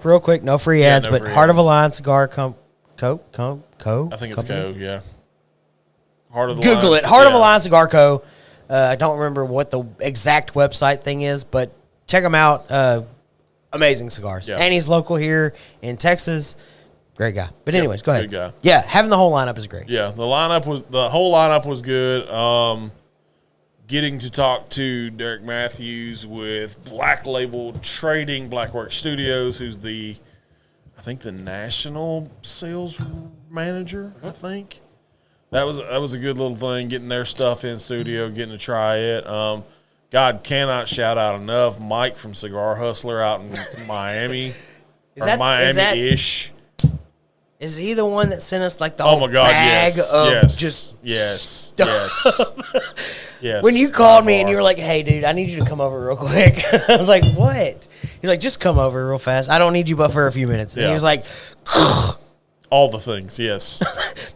real quick, no free ads, but Heart of a Lion Cigar Co. I think it's Co. Yeah. Heart of the Google Lion, it. Heart of a Lion Cigar Co. I don't remember what the exact website thing is, but check them out. Amazing cigars. Yeah. And he's local here in Texas. Great guy. But anyways, go ahead. Good guy. Yeah, having the whole lineup is great. Yeah, the whole lineup was good. Getting to talk to Derek Matthews with Black Label Trading, Blackwork Studios, who's I think the national sales manager. I think that was a good little thing. Getting their stuff in studio, getting to try it. God, cannot shout out enough Mike from Cigar Hustler out in Miami, Miami-ish. Is he the one that sent us like the whole bag of just stuff? Yes. When you called me and you were like, "Hey, dude, I need you to come over real quick," I was like, "What?" You're like, "Just come over real fast. I don't need you but for a few minutes." And he was like, all the things, yes.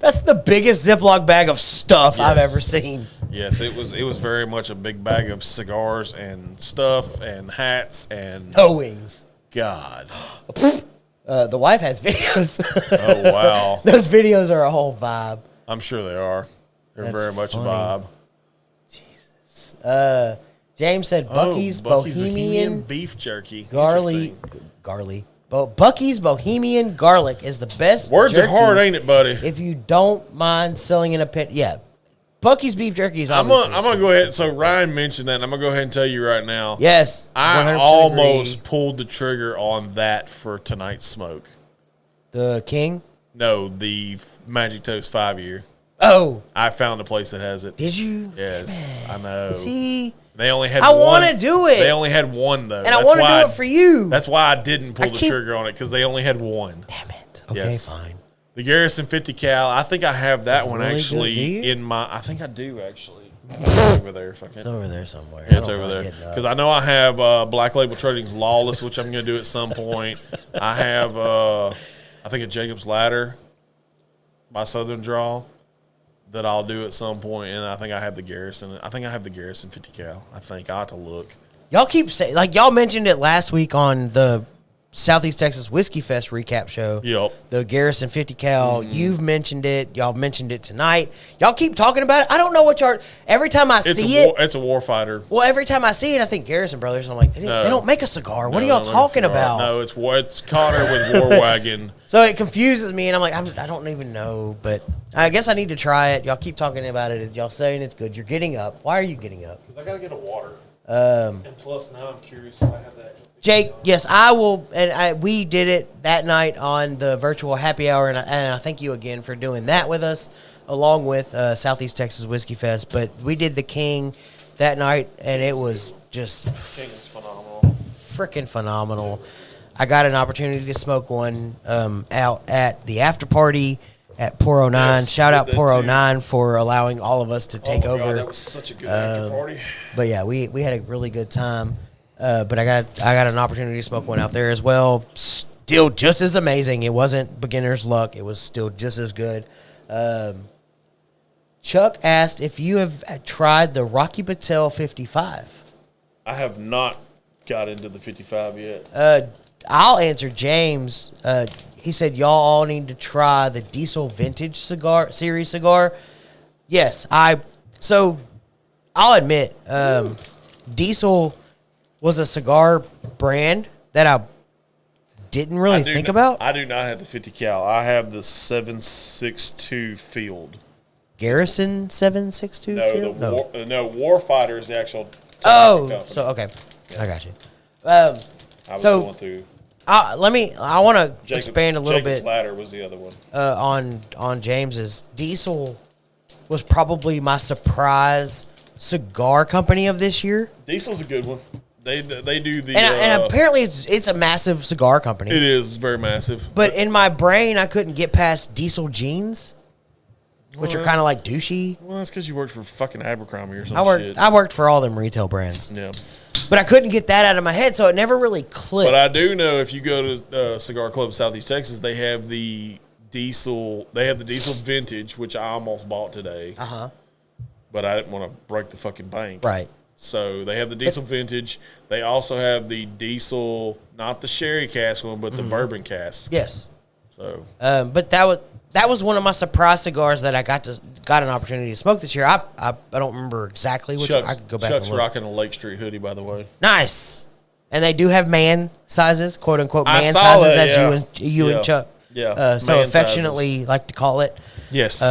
That's the biggest Ziploc bag of stuff I've ever seen. Yes, it was very much a big bag of cigars and stuff and hats and wings. God. The wife has videos. Oh, wow. Those videos are a whole vibe. I'm sure they are. They're very much funny. a vibe. Jesus. James said Bucky's Bohemian beef jerky. Bucky's Bohemian Garlic is the best Words jerky are hard, ain't it, buddy? if you don't mind selling in a pit. Yeah. Bucky's beef jerky is I'm gonna go ahead. So Ryan mentioned that, and I'm gonna go ahead and tell you right now. Yes, I almost pulled the trigger on that for tonight's smoke. The King? No, the Magic Toast 5-year. Oh, I found a place that has it. Did you? Yes, I know. See, they only had. I want to do it. They only had one though, and I want to do it for you. That's why I didn't pull the trigger on it because they only had one. Damn it. Okay, fine. The Garrison 50 cal. I think I have that one really actually in my. I think I do actually. It's over there. It's over there somewhere. Yeah, it's over there because I know I have Black Label Trading's Lawless, which I'm going to do at some point. I have I think a Jacob's Ladder by Southern Draw that I'll do at some point, and I think I have the Garrison. I think I have the Garrison 50 cal. I think I have to look. Y'all keep saying, like, y'all mentioned it last week on the Southeast Texas Whiskey Fest recap show. Yep. The Garrison 50 cal. You've mentioned it. Y'all mentioned it tonight. Y'all keep talking about it. I don't know what y'all. Every time I see it, it's a warfighter. Well, every time I see it, I think Garrison Brothers. I'm like, they don't make a cigar. What are y'all talking about? No, it's Connor with War Wagon. So it confuses me, and I'm like, I don't even know. But I guess I need to try it. Y'all keep talking about it. Y'all saying it's good. You're getting up. Why are you getting up? Because I got to get a water. And plus, now I'm curious if I have that. Jake, yes, I will, and we did it that night on the virtual happy hour, and I thank you again for doing that with us, along with Southeast Texas Whiskey Fest. But we did the King that night, and it was just freaking phenomenal. I got an opportunity to smoke one out at the after party. at Pour 09. Yes, Shout out did that Pour too. 09 for allowing all of us to take Oh my over. God, that was such a good after party. But yeah, we had a really good time. But I got an opportunity to smoke one out there as well. Still just as amazing. It wasn't beginner's luck. It was still just as good. Chuck asked if you have tried the Rocky Patel 55. I have not got into the 55 yet. I'll answer James. He said y'all all need to try the Diesel Vintage series cigar. Yes, so I'll admit, Diesel was a cigar brand that I didn't really think about. I do not have the 50 cal. I have the 762 Field. Garrison 762 Field? No, Warfighter is the actual. Oh, so okay, I got you. I was going through. I want to expand a little Jacob's bit. Ladder was the other one. On James's. Diesel was probably my surprise cigar company of this year. Diesel's a good one. They do the and apparently it's a massive cigar company. It is very massive. But in my brain, I couldn't get past Diesel jeans, which are kind of like douchey. Well, that's because you worked for fucking Abercrombie or some shit. I worked for all them retail brands. Yeah. But I couldn't get that out of my head, so it never really clicked. But I do know if you go to Cigar Club Southeast Texas, they have the Diesel. They have the Diesel Vintage, which I almost bought today. But I didn't want to break the fucking bank. Right. So they have the Diesel Vintage. They also have the Diesel, not the sherry cask one, but the bourbon cask. Yes. So. But that was one of my surprise cigars that I got an opportunity to smoke this year. I don't remember exactly which. I could go back. Chuck's and look. rocking a Lake Street hoodie, by the way. Nice. And they do have man sizes, quote unquote man I saw sizes, that, as you yeah. and Chuck, Yeah, so man affectionately sizes. like to call it. Yes.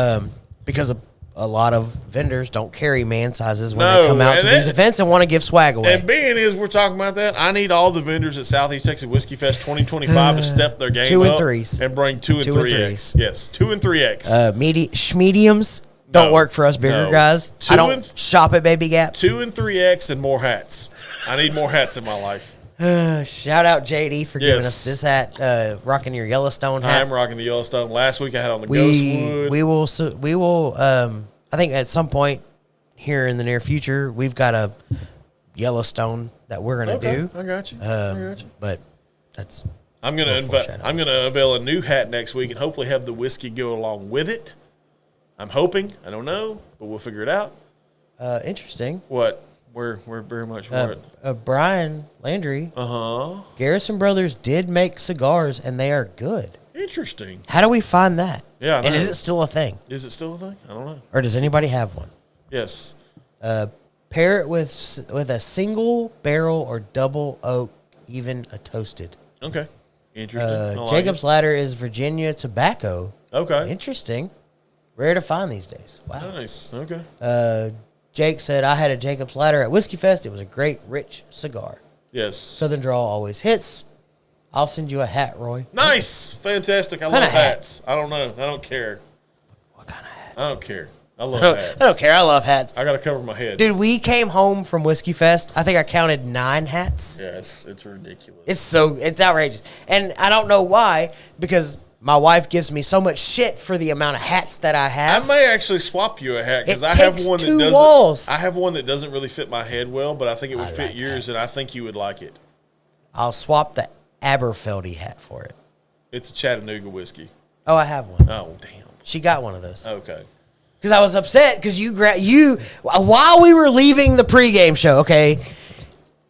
Because a lot of vendors don't carry man sizes when they come out to these events and want to give swag away. And being as we're talking about that, I need all the vendors at Southeast Texas Whiskey Fest 2025 to step their game 2 and up 3s. and bring 2 and 3X. Yes, 2 and 3X. Mediums don't work for us bigger guys. I don't shop at Baby Gap. 2 and 3X and more hats. I need more hats in my life. Shout out JD for giving us this hat, rocking your Yellowstone hat. I am rocking the Yellowstone. Last week I had on the Ghostwood. We will. I think at some point here in the near future, we've got a Yellowstone that we're gonna do. I got you. But that's. I'm gonna unveil a new hat next week and hopefully have the whiskey go along with it. I'm hoping. I don't know, but we'll figure it out. Interesting. What? We're very much for it. Brian Landry. Garrison Brothers did make cigars, and they are good. Interesting. How do we find that? Yeah. And is it still a thing? Is it still a thing? I don't know. Or does anybody have one? Yes. Pair it with a single barrel or double oak, even a toasted. Okay. Interesting. Jacob's Ladder is Virginia tobacco. Okay. Interesting. Rare to find these days. Wow. Nice. Okay. Jake said, I had a Jacob's Ladder at Whiskey Fest. It was a great, rich cigar. Yes. Southern Draw always hits. I'll send you a hat, Roy. Nice. Fantastic. I love hats. I don't know. I don't care. What kind of hat? I don't care. I love hats. I don't care. I love hats. I got to cover my head. Dude, we came home from Whiskey Fest. I think I counted 9 hats. Yes. It's ridiculous. It's outrageous. And I don't know why, because my wife gives me so much shit for the amount of hats that I have. I may actually swap you a hat because It I have takes one that 2 doesn't. walls. I have one that doesn't really fit my head well, but I think it would fit like yours, hats. and I think you would like it. I'll swap the Aberfeldy hat for it. It's a Chattanooga whiskey. Oh, I have one. Oh, damn. She got one of those. Okay. Because I was upset because while we were leaving the pregame show, okay,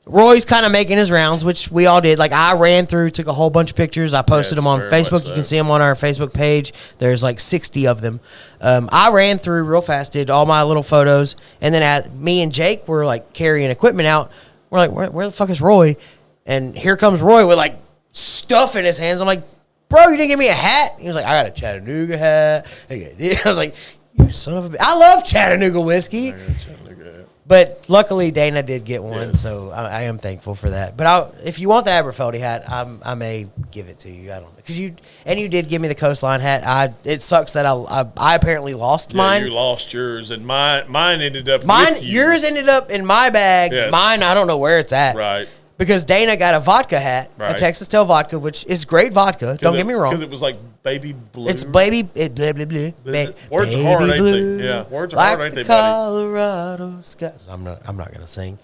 Roy's kind of making his rounds, which we all did. Like, I ran through, took a whole bunch of pictures. I posted them on Facebook. You can see them on our Facebook page. There's like 60 of them. I ran through real fast, did all my little photos, and then me and Jake were like carrying equipment out. We're like, where the fuck is Roy? And here comes Roy with like stuff in his hands. I'm like, bro, you didn't give me a hat? He was like, I got a Chattanooga hat. I was like, you son of a bitch. I love Chattanooga whiskey. I got a Chattanooga hat. But luckily, Dana did get one, Yes. so I am thankful for that. But if you want the Aberfeldy hat, I may give it to you. I don't know, because you did give me the Coastline hat. It sucks that I apparently lost mine. You lost yours, and mine ended up with you. Yours ended up in my bag. Yes. Mine, I don't know where it's at. Right. Because Dana got a vodka hat, a Right. Texas Tail vodka, which is great vodka. Don't get me wrong. Because it was like baby blue. It's baby. Blah, blah, blah, words baby are hard, ain't blue, they? Yeah, words are like hard, ain't the they, buddy? Colorado skies. I'm not gonna sing.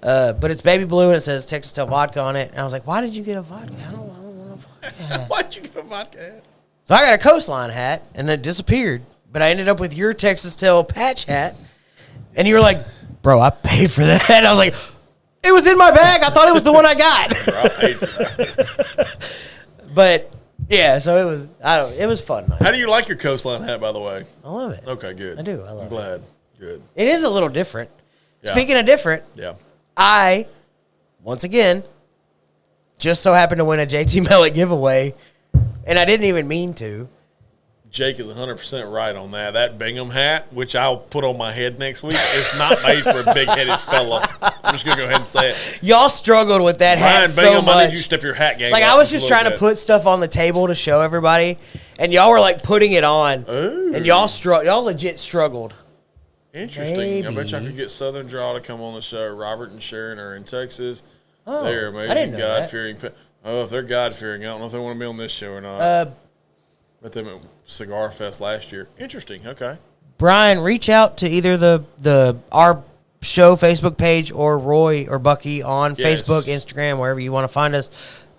But it's baby blue and it says Texas Tail vodka on it. And I was like, why did you get a vodka? I don't want a vodka hat. Why'd you get a vodka hat? So I got a Coastline hat and it disappeared. But I ended up with your Texas Tail patch hat. And you were like, bro, I paid for that. And I was like, it was in my bag. I thought it was the one I got. Bro, I paid for that. But yeah, so it was fun. How do you like your Coastline hat, by the way? I love it. Okay, good. I do. I love it. I'm glad. Good. It is a little different. Yeah. Speaking of different, Yeah. I, once again, just so happened to win a JT Mellick giveaway, and I didn't even mean to. Jake is 100% right on that. That Bingham hat, which I'll put on my head next week, is not made for a big-headed fella. I'm just going to go ahead and say it. Y'all struggled with that hat so Bingham, much. I need you to step your hat game Like, up I was just just a little trying bit. to put stuff on the table to show everybody, and y'all were, like, putting it on. Ooh. And y'all legit struggled. Interesting. I bet Maybe. y'all could get Southern Draw to come on the show. Robert and Sharon are in Texas. Oh, They're I didn't amazing, know that. God-fearing. Oh, if they're God-fearing, I don't know if they want to be on this show or not. Met them at Cigar Fest last year. Interesting. Okay. Brian, reach out to either our show Facebook page or Roy or Bucky on Yes. Facebook, Instagram, wherever you want to find us.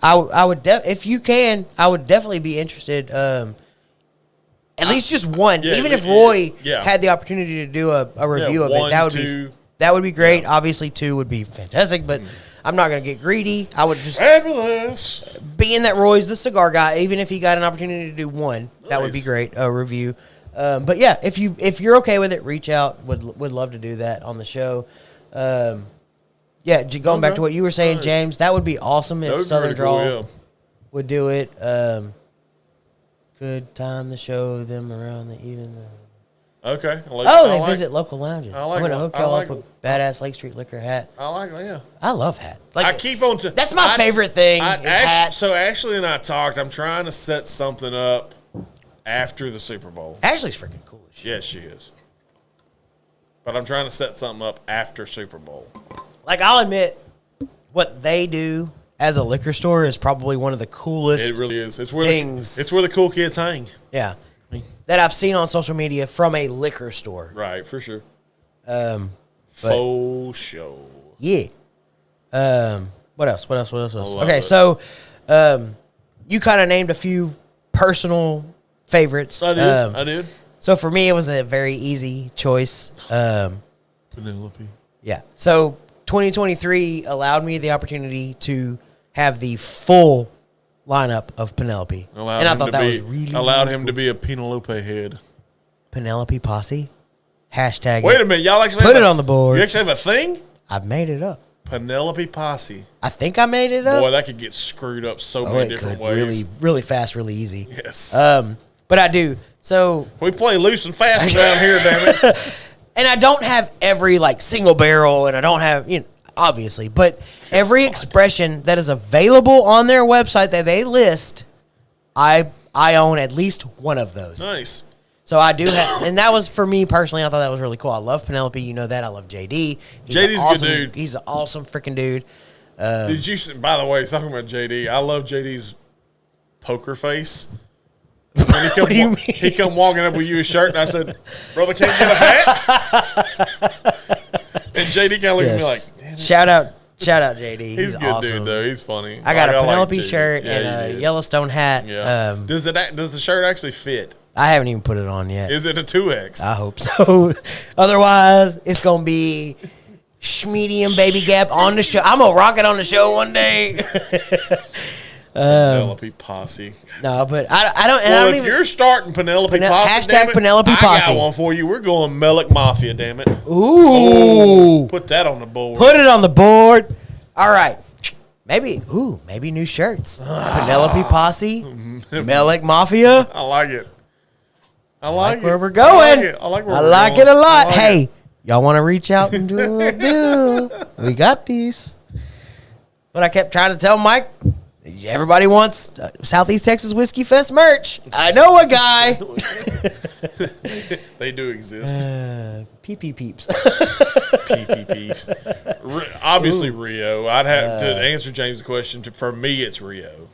I would if you can, I would definitely be interested. At least just one, yeah, even if Roy yeah. had the opportunity to do a review of it, one, two. that would be great. Yeah. Obviously, 2 would be fantastic, but I'm not going to get greedy. I would just Fabulous. being that Roy's the cigar guy, even if he got an opportunity to do one, that would be Nice. great. A review. But yeah, if you're okay with it, reach out. Would love to do that on the show. Yeah, going back to what you were saying, Nice. James, that would be awesome That if would be Southern really Draw cool, yeah. would do it. Good time to show them around the even. Okay. They visit local lounges. I like I'm gonna it. hook I y'all like up with it. badass Lake Street liquor hat. I like it, yeah. I love hat. Like I keep on to. That's my favorite thing. Is hats. So Ashley and I talked. I'm trying to set something up after the Super Bowl. Ashley's freaking cool as shit. Yes, she is. But I'm trying to set something up after Super Bowl. Like, I'll admit, what they do as a liquor store is probably one of the coolest It really is. It's where things. it's where the cool kids hang. Yeah. That I've seen on social media from a liquor store. Right, for sure. But- Faux show. Yeah. What else? love Okay, it. so you kind of named a few personal favorites. I did. So for me, it was a very easy choice. Penelope. Yeah. So 2023 allowed me the opportunity to have the full lineup of Penelope. And I thought that was really allowed really him to be a Penelope head. Penelope Posse. Hashtag Wait it. a minute, y'all actually Put have it a- on the board. You actually have a thing? I've made it up. Penelope Posse. I think I made it up. Boy, that could get screwed up so many it different could. ways. Really, really fast, really easy. Yes. But I do. So, We play loose and fast around here, damn it. and I don't have every like single barrel, and I don't have obviously, but every expression that is available on their website that they list, I own at least one of those. Nice. So I do have, and that was for me personally. I thought that was really cool. I love Penelope, you know that. I love JD. He's JD's a awesome, good dude. He's an awesome freaking dude. Did you? By the way, talking about JD, I love JD's poker face. When What do you mean? He come walking up with you a shirt, and I said, "Brother, can't get a hat." And JD kind of looked at me like, "Damn it." Shout out JD. He's a good awesome. dude though. He's funny. I got a like Penelope JD. shirt Yeah, and you a did. Yellowstone hat. Yeah. Does the shirt actually fit? I haven't even put it on yet. Is it a 2X? I hope so. Otherwise, it's gonna be medium baby gap on the show. I'm gonna rock it on the show one day. Penelope Posse. No, but I don't. And Well, I don't if even, you're starting Penelope Posse, hashtag damn it, Penelope I Posse. got one for you. We're going Mellick Mafia, damn it. Ooh, Put that on the board. put it on the board. All right, maybe new shirts. Penelope Posse, Mellick Mafia. I like it. I like it. Where we're going. I like where I we're like going. it a lot. I like Hey, it. y'all want to reach out and do a deal? We got these. But I kept trying to tell Mike, everybody wants Southeast Texas Whiskey Fest merch. I know a guy. They do exist. PP peeps. PPPs. Obviously, Rio. I'd have to answer James' question. For me, it's Rio.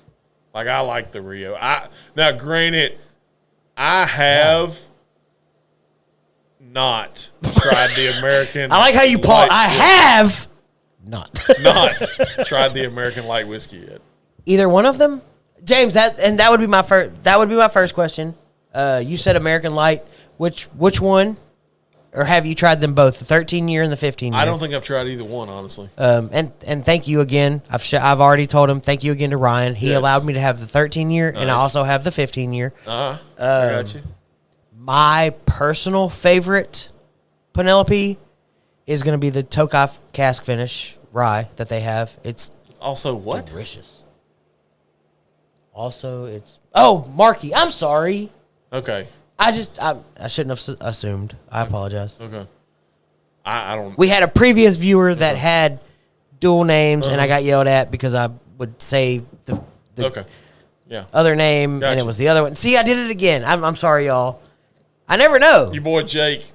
Like, I like the Rio. Now, granted, I have not tried the American. I like how you pause. I have not tried the American light whiskey yet. Either one of them, James. That would be my first. That would be my first question. You said American light. Which one? Or have you tried them both, the 13-year and the 15-year? I don't think I've tried either one, honestly. And thank you again. I've already told him. Thank you again to Ryan. He allowed me to have the 13-year, and I also have the 15-year. I got you. My personal favorite Penelope is going to be the Tokai cask finish rye that they have. It's also what? Delicious. Also, it's Marky. I'm sorry. Okay. I shouldn't have assumed. I apologize. Okay. I don't. We had a previous viewer that had dual names, and I got yelled at because I would say the other name, and it was the other one. See, I did it again. I'm sorry, y'all. I never know. Your boy Jake,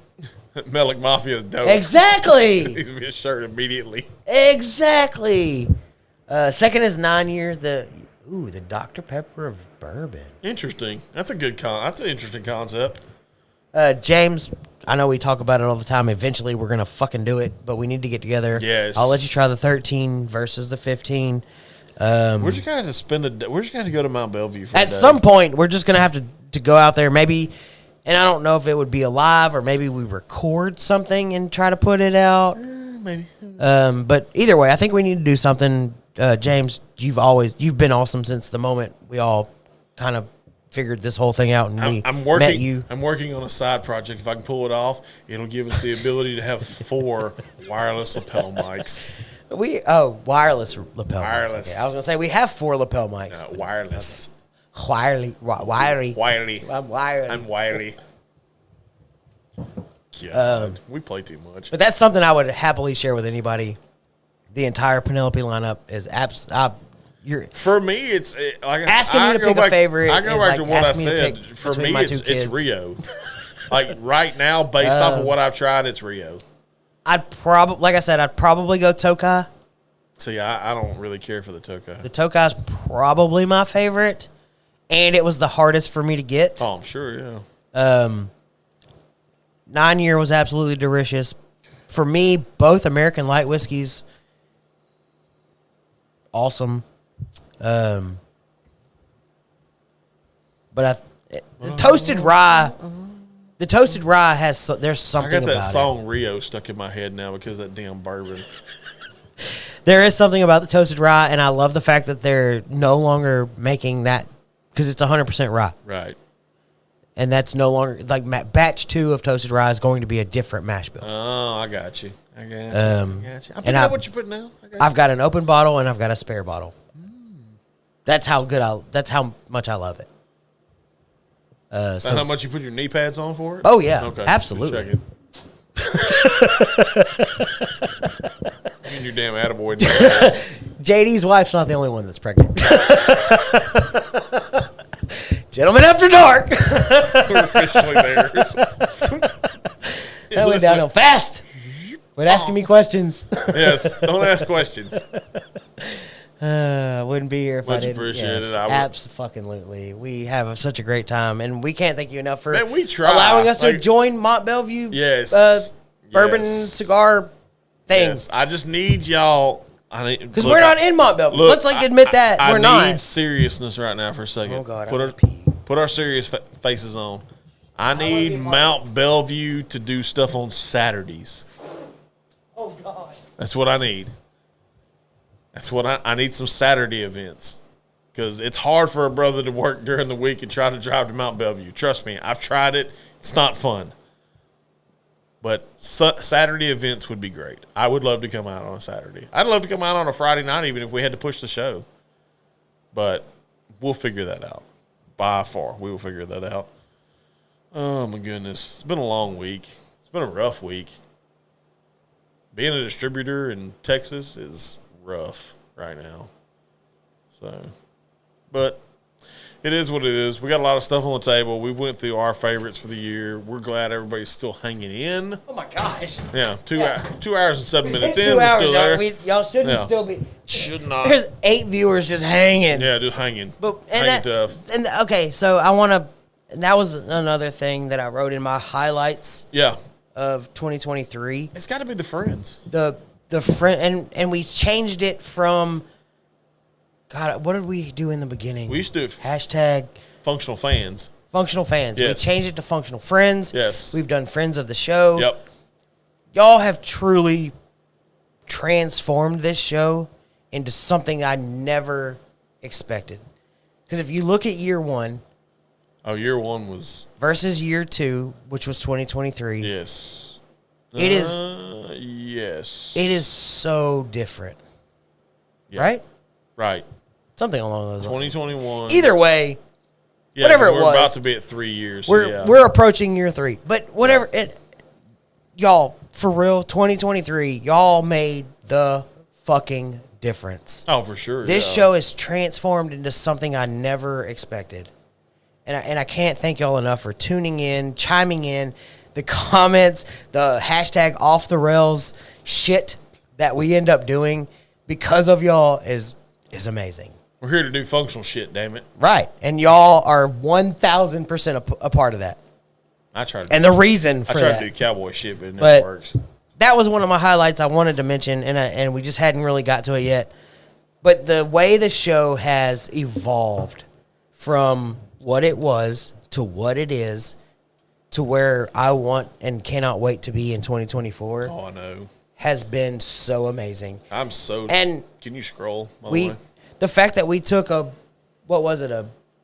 Melic Mafia dope. Exactly. He's me a shirt immediately. Exactly. Second is 9-year. The Dr. Pepper of bourbon. Interesting. That's a good that's an interesting concept. James, I know we talk about it all the time. Eventually, we're gonna fucking do it, but we need to get together. Yes. I'll let you try the 13 versus the 15. We're just gonna have to we're just gonna go to Mount Bellevue for a day. At some point, we're just gonna have to go out there, maybe. And I don't know if it would be alive or maybe we record something and try to put it out. Maybe. But either way, I think we need to do something. James, you've been awesome since the moment we all kind of figured this whole thing out and met you. I'm working on a side project. If I can pull it off, it'll give us the ability to have 4 wireless lapel mics. Wireless lapel mics. Wireless. Okay. I was gonna say we have 4 lapel mics. Wireless. Wiry. I'm wiry. God, we play too much. But that's something I would happily share with anybody. The entire Penelope lineup is for me, it's like asking you to pick a favorite. I go back to what I said. For me, it's Rio. Like right now, based off of what I've tried, it's Rio. I'd probably go Tokai. See, I don't really care for the Tokai. The Tokai's probably my favorite, and it was the hardest for me to get. Oh, I'm sure, yeah. 9-year was absolutely delicious. For me, both American light whiskeys, awesome. But the toasted rye has there's something about it. I got that song Rio stuck in my head now because of that damn bourbon. There is something about the toasted rye, and I love the fact that they're no longer making that because it's 100% rye. Right. And that's no longer like batch 2 of toasted rye is going to be a different mash bill. Oh, I got you. I got you. I what you're putting down. I've got an open bottle and I've got a spare bottle. That's how much I love it. So how much you put your knee pads on for it? Oh yeah, okay. Absolutely. You and your damn attaboy. JD's wife's not the only one that's pregnant. Gentlemen After Dark. We're officially there. That went downhill fast. Quit asking me questions. Yes, don't ask questions. I wouldn't be here if I didn't. Much appreciated. Absolutely. We have such a great time, and we can't thank you enough for allowing us to join Mont Bellevue. Yes. Bourbon cigar thing. Yes. I just need y'all. Because we're not in Mont Bellevue. Let's admit that we're not. I need seriousness right now for a second. Oh God, put our serious faces on. I need Mount Bellevue to do stuff on Saturdays. Oh God. That's what I need. That's what I need, some Saturday events. Because it's hard for a brother to work during the week and try to drive to Mount Bellevue. Trust me, I've tried it. It's not fun. But Saturday events would be great. I would love to come out on a Saturday. I'd love to come out on a Friday night even if we had to push the show. But we'll figure that out. By far, we will figure that out. Oh, my goodness. It's been a long week. It's been a rough week. Being a distributor in Texas is rough right now. So, but It is what it is. We got a lot of stuff on the table. We went through our favorites for the year. We're glad everybody's still hanging in. Oh my gosh! Yeah, 2 hours and 7 minutes in. 2 hours, we're still there. Y'all shouldn't still be. Should not. There's 8 viewers just hanging. Yeah, just hanging. But hanging tough. And okay, so I want to. That was another thing that I wrote in my highlights. Yeah. Of 2023. It's got to be the friends. The friend and we changed it from. God, what did we do in the beginning? We used to do hashtag functional fans. Functional fans. Yes. We changed it to functional friends. Yes. We've done friends of the show. Yep. Y'all have truly transformed this show into something I never expected. Because if you look at year one. Oh, year one was. Versus year two, which was 2023. Yes. It is. Yes. It is so different. Yep. Right? Right. Something along those lines. 2021. Either way, whatever it was. We're about to be at 3 years. We're approaching year 3. But whatever y'all, for real, 2023, y'all made the fucking difference. Oh, for sure. This show is transformed into something I never expected. And I can't thank y'all enough for tuning in, chiming in, the comments, the hashtag off the rails shit that we end up doing because of y'all is amazing. We're here to do functional shit, damn it. Right. And y'all are 1,000% a part of that. I try to. And the reason for that. I try to do cowboy shit, but it never works. That was one of my highlights I wanted to mention, and we just hadn't really got to it yet. But the way the show has evolved from what it was to what it is to where I want and cannot wait to be in 2024. Oh, I know. Has been so amazing. I'm so. And can you scroll? The fact that we took a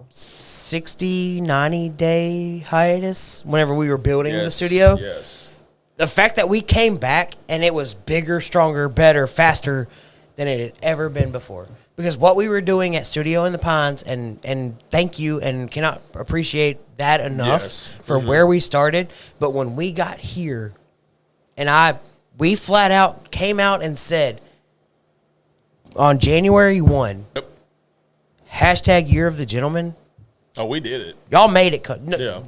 60, 90-day hiatus whenever we were building the studio. Yes. The fact that we came back and it was bigger, stronger, better, faster than it had ever been before. Because what we were doing at Studio in the Pines, and thank you, and cannot appreciate that enough for where we started. But when we got here, and we flat out came out and said on January 1, hashtag Year of the Gentleman. Oh, we did it. Y'all made it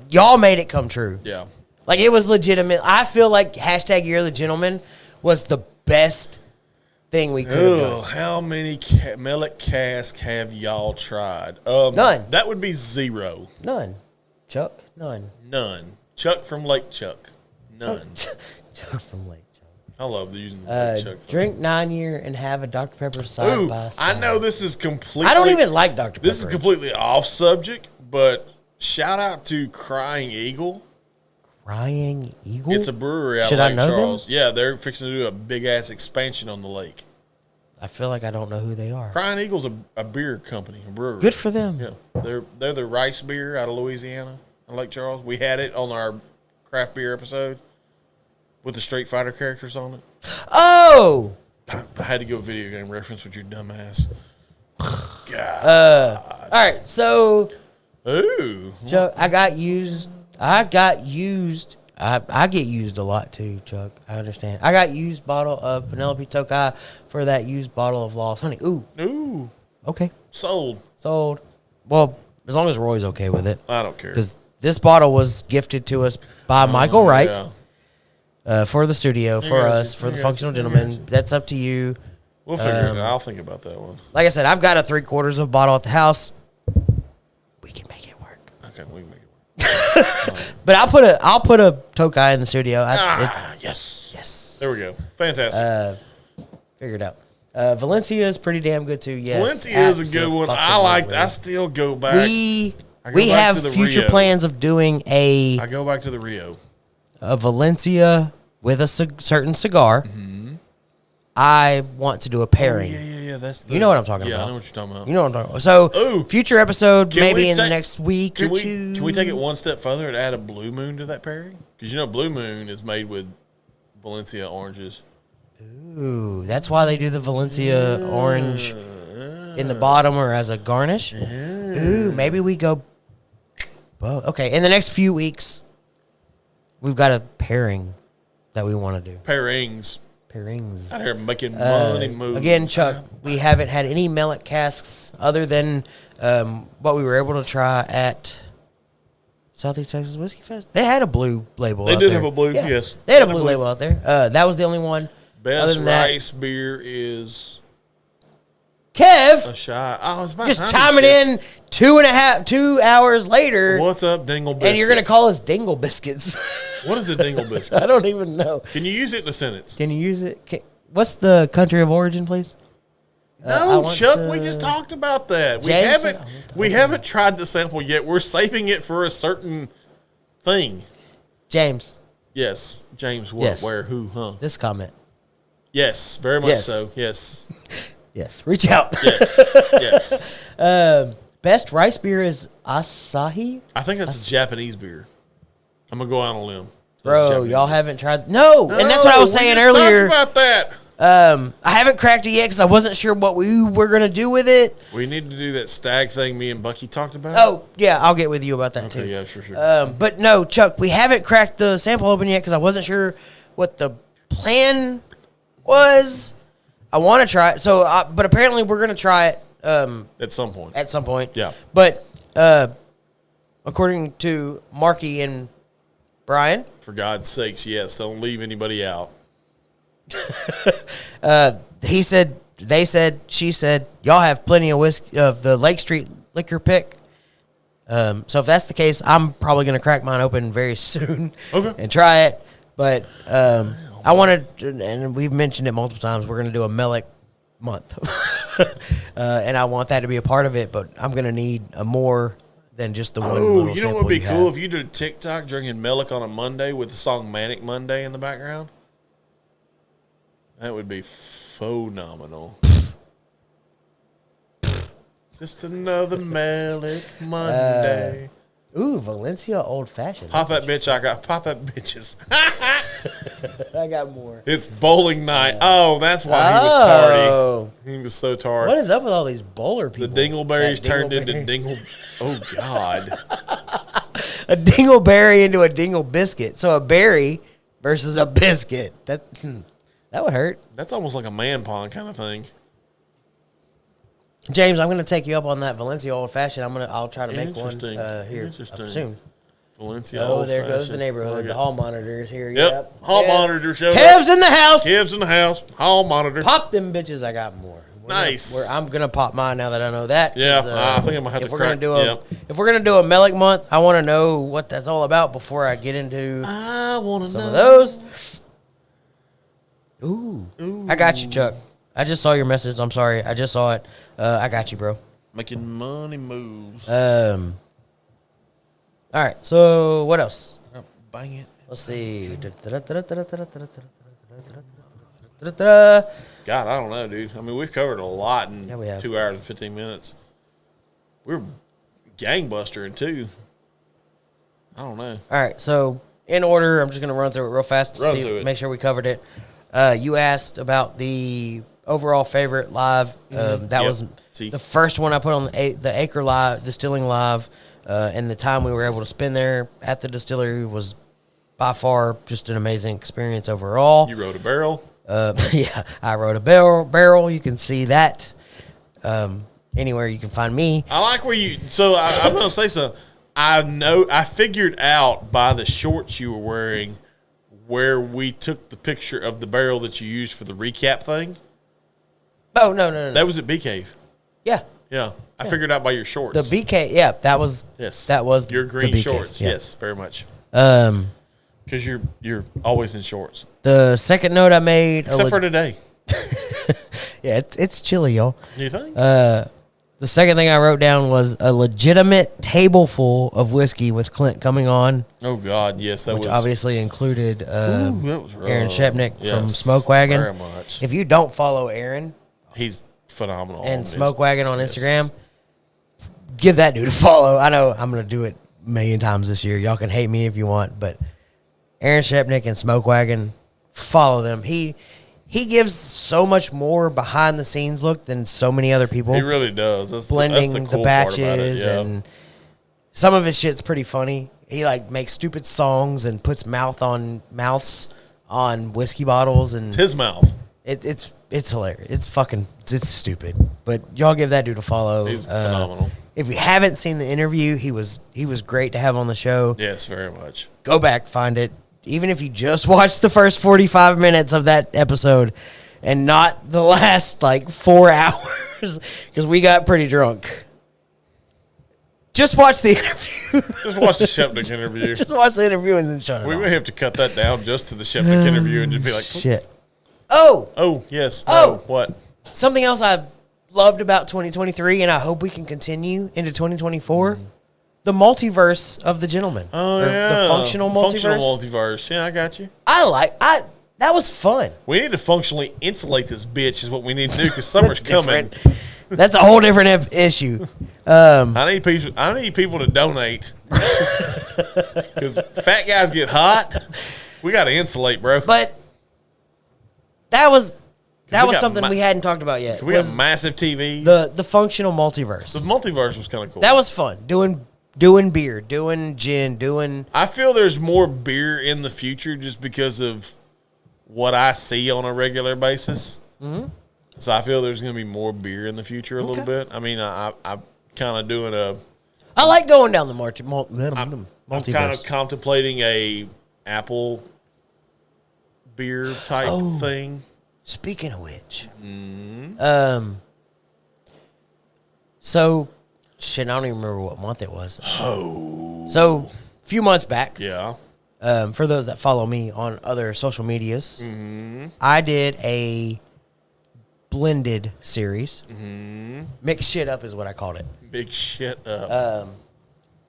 y'all made it come true. Yeah. Like, it was legitimate. I feel like hashtag Year of the Gentleman was the best thing we could have done. How many millet casks have y'all tried? None. That would be 0. None. Chuck? None. None. Chuck from Lake Chuck. None. Chuck from Lake Chuck. I love using the Lake Chuck. Drink 9 year and have a Dr. Pepper side by side. I know this is completely. I don't even like Dr. Pepper. This is completely off subject, but shout out to Crying Eagle. Crying Eagle? It's a brewery out of Lake Charles. Yeah, they're fixing to do a big ass expansion on the lake. I feel like I don't know who they are. Crying Eagle's a beer company, a brewery. Good for them. Yeah, they're the rice beer out of Louisiana in Lake Charles. We had it on our craft beer episode with the Street Fighter characters on it. Oh, I had to go video game reference with your dumb ass. God. All right, so. Ooh. Chuck, I get used. I get used a lot too, Chuck. I understand. I got used bottle of Penelope Tokai for that used bottle of Lost Honey. Ooh. Okay. Sold. Well, as long as Roy's okay with it. I don't care. Because this bottle was gifted to us by Michael Wright for the studio, for us, for the Functional Gentleman. That's up to you. We'll figure it out. I'll think about that one. Like I said, I've got a 3/4 of bottle at the house. We can make it work. Okay, we can make it work. But I'll put a Tokai in the studio. Yes. There we go. Fantastic. Figured out. Valencia is pretty damn good too. Yes, Valencia is a good one. I like. I still go back. We have future plans of doing I go back to the Rio. A Valencia with a certain cigar. Mm-hmm. I want to do a pairing. Yeah. That's you know what I'm talking about. Yeah, I know what you're talking about. You know what I'm talking about. So, future episode, maybe in the next week or two. Can we take it one step further and add a Blue Moon to that pairing? Because Blue Moon is made with Valencia oranges. Ooh, that's why they do the Valencia orange in the bottom or as a garnish. Ooh, maybe we go. Well, okay, in the next few weeks, we've got a pairing that we want to do. Pairings. Out here making money move. Again, Chuck, we haven't had any mellet casks other than what we were able to try at Southeast Texas Whiskey Fest. They had a blue label. They out did there. have a blue. Yeah. Yes, they had a blue label out there. That was the only one. Best rice beer is Kev. a shot. Oh, it's about just chiming in 2 hours later. What's up, Dingle Biscuits? And you're gonna call us Dingle Biscuits? What is a Dingle Biscuit? I don't even know. Can you use it in a sentence? Can you use it? What's the country of origin, please? No, Chuck, we just talked about that. We haven't tried the sample yet. We're saving it for a certain thing. James. Yes. James, what, yes. Where, who, huh? This comment. Yes, very much so. Yes. Yes. Reach out. Yes. Yes. Best rice beer is Asahi? I think that's a Japanese beer. I'm going to go out on a limb. Bro, y'all haven't tried. No, and that's what I was saying earlier. Talk about that. I haven't cracked it yet because I wasn't sure what we were going to do with it. We need to do that stag thing me and Bucky talked about. Oh, yeah, I'll get with you about that too. Yeah, sure. But no, Chuck, we haven't cracked the sample open yet because I wasn't sure what the plan was. I want to try it. But apparently we're going to try it. At some point. At some point. Yeah. But according to Marky and Brian. For God's sakes, yes. Don't leave anybody out. He said, they said, she said, y'all have plenty of whiskey of the Lake Street liquor pick. So if that's the case, I'm probably going to crack mine open very soon and try it. But I wanted, and we've mentioned it multiple times, we're going to do a Melic month. And I want that to be a part of it, but I'm going to need a more than just the one little you know what would be cool if you did a TikTok drinking Melic on a Monday with the song Manic Monday in the background? That would be phenomenal. Just another Melic Monday. Valencia Old Fashioned. Pop that bitch, I got pop that bitches. I got more. It's bowling night. Oh, that's why he was tardy. He was so tardy. What is up with all these bowler people? The dingleberries turned into dingle. Oh, God. A dingleberry into a dingle biscuit. So a berry versus a biscuit. That would hurt. That's almost like a man pond kind of thing. James, I'm going to take you up on that Valencia Old Fashioned. I'll try to make one here soon. Valencia Old there Fashioned. goes the neighborhood. The hall monitor is here. Yep. Hall monitor show. Kev's in the house. Kev's in the house. Hall monitor. Pop them bitches. I got more. Nice. I'm going to pop mine now that I know that. Yeah, I think I'm going to have to crack. If we're going to do a Melic month, I want to know what that's all about before I get into some of those. Ooh. I got you, Chuck. I just saw your message. I'm sorry. I just saw it. I got you, bro. Making money moves. All right. So what else? Bang it. Let's see. God, I don't know, dude. I mean, we've covered a lot in 2 hours and 15 minutes. We're gangbuster in 2. I don't know. All right. So in order, I'm just going to run through it real fast to make sure we covered it. You asked about the overall favorite live. That was the first one I put on the Acre Live, Distilling Live, and the time we were able to spend there at the distillery was by far just an amazing experience overall. You rode a barrel? Yeah, I rode a barrel. You can see that anywhere you can find me. I like where you. So I'm going to say something. I figured out by the shorts you were wearing where we took the picture of the barrel that you used for the recap thing. Oh, no. That was at Bee Cave. Yeah. Yeah. I figured out by your shorts. The BK, yeah, that was your green shorts. Yeah. Yes, very much. Because you're always in shorts. The second note I made, except for today. Yeah, it's chilly, y'all. You think? The second thing I wrote down was a legitimate table full of whiskey with Clint coming on. Oh God, yes, which obviously included Aaron Shepnick from Smoke Wagon. Very much. If you don't follow Aaron, he's phenomenal. And Smoke Wagon on Instagram, give that dude a follow. I know I'm going to do it a million times this year. Y'all can hate me if you want, but Aaron Shepnick and Smoke Wagon, follow them. He gives so much more behind the scenes look than so many other people. He really does. That's blending the cool batches and some of his shit's pretty funny. He makes stupid songs and puts mouths on whiskey bottles and it's his mouth. It's hilarious. It's stupid. But y'all give that dude a follow. He's phenomenal. If you haven't seen the interview, he was great to have on the show. Yes, very much. Go back, find it. Even if you just watched the first 45 minutes of that episode and not the last, 4 hours, because we got pretty drunk. Just watch the interview. Just watch the Shepnick interview. Just watch the interview and then shut it off. We may have to cut that down just to the Shepnick interview and just be like, shit. Oh, yes. No, what? Something else I loved about 2023, and I hope we can continue into 2024. The multiverse of the gentleman. Oh, yeah. The functional multiverse. Functional multiverse. Yeah, I got you. That was fun. We need to functionally insulate this bitch is what we need to do because summer's coming. That's a whole different issue. I need people to donate because fat guys get hot. We got to insulate, bro. But that was something we hadn't talked about yet. We got massive TVs. The functional multiverse. The multiverse was kind of cool. That was fun. Doing beer, doing gin, I feel there's more beer in the future just because of what I see on a regular basis. Mm-hmm. So I feel there's going to be more beer in the future a little bit. I mean, I'm kind of doing I like going down the multiverse. I'm kind of contemplating a apple beer type thing. Speaking of which, so shit, I don't even remember what month it was. So a few months back, yeah. For those that follow me on other social medias, I did a blended series. Mix shit up is what I called it. Big shit up.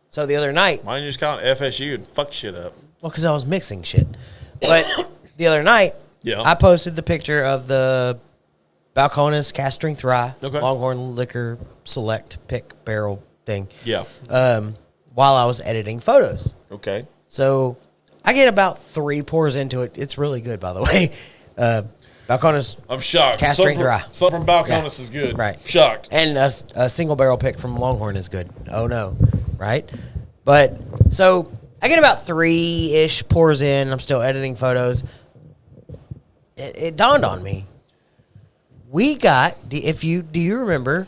So the other night, why don't you just call it FSU and fuck shit up? Well, because I was mixing shit. But the other night, I posted the picture of the Balcones cast strength rye, Longhorn Liquor Select Pick Barrel thing. Yeah. While I was editing photos. Okay. So I get about 3 pours into it. It's really good, by the way. Balcones. I'm shocked. Cast strength rye. Some from Balcones is good. Right. Shocked. And a single barrel pick from Longhorn is good. Oh no. Right. But so I get about 3-ish pours in. I'm still editing photos. It dawned on me. We got, do you remember,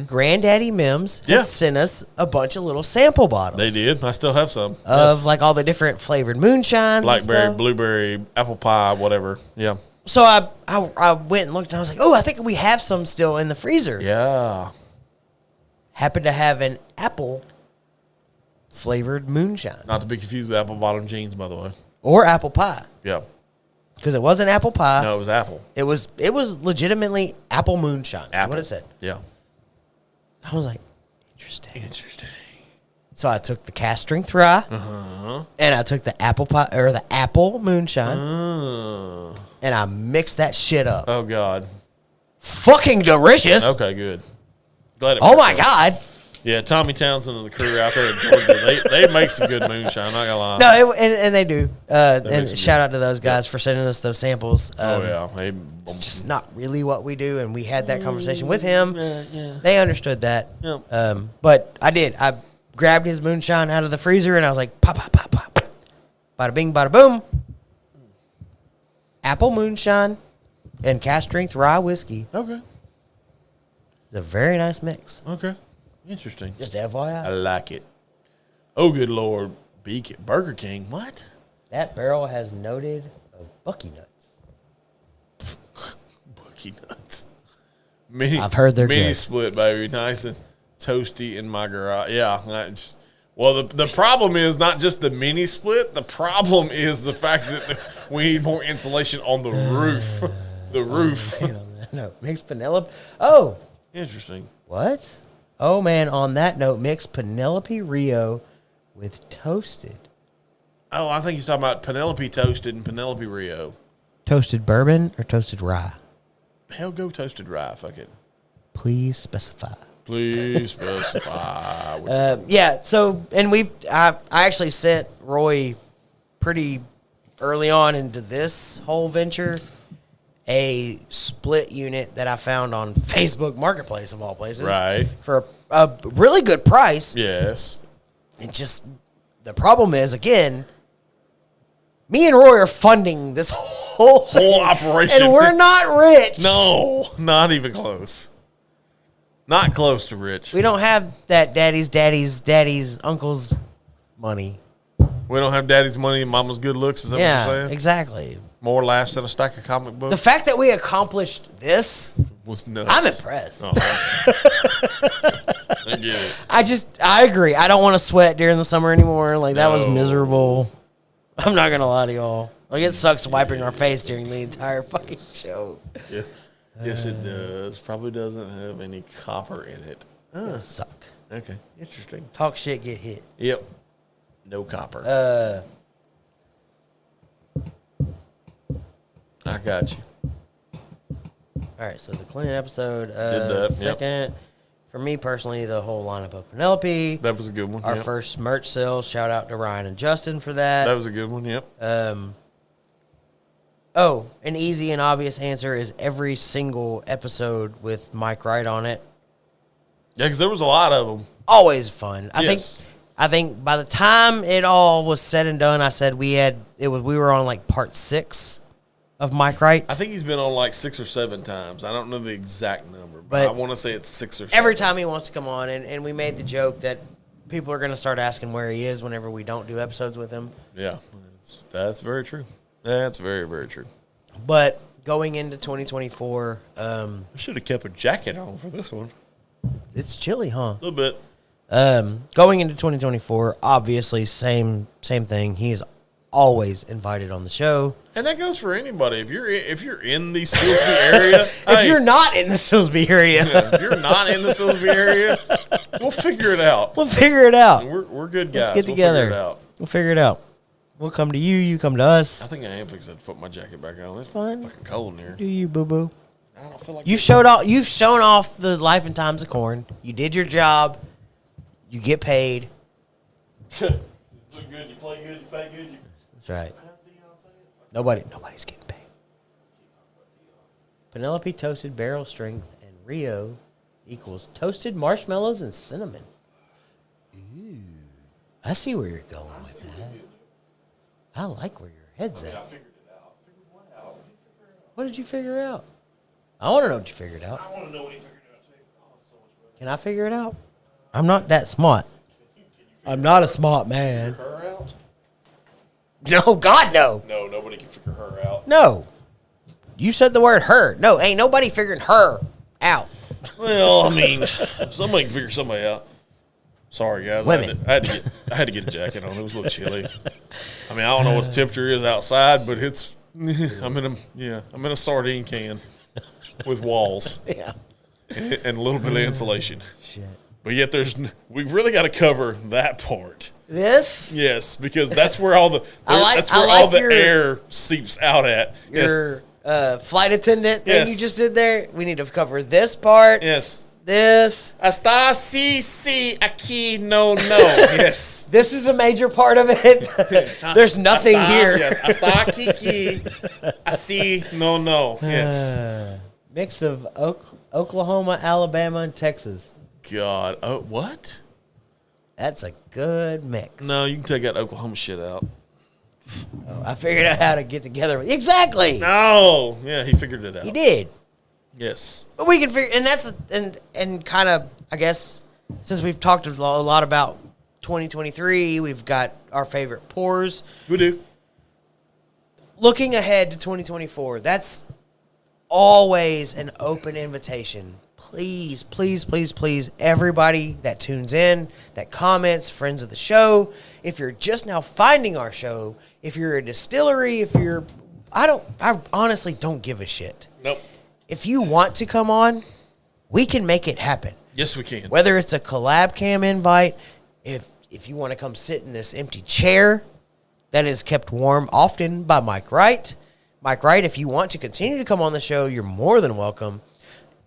Granddaddy Mims had sent us a bunch of little sample bottles. They did. I still have some. Of all the different flavored moonshine. Blackberry, blueberry, apple pie, whatever. Yeah. So I went and looked and I was like, oh, I think we have some still in the freezer. Yeah. Happened to have an apple flavored moonshine. Not to be confused with apple bottom jeans, by the way. Or apple pie. Yeah. Because it wasn't apple pie. No, it was apple. It was legitimately apple moonshine. That's what it said. Yeah. I was like, interesting. So I took the cast strength rye, and I took the apple pie or the apple moonshine, and I mixed that shit up. Oh God. Fucking delicious. Okay, good. Glad it. Oh my God. Yeah, Tommy Townsend and the crew out there in Georgia, they make some good moonshine. I'm not gonna lie. No, and they do. And shout out to those guys for sending us those samples. It's just not really what we do, and we had that conversation with him. They understood that. But I grabbed his moonshine out of the freezer, and I was like, pop, pop, pop, pop. Bada bing, bada boom. Apple moonshine and cast strength rye whiskey. Okay. It's a very nice mix. Okay. Interesting. Just FYI. I like it. Oh, good Lord. Burger King. What? That barrel has noted of Bucky nuts. Bucky nuts. I've heard they're mini good. Split, baby. Nice and toasty in my garage. Yeah. Well, the problem is not just the mini split. The problem is the fact that we need more insulation on the roof. The roof. No, mixed Penelope. Oh. Interesting. What? Oh, man, on that note, mix Penelope Rio with Toasted. Oh, I think he's talking about Penelope Toasted and Penelope Rio. Toasted bourbon or toasted rye? Hell, go toasted rye. Fuck it. Please specify. Please specify. Yeah, so, and I actually sent Roy pretty early on into this whole venture a split unit that I found on Facebook Marketplace, of all places. Right. For a really good price. Yes. And just, the problem is, again, me and Roy are funding this whole operation. And we're not rich. No, not even close. Not close to rich. We don't have that daddy's uncle's money. We don't have daddy's money and mama's good looks. Is that what you're saying? Exactly. More laughs than a stack of comic books. The fact that we accomplished this was nuts. I'm impressed. Oh, I get it. I agree. I don't want to sweat during the summer anymore. Like, that was miserable. I'm not going to lie to y'all. Like, it sucks wiping our face during the entire fucking show. Yeah. Yes, it does. Probably doesn't have any copper in it. Suck. Okay. Interesting. Talk shit, get hit. Yep. No copper. I got you. All right, so the Clinton episode. Did that. Second, for me personally, the whole lineup of Penelope. That was a good one. Our first merch sales. Shout out to Ryan and Justin for that. That was a good one. Yep. An easy and obvious answer is every single episode with Mike Wright on it. Yeah, because there was a lot of them. Always fun. Yes. I think by the time it all was said and done, I said we were on like part 6 of Mike Wright. I think he's been on like 6 or 7 times. I don't know the exact number, but I want to say it's 6 or 7. Every time he wants to come on, and we made the joke that people are going to start asking where he is whenever we don't do episodes with him. Yeah, that's very true. That's very, very true. But going into 2024... I should have kept a jacket on for this one. It's chilly, huh? A little bit. Going into 2024, obviously, same thing. He is always invited on the show. And that goes for anybody. If you're in the Silsbee area... if you're not in the Silsbee area... if you're not in the Silsbee area, we'll figure it out. We'll figure it out. We're good guys. Let's get together. We'll figure it out. We'll come to you. You come to us. I think I am fixing to put my jacket back on. It's fine. Fucking cold in here. Do you, boo-boo? I don't feel like You've shown off the life and times of corn. You did your job. You get paid. Look good. You play good. You pay good. That's right. Nobody's getting paid. Penelope toasted barrel strength and Rio equals toasted marshmallows and cinnamon. Ooh. I see where you're going with that. I like where your head's at. I figured it out. Figured what out? What did you figure out? I want to know what you figured out. I want to know what he figured out too. Oh, it's so much better. Can I figure it out? I'm not that smart. I'm not a smart man. Her out? No, God, no. No, nobody can figure her out. No. You said the word her. No, ain't nobody figuring her out. Well, I mean, somebody can figure somebody out. Sorry, guys. Women. I had to get a jacket on. It was a little chilly. I mean, I don't know what the temperature is outside, but it's. I'm in a sardine can with walls. Yeah. And a little bit of insulation. Shit. But yet we really got to cover that part. This? Yes, because that's where all the air seeps out at. Your flight attendant that Yes. you just did there. We need to cover this part. Yes. This. Hasta si aquí no. Yes. This is a major part of it. There's nothing here. Hasta aquí asi no. Yes. Mix of Oklahoma, Alabama, and Texas. God. Oh, what? That's a good mix. No, you can take that Oklahoma shit out. Oh, I figured out how to get together. Exactly. No. Yeah, he figured it out. He did. Yes. But we can figure, and that's and kind of, I guess, since we've talked a lot about 2023, we've got our favorite pours. We do. Looking ahead to 2024, that's always an open invitation. Please, please, please, please, everybody that tunes in, that comments, friends of the show, if you're just now finding our show, if you're a distillery, I honestly don't give a shit. Nope. If you want to come on, we can make it happen. Yes, we can. Whether it's a collab cam invite, if you want to come sit in this empty chair that is kept warm often by Mike Wright. Mike Wright, if you want to continue to come on the show, you're more than welcome.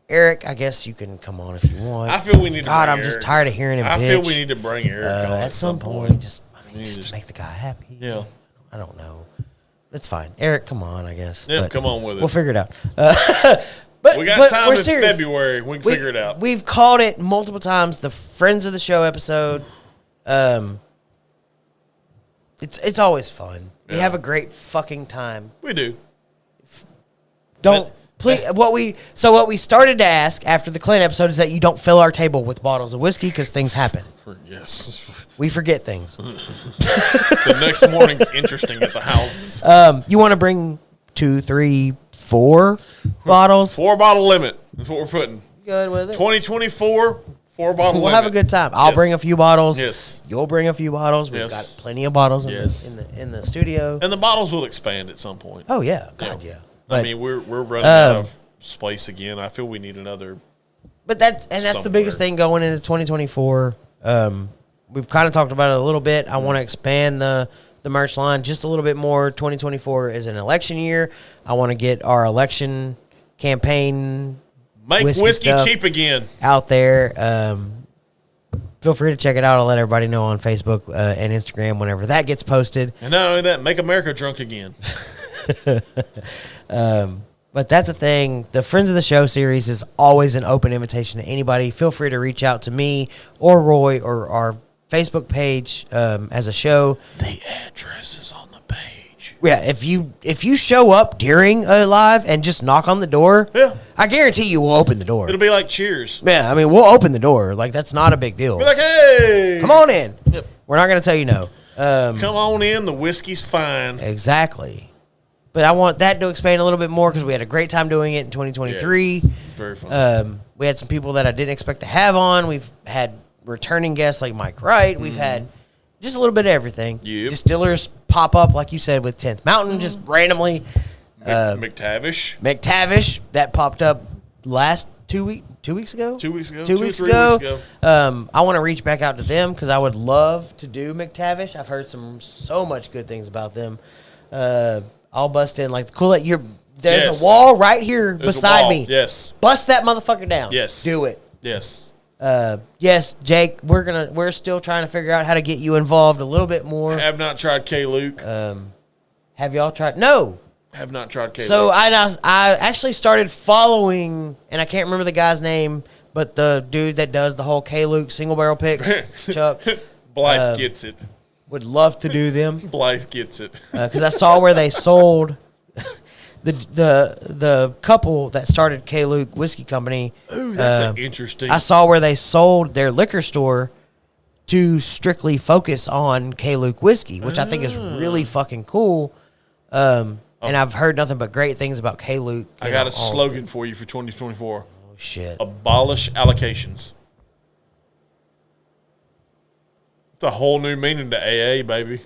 Eric, I guess you can come on if you want. I feel we need to bring I'm just tired of hearing him bitch. I feel we need to bring Eric on at some point. Just to make the guy happy. Yeah. I don't know. It's fine. Eric, come on, I guess. Yeah, come on with it. We'll figure it out. But we got time in serious. February. We can figure it out. We've called it multiple times, the Friends of the Show episode. It's always fun. We have a great fucking time. We do. Please, what we started to ask after the Clint episode is that you don't fill our table with bottles of whiskey because things happen. Yes. We forget things. The next morning's interesting at the houses. You want to bring 2, 3, 4 bottles? 4-bottle limit. That's what we're putting. Good with it. 2024, 4-bottle limit. We'll have a good time. I'll bring a few bottles. Yes. You'll bring a few bottles. We've got plenty of bottles in the studio. And the bottles will expand at some point. Oh yeah, God yeah. But, I mean, we're running out of space again. I feel we need another. But that's the biggest thing going into 2024. We've kind of talked about it a little bit. I want to expand the merch line just a little bit more. 2024 is an election year. I want to get our election campaign. Make whiskey cheap again out there. Feel free to check it out. I'll let everybody know on Facebook and Instagram whenever that gets posted. And not only that, make America drunk again. But that's the thing. The Friends of the Show series is always an open invitation to anybody. Feel free to reach out to me or Roy or our Facebook page as a show. The address is on the page. Yeah, if you show up during a live and just knock on the door, I guarantee you we'll open the door. It'll be like Cheers. Yeah, I mean, we'll open the door. Like, that's not a big deal. Be like, hey! Come on in. Yep. We're not going to tell you no. Come on in. The whiskey's fine. Exactly. But I want that to expand a little bit more because we had a great time doing it in 2023. Yes, it's very fun. We had some people that I didn't expect to have on. We've had returning guests like Mike Wright. We've had just a little bit of everything. Yep. Distillers pop up, like you said, with 10th Mountain, just randomly. McTavish. That popped up last 2 weeks ago. 2 weeks ago. 2 weeks ago. I want to reach back out to them because I would love to do McTavish. I've heard so much good things about them. I'll bust in like there's a wall right here beside me. Yes. Bust that motherfucker down. Yes. Do it. Yes. Yes, Jake, we're still trying to figure out how to get you involved a little bit more. Have not tried K-Luke. Have y'all tried? No. Have not tried K-Luke. So I actually started following, and I can't remember the guy's name, but the dude that does the whole K-Luke single barrel picks, Chuck. Blythe gets it. Would love to do them. Blythe gets it. Because I saw where they sold the couple that started K-Luke Whiskey Company. Ooh, that's interesting. I saw where they sold their liquor store to strictly focus on K-Luke whiskey, which I think is really fucking cool. And I've heard nothing but great things about K-Luke. I got a slogan for you for 2024. Oh, shit. Abolish allocations. It's a whole new meaning to AA, baby.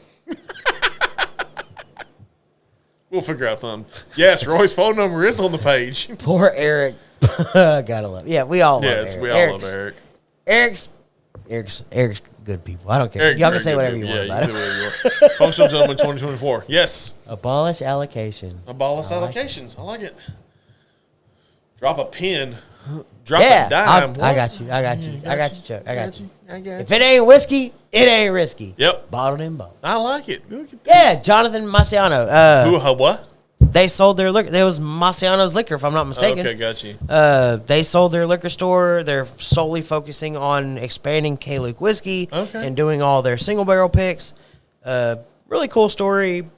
We'll figure out something. Yes, Roy's phone number is on the page. Poor Eric. Gotta love. Yeah, we all love Eric. Yes, we all love Eric. Eric's good people. I don't care. Y'all can say whatever you want about it. Functional Gentleman 2024. Yes. Abolish allocation. Abolish allocations. I like it. Drop a pin. Drop a dime. I got you, Chuck. I got you. If it ain't whiskey, it ain't risky. Yep. Bottled in bottle. I like it. Look at that. Yeah, Jonathan Maciano. What? They sold their liquor. It was Maciano's Liquor, if I'm not mistaken. Okay, got you. They sold their liquor store. They're solely focusing on expanding K-Luke whiskey and doing all their single barrel picks. Really cool story.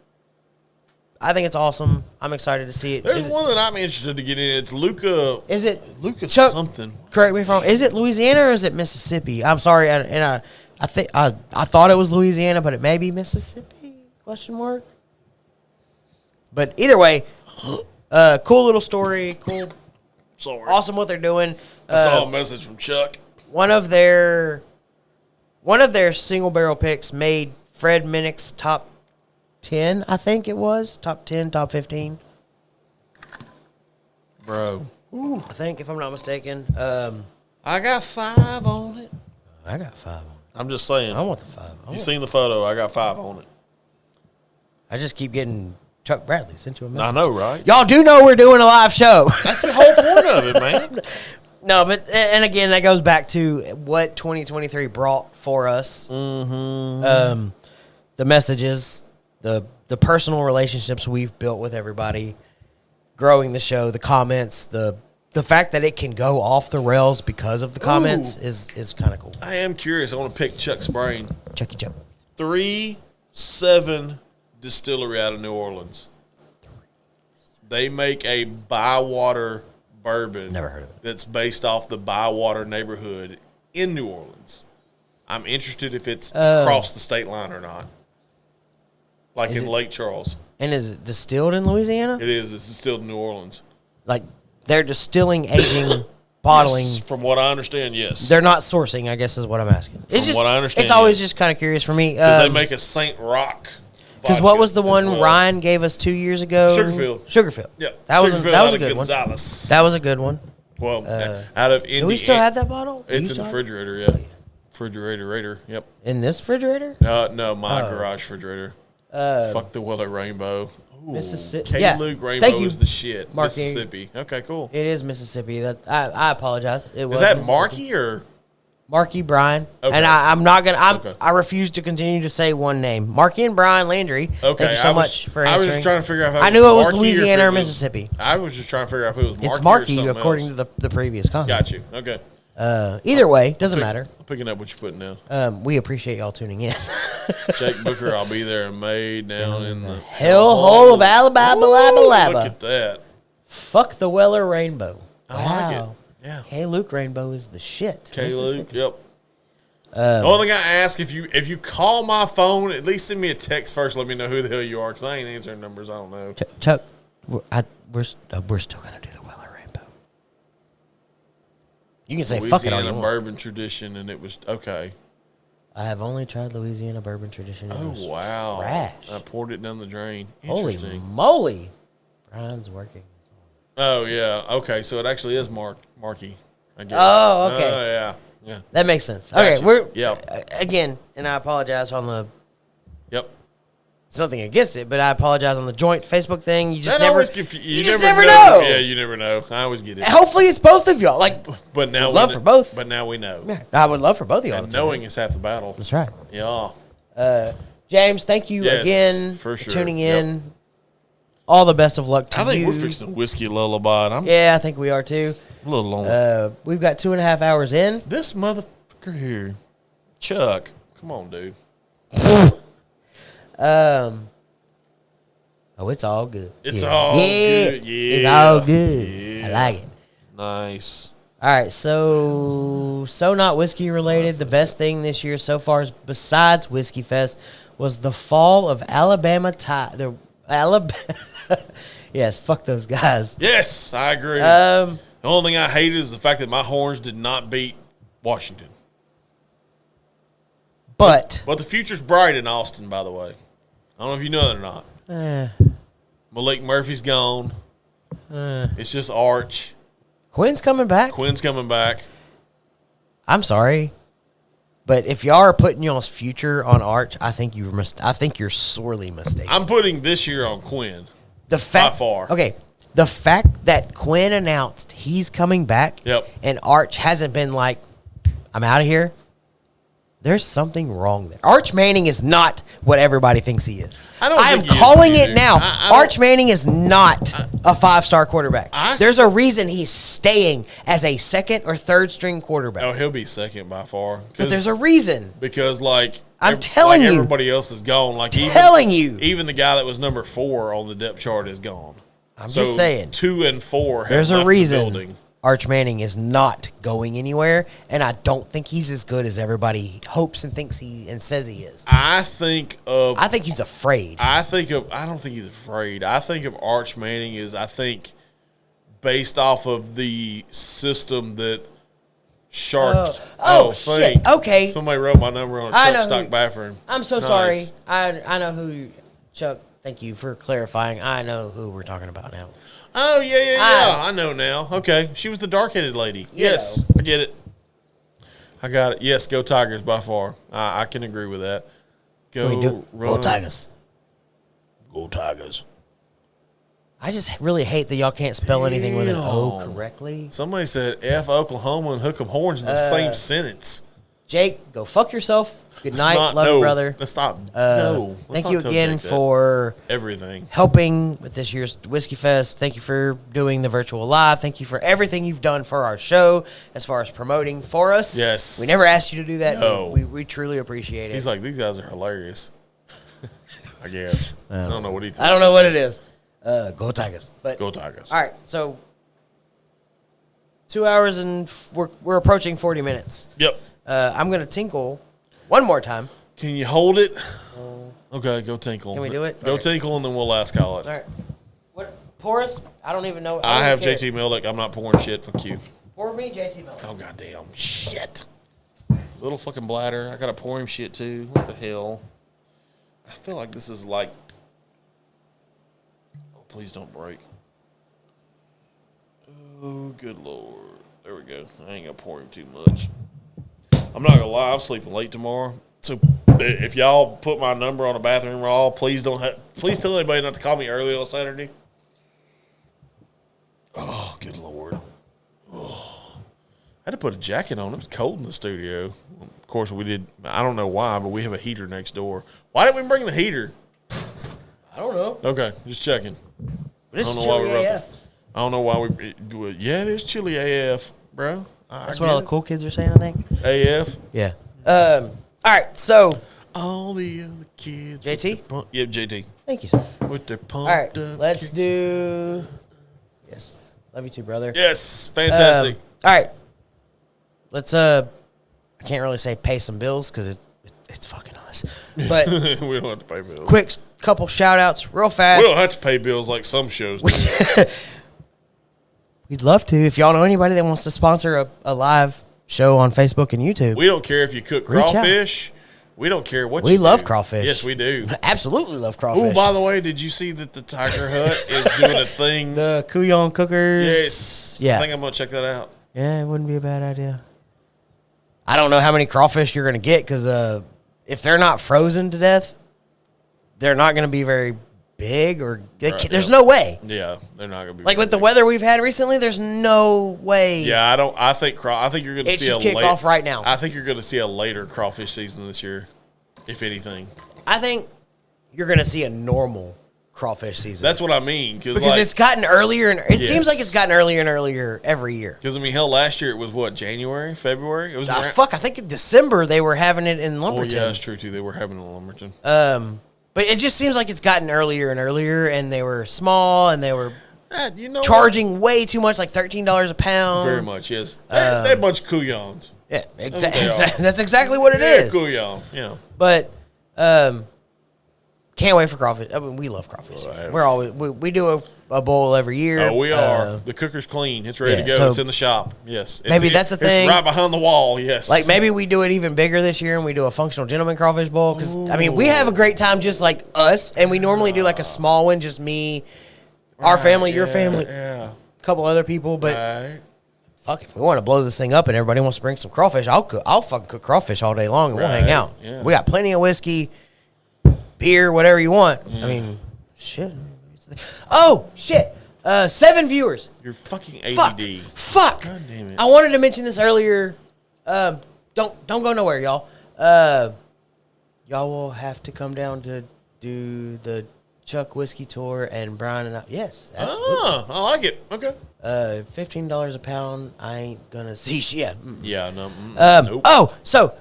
I think it's awesome. I'm excited to see it. There's one that I'm interested to get in. It's Luca. Is it Luca Chuck, something? Correct me if I'm wrong. Is it Louisiana or is it Mississippi? I'm sorry, I think I thought it was Louisiana, but it may be Mississippi? ? But either way, cool little story. Cool. Sorry. Awesome what they're doing. I saw a message from Chuck. One of their single barrel picks made Fred Minnick's top 10, I think it was. Top 10, top 15. Bro. I think, if I'm not mistaken. I got 5 on it. I got 5 on it. I'm just saying. I want the 5. You seen the photo. I got 5 on it. I just keep getting Chuck Bradley sent to a message. I know, right? Y'all do know we're doing a live show. That's the whole point of it, man. No, but, and again, that goes back to what 2023 brought for us. Mm-hmm. The messages, the personal relationships we've built with everybody, growing the show, the comments, the fact that it can go off the rails because of the comments is kind of cool. I am curious. I want to pick Chuck's brain. Chucky Chuck. 3-7 distillery out of New Orleans. They make a Bywater bourbon. Never heard of it. That's based off the Bywater neighborhood in New Orleans. I'm interested if it's across the state line or not. Like in Lake Charles. And is it distilled in Louisiana? It is. It's distilled in New Orleans. Like, they're distilling, aging, bottling. Yes, from what I understand, yes. They're not sourcing, I guess is what I'm asking. From what I understand, it's always just kind of curious for me. They make a Saint Rock. Because what was the one Ryan gave us 2 years ago? Sugarfield. Yeah. That was a good one. That was a good one. Well, out of Indiana. Do we still have that bottle? It's in the refrigerator, yeah. Refrigerator, yep. In this refrigerator? No, my garage refrigerator. Fuck the Weller Rainbow. Ooh, Mississippi. K-Luke Rainbow is the shit. Marky. Mississippi. Okay, cool. It is Mississippi. I apologize. Is that Marky or Marky Brian? Okay. And I'm not gonna. I refuse to continue to say one name. Marky and Brian Landry. Okay, thank you so much for answering. I was just trying to figure out if I knew it was Louisiana or Mississippi. I was just trying to figure out if it was Marky. It's Marky or something according else. to the previous comment. Got you. Okay. Either way, doesn't matter. I'm picking up what you're putting down. We appreciate y'all tuning in. Jake Booker, I'll be there in May down in the hellhole of Alabama. Look at that. Fuck the Weller Rainbow. I like it. Yeah. K-Luke Rainbow is the shit. K-Luke, yep. The only thing I ask, if you call my phone, at least send me a text first. Let me know who the hell you are, because I ain't answering numbers. I don't know. Chuck, we're still gonna do the Weller Rainbow. You can say fuck it all you want. Bourbon tradition, and it was okay. I have only tried Louisiana bourbon tradition. Oh wow! Trash. I poured it down the drain. Holy Interesting. moly! Brian's working. Oh yeah. Okay, so it actually is Marky. I guess. Oh okay. Oh yeah. Yeah. That makes sense. Gotcha. Okay, we're again, and I apologize on the. Yep. It's nothing against it, but I apologize on the joint Facebook thing. You just that never. You just never know. Yeah, you never know. I always get it. Hopefully, it's both of y'all. Like, but now love for both. But now we know. Yeah, I would love for both of y'all. And knowing is half the battle. That's right. Yeah. James, thank you again for tuning in. Yep. All the best of luck to you. I think we're fixing whiskey lullaby. Yeah, I think we are too. A little long. We've got 2.5 hours in. This motherfucker here, Chuck. Come on, dude. Oh, it's all good. It's all good. Yeah. It's all good. Yeah. I like it. Nice. All right, so not whiskey related. The best thing this year so far, besides Whiskey Fest, was the fall of Alabama Tide. Yes, fuck those guys. Yes, I agree. The only thing I hated is the fact that my horns did not beat Washington. But the future's bright in Austin, by the way. I don't know if you know that or not. Malik Murphy's gone. It's just Arch. Quinn's coming back. I'm sorry, but if y'all are putting y'all's future on Arch, I think you're sorely mistaken. I'm putting this year on Quinn. The fact, by far. Okay, the fact that Quinn announced he's coming back, and Arch hasn't been like, I'm out of here. There's something wrong there. Arch Manning is not what everybody thinks he is. I am calling it now. Arch Manning is not a 5-star quarterback. There's a reason he's staying as a second or third string quarterback. Oh, he'll be second by far. But there's a reason. Because I'm telling you, everybody else is gone. Even the guy that was number 4 on the depth chart is gone. I'm just saying. 2 and 4 have there's left a reason. The building. Arch Manning is not going anywhere, and I don't think he's as good as everybody hopes and thinks and says he is. I think he's afraid. I don't think he's afraid. I think of Arch Manning based off of the system that Shark. Shit. Okay. Somebody wrote my number on a truck stock bathroom. I'm so sorry. I know who, Chuck. Thank you for clarifying. I know who we're talking about now. Oh, yeah. I know now. Okay. She was the dark-headed lady. Yes, I get it. I got it. Yes, go Tigers by far. I can agree with that. Go Tigers. Go Tigers. I just really hate that y'all can't spell anything with an O correctly. Somebody said F Oklahoma and hook 'em horns in the same sentence. Jake, go fuck yourself. Good night. Love you, brother. Let's stop. No. Thank you again for everything. Helping with this year's Whiskey Fest. Thank you for doing the virtual live. Thank you for everything you've done for our show as far as promoting for us. Yes. We never asked you to do that. No. We truly appreciate it. He's like, these guys are hilarious. I guess. I don't know what he thinks. I don't know what it is. Go Tigers. But Go Tigers. All right, so 2 hours and we're approaching 40 minutes. Yep. I'm going to tinkle one more time. Can you hold it? Okay, go tinkle. Can we do it? Go tinkle, and then we'll last call it. All right. What? Pour us? I don't even know. I have JT Mildick. I'm not pouring shit. Fuck you. Pour me JT Mildick. Oh, goddamn. Shit. Little fucking bladder. I got to pour him shit, too. What the hell? I feel like this is like... Oh, please don't break. Oh, good Lord. There we go. I ain't going to pour him too much. I'm not going to lie. I'm sleeping late tomorrow. So if y'all put my number on a bathroom wall, please tell anybody not to call me early on Saturday. Oh, good Lord. Oh. I had to put a jacket on. It was cold in the studio. Of course, we did. I don't know why, but we have a heater next door. Why didn't we bring the heater? I don't know. Okay, just checking. But it's chilly AF. I don't know why we. Yeah, it is chilly AF, bro. That's what all the cool kids are saying, I think. AF? Yeah. All right, so. All the other kids. JT? Yep, JT. Thank you, sir. With their pumped all right, up let's kicks. do. Yes. Love you too, brother. Yes, fantastic. All right. Let's, I can't really say pay some bills because it's fucking us. But. We don't have to pay bills. Quick couple shout outs, real fast. We don't have to pay bills like some shows do. We'd love to. If y'all know anybody that wants to sponsor a live show on Facebook and YouTube. We don't care if you cook crawfish. We don't care what you do. We love crawfish. Yes, we do. Absolutely love crawfish. Oh, by the way, did you see that the Tiger Hut is doing a thing? The Couillon cookers. Yes. Yeah. I think I'm going to check that out. Yeah, it wouldn't be a bad idea. I don't know how many crawfish you're going to get because if they're not frozen to death, they're not going to be very big or there's no way. Yeah, they're not going to be like with the weather we've had recently. There's no way. Yeah, I think you're going to see it should kick off right now. I think you're going to see a later crawfish season this year, if anything. I think you're going to see a normal crawfish season. That's what I mean because it's gotten earlier and it seems like it's gotten earlier and earlier every year. Because I mean, hell, last year it was what, January, February? It was I think in December they were having it in Lumberton. Oh yeah, that's true too. They were having it in Lumberton. But it just seems like it's gotten earlier and earlier, and they were small, and they were charging way too much, like $13 a pound. Very much, yes. They're a bunch of couillons. Yeah, exactly. That's exactly what it is. Couillon, yeah. But can't wait for crawfish. I mean, we love crawfish. We do a bowl every year. Oh, we are. The cooker's clean. It's ready to go. So it's in the shop. Yes. Maybe that's a thing. It's right behind the wall. Yes. Like maybe we do it even bigger this year and we do a functional gentleman crawfish bowl. Because, I mean, we have a great time just like us. And we normally do like a small one, just me, our family, your family, a couple other people. But fuck, if we want to blow this thing up and everybody wants to bring some crawfish, I'll fucking cook crawfish all day long and we'll hang out. Yeah. We got plenty of whiskey, beer, whatever you want. I mean, shit. Oh, shit. 7 viewers. You're fucking ADD. Fuck. God damn it. I wanted to mention this earlier. Don't go nowhere, y'all. Y'all will have to come down to do the Chuck Whiskey Tour and Brian and I. Yes. Absolutely. Oh, I like it. Okay. $15 a pound. I ain't gonna see shit. Yeah, no. Nope. Oh, so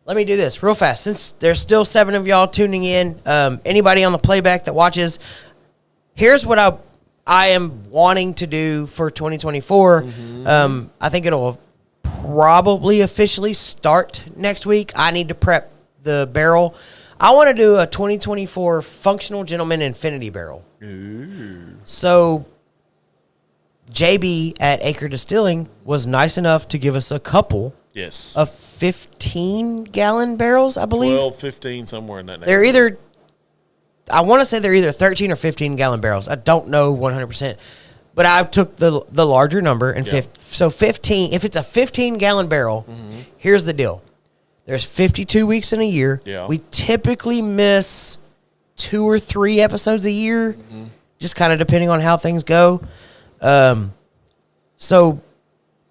let me do this real fast. Since there's still 7 of y'all tuning in, anybody on the playback that watches, here's what I am wanting to do for 2024. I think it'll probably officially start next week. I need to prep the barrel. I want to do a 2024 Functional Gentleman Infinity Barrel. Ooh. So JB at Acre Distilling was nice enough to give us a couple of 15-gallon barrels, I believe. 12, 15, somewhere in that They're I want to say they're either 13 or 15-gallon barrels. I don't know 100%. But I took the larger number. And so 15, if it's a 15-gallon barrel, here's the deal. There's 52 weeks in a year. Yeah. We typically miss 2 or 3 episodes a year, just kind of depending on how things go. So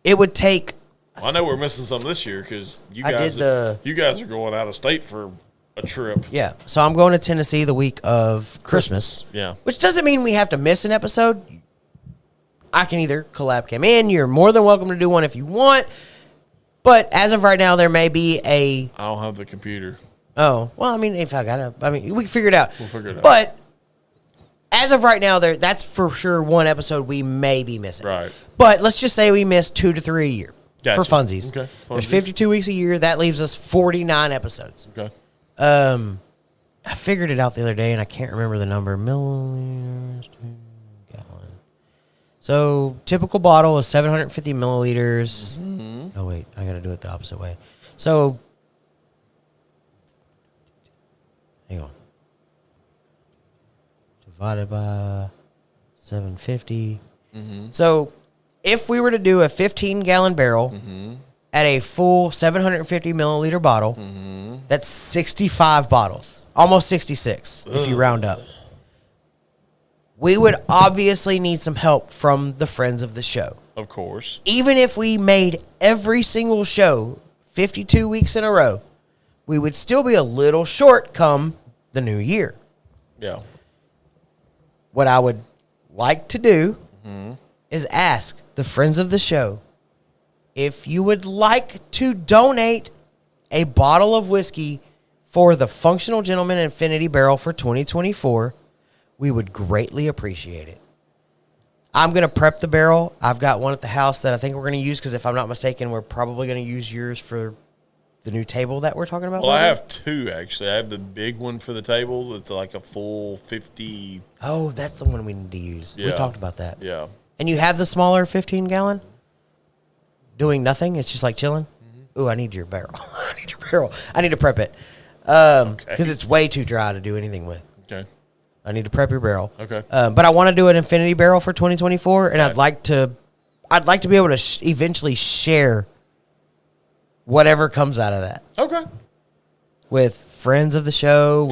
it would take... Well, I know we're missing some this year because you guys are going out of state for a trip. Yeah. So I'm going to Tennessee the week of Christmas. Yeah. Which doesn't mean we have to miss an episode. I can either collab cam in. You're more than welcome to do one if you want. But as of right now, there may be I don't have the computer. Oh. Well, I mean, if I got we can figure it out. We'll figure it out. But as of right now, that's for sure one episode we may be missing. Right. But let's just say we miss 2 to 3 a year for funsies. Okay. There's 52 weeks a year. That leaves us 49 episodes. Okay. I figured it out the other day, and I can't remember the number. Milliliters to gallon. So typical bottle is 750 milliliters. Mm-hmm. Oh, wait. I got to do it the opposite way. So, hang on. Divided by 750. Mm-hmm. So, if we were to do a 15-gallon barrel at a full 750 milliliter bottle, that's 65 bottles, almost 66 if you round up. We would obviously need some help from the friends of the show. Of course. Even if we made every single show 52 weeks in a row, we would still be a little short come the new year. Yeah. What I would like to do is ask the friends of the show if you would like to donate a bottle of whiskey for the Functional Gentleman Infinity Barrel for 2024. We would greatly appreciate it. I'm going to prep the barrel. I've got one at the house that I think we're going to use because if I'm not mistaken, we're probably going to use yours for the new table that we're talking about. Well, I have two, actually. I have the big one for the table that's like a full 50. Oh, that's the one we need to use. Yeah. We talked about that. Yeah. And you have the smaller 15-gallon? Doing nothing? It's just like chilling? Mm-hmm. Ooh, I need your barrel. I need your barrel. I need to prep it. Because it's way too dry to do anything with. Okay. I need to prep your barrel. Okay. But I want to do an infinity barrel for 2024, and I'd like to be able to eventually share whatever comes out of that. Okay. With friends of the show,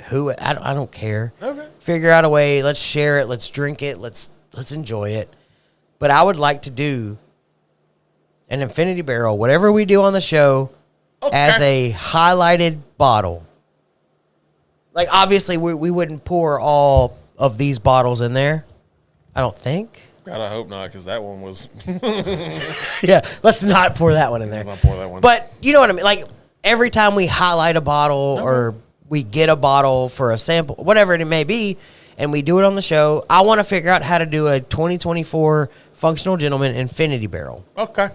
who I don't care. Okay. Figure out a way. Let's share it. Let's drink it. Let's enjoy it. But I would like to do an infinity barrel, whatever we do on the show, as a highlighted bottle. Like, obviously, we wouldn't pour all of these bottles in there. I don't think. God, I hope not, because that one was... Yeah, let's not pour that one in there. Let's not pour that one. But you know what I mean? Like, every time we highlight a bottle or we get a bottle for a sample, whatever it may be, and we do it on the show, I want to figure out how to do a 2024 Functional Gentleman Infinity Barrel. Okay.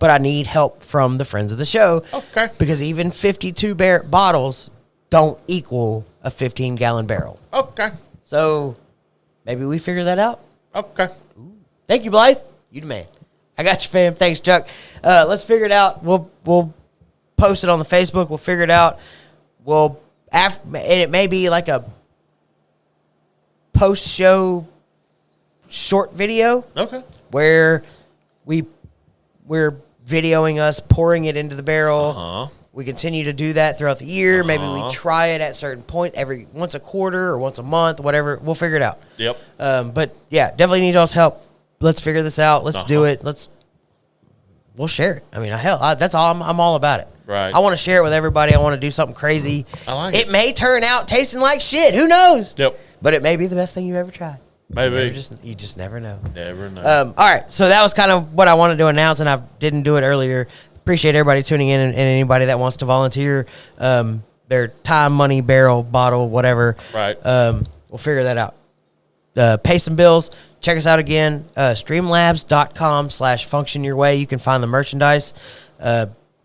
But I need help from the friends of the show. Okay. Because even 52 bottles don't equal a 15-gallon barrel. Okay. So maybe we figure that out. Okay. Thank you, Blythe. You the man. I got you, fam. Thanks, Chuck. Let's figure it out. We'll post it on the Facebook. We'll figure it out. And it may be like a post-show short video. Okay. Where we're videoing us pouring it into the barrel. Uh-huh. We continue to do that throughout the year. Uh-huh. Maybe we try it at certain point once a quarter or once a month, whatever. We'll figure it out. Yep. But yeah, definitely need y'all's help. Let's figure this out. Let's do it. We'll share it. I mean, that's all. I'm all about it. Right. I want to share it with everybody. I want to do something crazy. I like it. It may turn out tasting like shit. Who knows? Yep. But it may be the best thing you ever tried. Maybe. You just never know. Never know. All right. So that was kind of what I wanted to announce, and I didn't do it earlier. Appreciate everybody tuning in and anybody that wants to volunteer their time, money, barrel, bottle, whatever. Right. We'll figure that out. Pay some bills. Check us out again. Streamlabs.com/functionyourway. You can find the merchandise.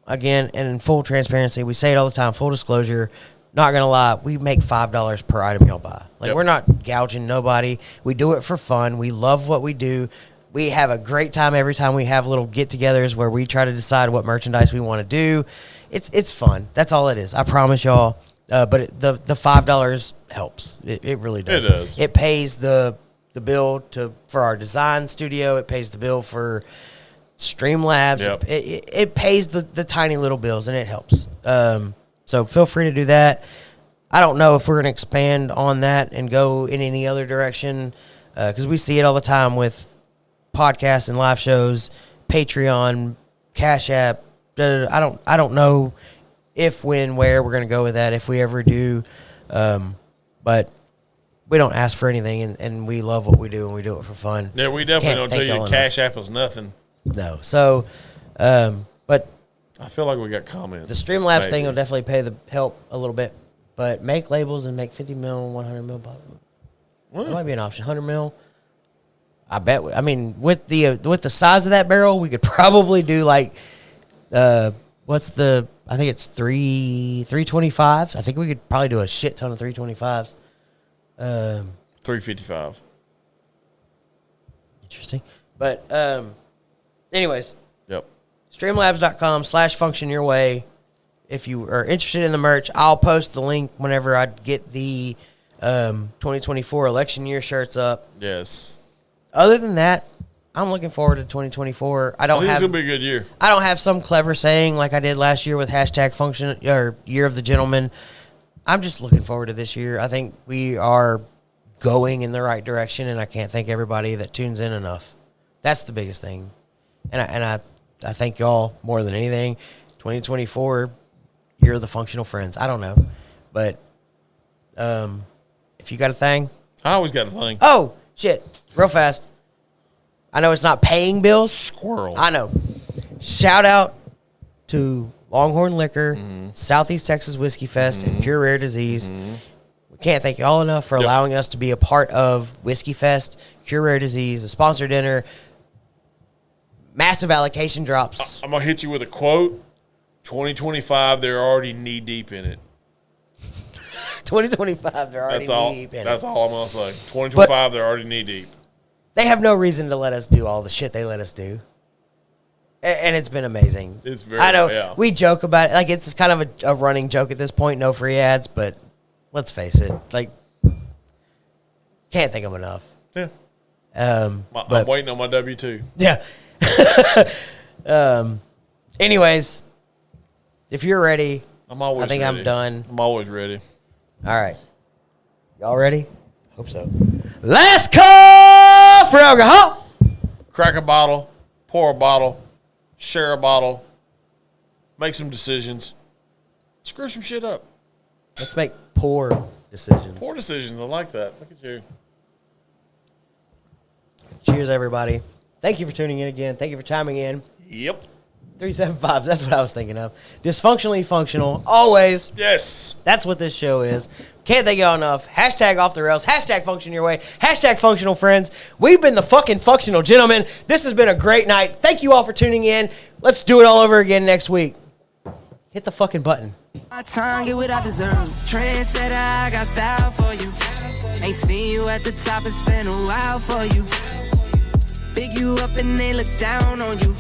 Again, and in full transparency, we say it all the time, full disclosure. Not going to lie, we make $5 per item y'all buy. Like, We're not gouging nobody. We do it for fun. We love what we do. We have a great time every time we have little get-togethers where we try to decide what merchandise we want to do. It's fun. That's all it is. I promise y'all. But the $5 helps. It really does. It does. It pays the bill for our design studio. It pays the bill for Streamlabs. Yep. It pays the tiny little bills, and it helps. So feel free to do that. I don't know if we're going to expand on that and go in any other direction because we see it all the time with podcasts and live shows, Patreon, Cash App. I don't know if, when, where we're going to go with that, if we ever do. But we don't ask for anything, and we love what we do, and we do it for fun. Yeah, we definitely don't tell you Cash App is nothing. No. So, but I feel like we got comments. The Streamlabs thing will definitely help a little bit. But make labels and make 50 mil, 100 mil bottles. That might be an option. 100 mil. I bet. I mean, with the size of that barrel, we could probably do like, what's the? I think it's 325s. I think we could probably do a shit ton of 325s. 355. Interesting. But anyways. Yep. Streamlabs.com/function your way. If you are interested in the merch, I'll post the link whenever I get the 2024 election year shirts up. Yes. Other than that, I'm looking forward to 2024. I think it's gonna be a good year. I don't have some clever saying like I did last year with #function or Year of the Gentleman. I'm just looking forward to this year. I think we are going in the right direction, and I can't thank everybody that tunes in enough. That's the biggest thing, and I thank y'all more than anything. 2024, Year of the Functional Friends. I don't know, but if you got a thing, I always got a thing. Oh shit! Real fast. I know it's not paying bills. Squirrel. I know. Shout out to Longhorn Liquor, Southeast Texas Whiskey Fest, and Cure Rare Disease. We can't thank you all enough for allowing us to be a part of Whiskey Fest, Cure Rare Disease, a sponsor dinner, massive allocation drops. I'm going to hit you with a quote. 2025, they're already knee-deep in it. 2025, they're already knee-deep in it. That's all I'm going to say. 2025, they're already knee-deep. They have no reason to let us do all the shit they let us do. And it's been amazing. It's very, I know we joke about it. Like, it's kind of a running joke at this point. No free ads, but let's face it. Like, can't think of enough. Yeah. I'm waiting on my W-2. Yeah. Anyways, if you're ready, I'm always ready. I'm done. I'm always ready. All right. Y'all ready? Hope so. Last call for alcohol. Crack a bottle, pour a bottle, share a bottle, make some decisions, screw some shit up. Let's make poor decisions. Poor decisions. I like that. Look at you. Cheers, everybody. Thank you for tuning in again. Thank you for chiming in. Yep. 375s. That's what I was thinking of. Dysfunctionally functional. Always. Yes. That's what this show is. Can't thank y'all enough. #off the rails. #function your way. #functional friends. We've been the fucking functional gentlemen. This has been a great night. Thank you all for tuning in. Let's do it all over again next week. Hit the fucking button. My tongue get what I deserve. Trendsetter, I got style for you. Ain't seen you at the top, it's been a while for you. Big you up and they look down on you.